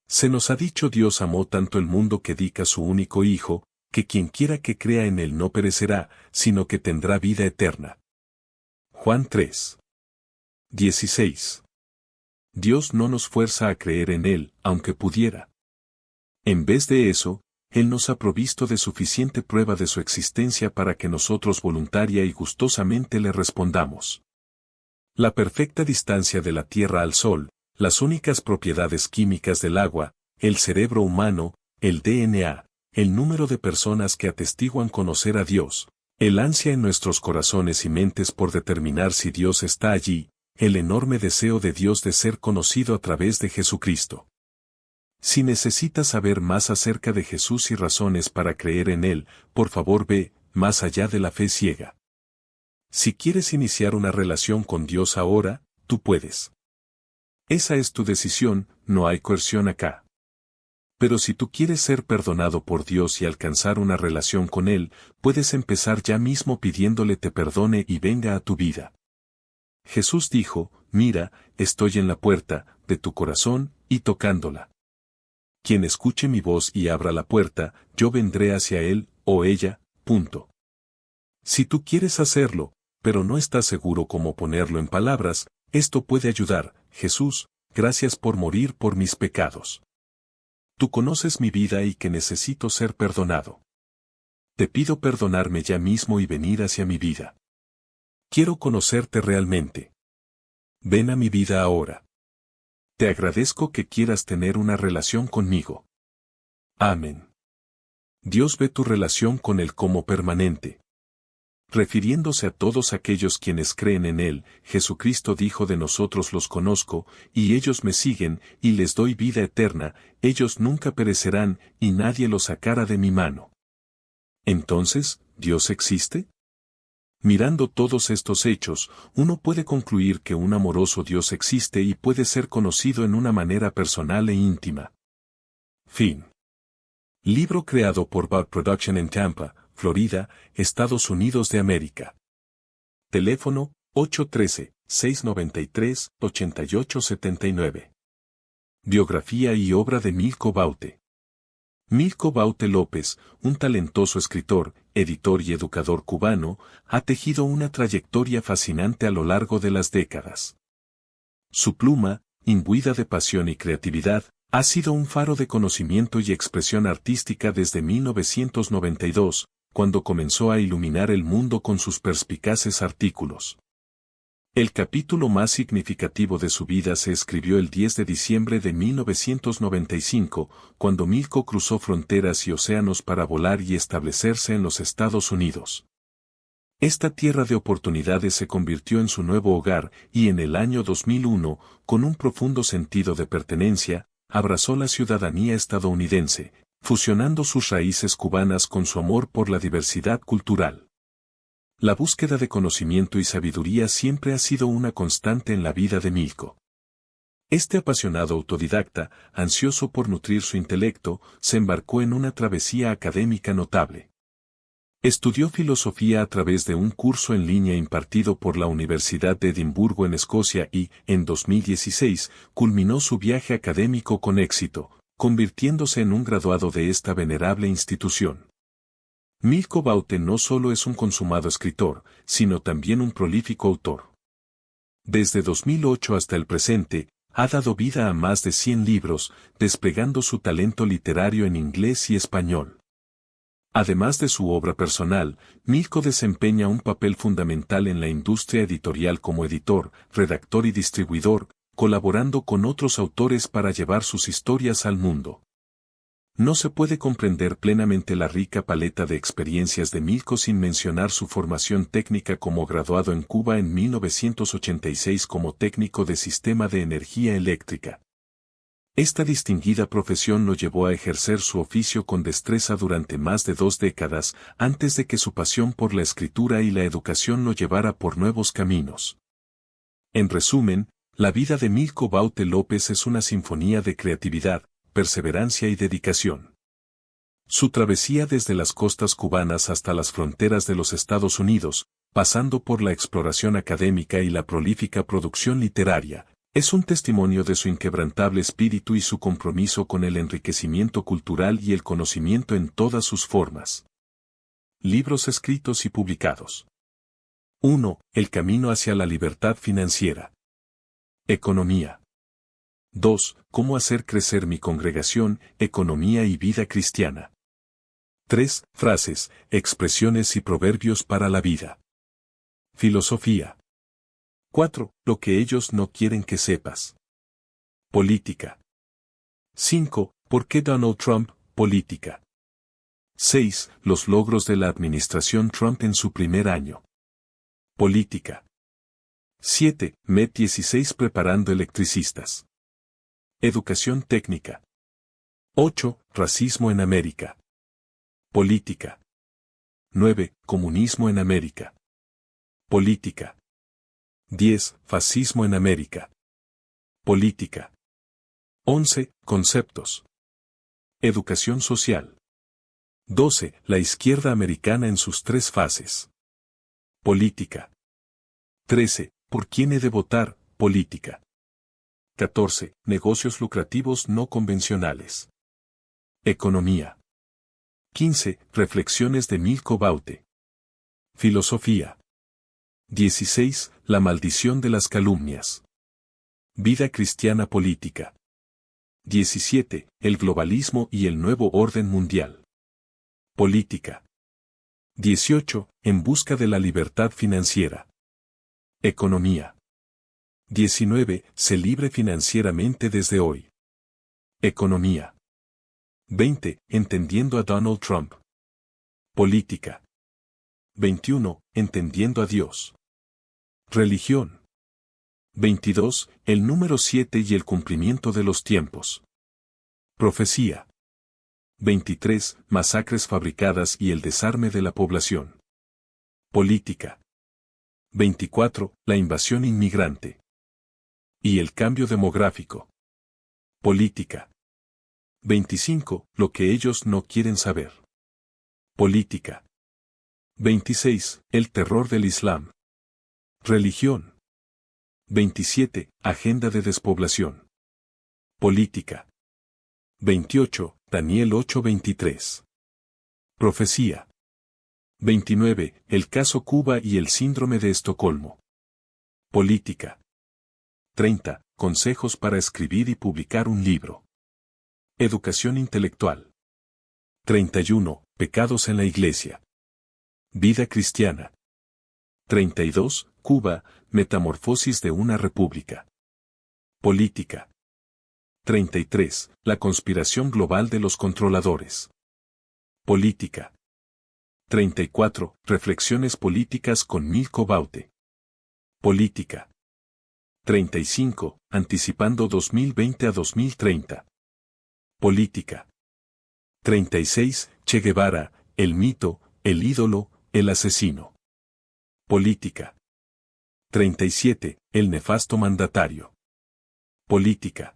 Se nos ha dicho Dios amó tanto el mundo que dica su único Hijo, que quien quiera que crea en Él no perecerá, sino que tendrá vida eterna. Juan 3. 16. Dios no nos fuerza a creer en Él, aunque pudiera. En vez de eso, Él nos ha provisto de suficiente prueba de su existencia para que nosotros voluntaria y gustosamente le respondamos. La perfecta distancia de la Tierra al Sol, las únicas propiedades químicas del agua, el cerebro humano, el DNA, el número de personas que atestiguan conocer a Dios, el ansia en nuestros corazones y mentes por determinar si Dios está allí, el enorme deseo de Dios de ser conocido a través de Jesucristo. Si necesitas saber más acerca de Jesús y razones para creer en Él, por favor ve, más allá de la fe ciega. Si quieres iniciar una relación con Dios ahora, tú puedes. Esa es tu decisión, no hay coerción acá. Pero si tú quieres ser perdonado por Dios y alcanzar una relación con Él, puedes empezar ya mismo pidiéndole te perdone y venga a tu vida. Jesús dijo, mira, estoy en la puerta, de tu corazón, y tocándola. Quien escuche mi voz y abra la puerta, yo vendré hacia él, o ella, punto. Si tú quieres hacerlo, pero no estás seguro cómo ponerlo en palabras, Esto puede ayudar, Jesús, gracias por morir por mis pecados. Tú conoces mi vida y que necesito ser perdonado. Te pido perdonarme ya mismo y venir hacia mi vida. Quiero conocerte realmente. Ven a mi vida ahora. Te agradezco que quieras tener una relación conmigo. Amén. Dios ve tu relación con Él como permanente. Refiriéndose a todos aquellos quienes creen en Él, Jesucristo dijo: de nosotros los conozco, y ellos me siguen, y les doy vida eterna, ellos nunca perecerán, y nadie los sacará de mi mano. Entonces, ¿Dios existe? Mirando todos estos hechos, uno puede concluir que un amoroso Dios existe y puede ser conocido en una manera personal e íntima. Fin. Libro creado por Bug Production en Tampa, Florida, Estados Unidos de América. Teléfono: 813-693-8879. Biografía y obra de Milko Baute. Milko Baute López, un talentoso escritor, editor y educador cubano, ha tejido una trayectoria fascinante a lo largo de las décadas. Su pluma, imbuida de pasión y creatividad, ha sido un faro de conocimiento y expresión artística desde 1992, cuando comenzó a iluminar el mundo con sus perspicaces artículos. El capítulo más significativo de su vida se escribió el 10 de diciembre de 1995, cuando Milko cruzó fronteras y océanos para volar y establecerse en los Estados Unidos. Esta tierra de oportunidades se convirtió en su nuevo hogar y en el año 2001, con un profundo sentido de pertenencia, abrazó la ciudadanía estadounidense, fusionando sus raíces cubanas con su amor por la diversidad cultural. La búsqueda de conocimiento y sabiduría siempre ha sido una constante en la vida de Milko. Este apasionado autodidacta, ansioso por nutrir su intelecto, se embarcó en una travesía académica notable. Estudió filosofía a través de un curso en línea impartido por la Universidad de Edimburgo en Escocia y, en 2016, culminó su viaje académico con éxito, convirtiéndose en un graduado de esta venerable institución. Milko Baute no solo es un consumado escritor, sino también un prolífico autor. Desde 2008 hasta el presente, ha dado vida a más de 100 libros, desplegando su talento literario en inglés y español. Además de su obra personal, Milko desempeña un papel fundamental en la industria editorial como editor, redactor y distribuidor, colaborando con otros autores para llevar sus historias al mundo. No se puede comprender plenamente la rica paleta de experiencias de Milko sin mencionar su formación técnica como graduado en Cuba en 1986 como técnico de sistema de energía eléctrica. Esta distinguida profesión lo llevó a ejercer su oficio con destreza durante más de 2 décadas, antes de que su pasión por la escritura y la educación lo llevara por nuevos caminos. En resumen, la vida de Milko Baute López es una sinfonía de creatividad, perseverancia y dedicación. Su travesía desde las costas cubanas hasta las fronteras de los Estados Unidos, pasando por la exploración académica y la prolífica producción literaria, es un testimonio de su inquebrantable espíritu y su compromiso con el enriquecimiento cultural y el conocimiento en todas sus formas. Libros escritos y publicados. 1. El camino hacia la libertad financiera. Economía. 2. Cómo hacer crecer mi congregación, economía y vida cristiana. 3. Frases, expresiones y proverbios para la vida. Filosofía. 4. Lo que ellos no quieren que sepas. Política. 5. ¿Por qué Donald Trump? Política. 6. Los logros de la administración Trump en su primer año. Política. 7. MET 16 preparando electricistas. Educación técnica. 8. Racismo en América. Política. 9. Comunismo en América. Política. 10. Fascismo en América. Política. 11. Conceptos. Educación social. 12. La izquierda americana en sus 3 fases. Política. 13. ¿Por quién he de votar? Política. 14. Negocios lucrativos no convencionales. Economía. 15. Reflexiones de Milko Baute. Filosofía. 16. La maldición de las calumnias. Vida cristiana política. 17. El globalismo y el nuevo orden mundial. Política. 18. En busca de la libertad financiera. Economía. 19. Sé libre financieramente desde hoy. Economía. 20. Entendiendo a Donald Trump. Política. 21. Entendiendo a Dios. Religión. 22. El número 7 y el cumplimiento de los tiempos. Profecía. 23. Masacres fabricadas y el desarme de la población. Política. 24. La invasión inmigrante. Y el cambio demográfico. Política. 25. Lo que ellos no quieren saber. Política. 26. El terror del Islam. Religión. 27. Agenda de despoblación. Política. 28. Daniel 8:23. Profecía. 29. El caso Cuba y el síndrome de Estocolmo. Política. 30. Consejos para escribir y publicar un libro. Educación intelectual. 31. Pecados en la Iglesia. Vida cristiana. 32. Cuba, metamorfosis de una república. Política. 33. La conspiración global de los controladores. Política. 34. Reflexiones políticas con Milko Baute. Política. 35. Anticipando 2020 a 2030. Política. 36. Che Guevara, el mito, el ídolo, el asesino. Política. 37. El nefasto mandatario. Política.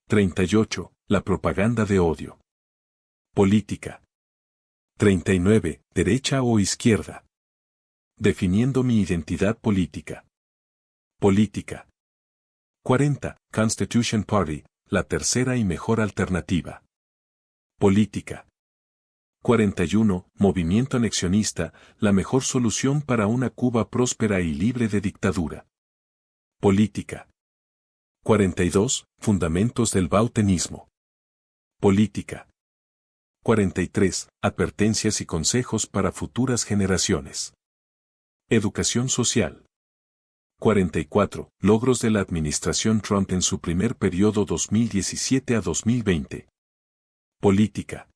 38. La propaganda de odio. Política. 39. Derecha o izquierda. Definiendo mi identidad política. Política. 40. Constitution Party, la tercera y mejor alternativa. Política. 41. Movimiento anexionista, la mejor solución para una Cuba próspera y libre de dictadura. Política. 42. Fundamentos del bautenismo. Política. 43. Advertencias y consejos para futuras generaciones. Educación social. 44. Logros de la administración Trump en su primer periodo 2017 a 2020. Política.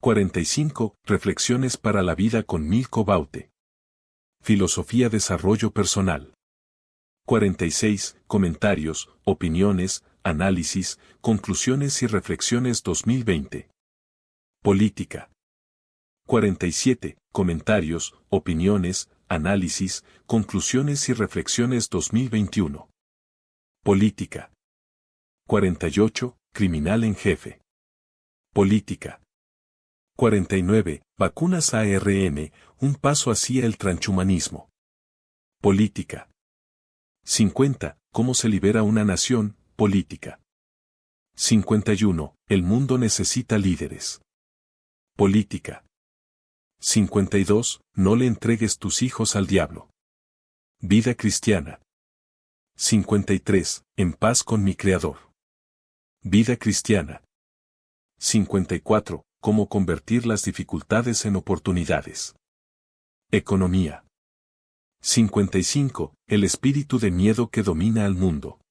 45. Reflexiones para la vida con Milko Baute. Filosofía desarrollo personal. 46. Comentarios, opiniones, análisis, conclusiones y reflexiones 2020. Política. 47. Comentarios, opiniones, análisis, conclusiones y reflexiones 2021. Política. 48. Criminal en jefe. Política. 49. Vacunas ARN, un paso hacia el transhumanismo. Política. 50. Cómo se libera una nación, política. 51. El mundo necesita líderes. Política. 52. No le entregues tus hijos al diablo. Vida cristiana. 53. En paz con mi Creador. Vida cristiana. 54. Cómo convertir las dificultades en oportunidades. Economía. 55. El espíritu de miedo que domina al mundo.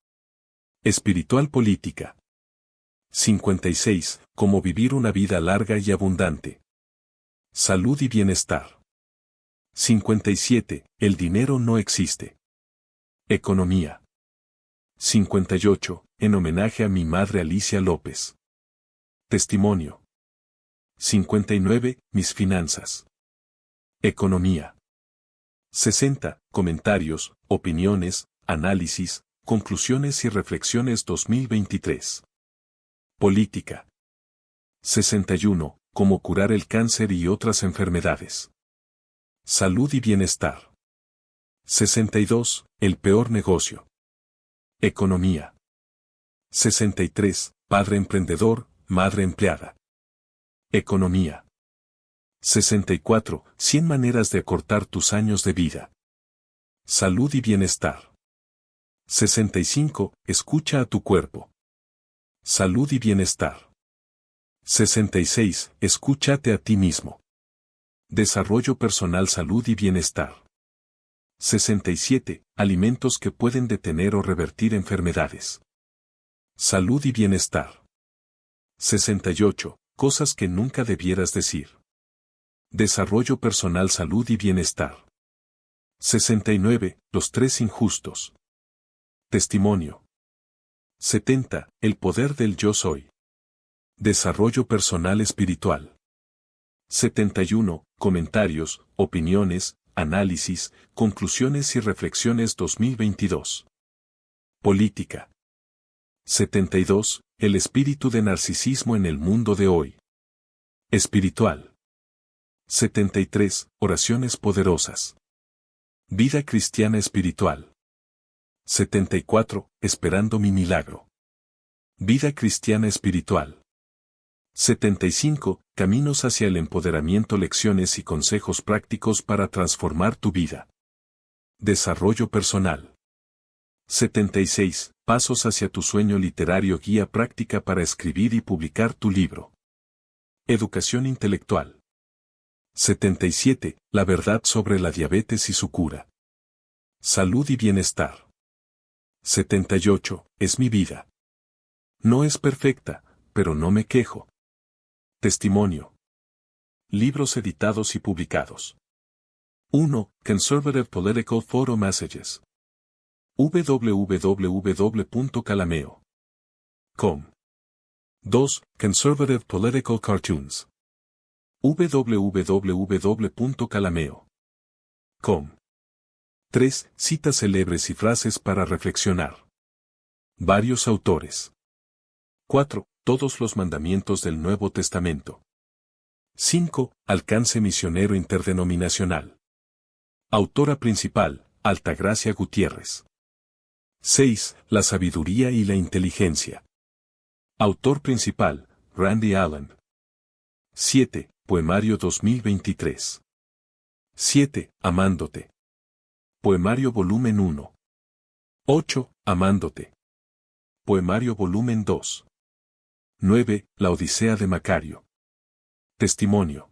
Espiritual política. 56. Cómo vivir una vida larga y abundante. Salud y bienestar. 57. El dinero no existe. Economía. 58. En homenaje a mi madre Alicia López. Testimonio. 59. Mis finanzas. Economía. 60. Comentarios, opiniones, análisis, conclusiones y reflexiones 2023. Política. 61. Cómo curar el cáncer y otras enfermedades. Salud y bienestar. 62. El peor negocio. Economía. 63. Padre emprendedor, madre empleada. Economía. 64. 100 maneras de acortar tus años de vida. Salud y bienestar. 65. Escucha a tu cuerpo. Salud y bienestar. 66. Escúchate a ti mismo. Desarrollo personal, salud y bienestar. 67. Alimentos que pueden detener o revertir enfermedades. Salud y bienestar. 68. Cosas que nunca debieras decir. Desarrollo personal, salud y bienestar. 69. Los tres injustos. Testimonio. 70. El poder del yo soy. Desarrollo personal espiritual. 71. Comentarios, opiniones, análisis, conclusiones y reflexiones 2022. Política. 72. El espíritu de narcisismo en el mundo de hoy. Espiritual. 73. Oraciones poderosas. Vida cristiana espiritual. 74. Esperando mi milagro. Vida cristiana espiritual. 75. Caminos hacia el empoderamiento, lecciones y consejos prácticos para transformar tu vida. Desarrollo personal. 76. Pasos hacia tu sueño literario, guía práctica para escribir y publicar tu libro. Educación intelectual. 77. La verdad sobre la diabetes y su cura. Salud y bienestar. 78. Es mi vida. No es perfecta, pero no me quejo. Testimonio. Libros editados y publicados. 1. Conservative Political Photo Messages. www.calameo.com. 2. Conservative Political Cartoons. www.calameo.com. 3. Citas célebres y frases para reflexionar. Varios autores. 4. Todos los mandamientos del Nuevo Testamento. 5. Alcance misionero interdenominacional. Autora principal, Altagracia Gutiérrez. 6. La sabiduría y la inteligencia. Autor principal, Randy Allen. 7. Poemario 2023. 7. Amándote. Poemario volumen 1. 8. Amándote. Poemario volumen 2. 9. La Odisea de Macario. Testimonio.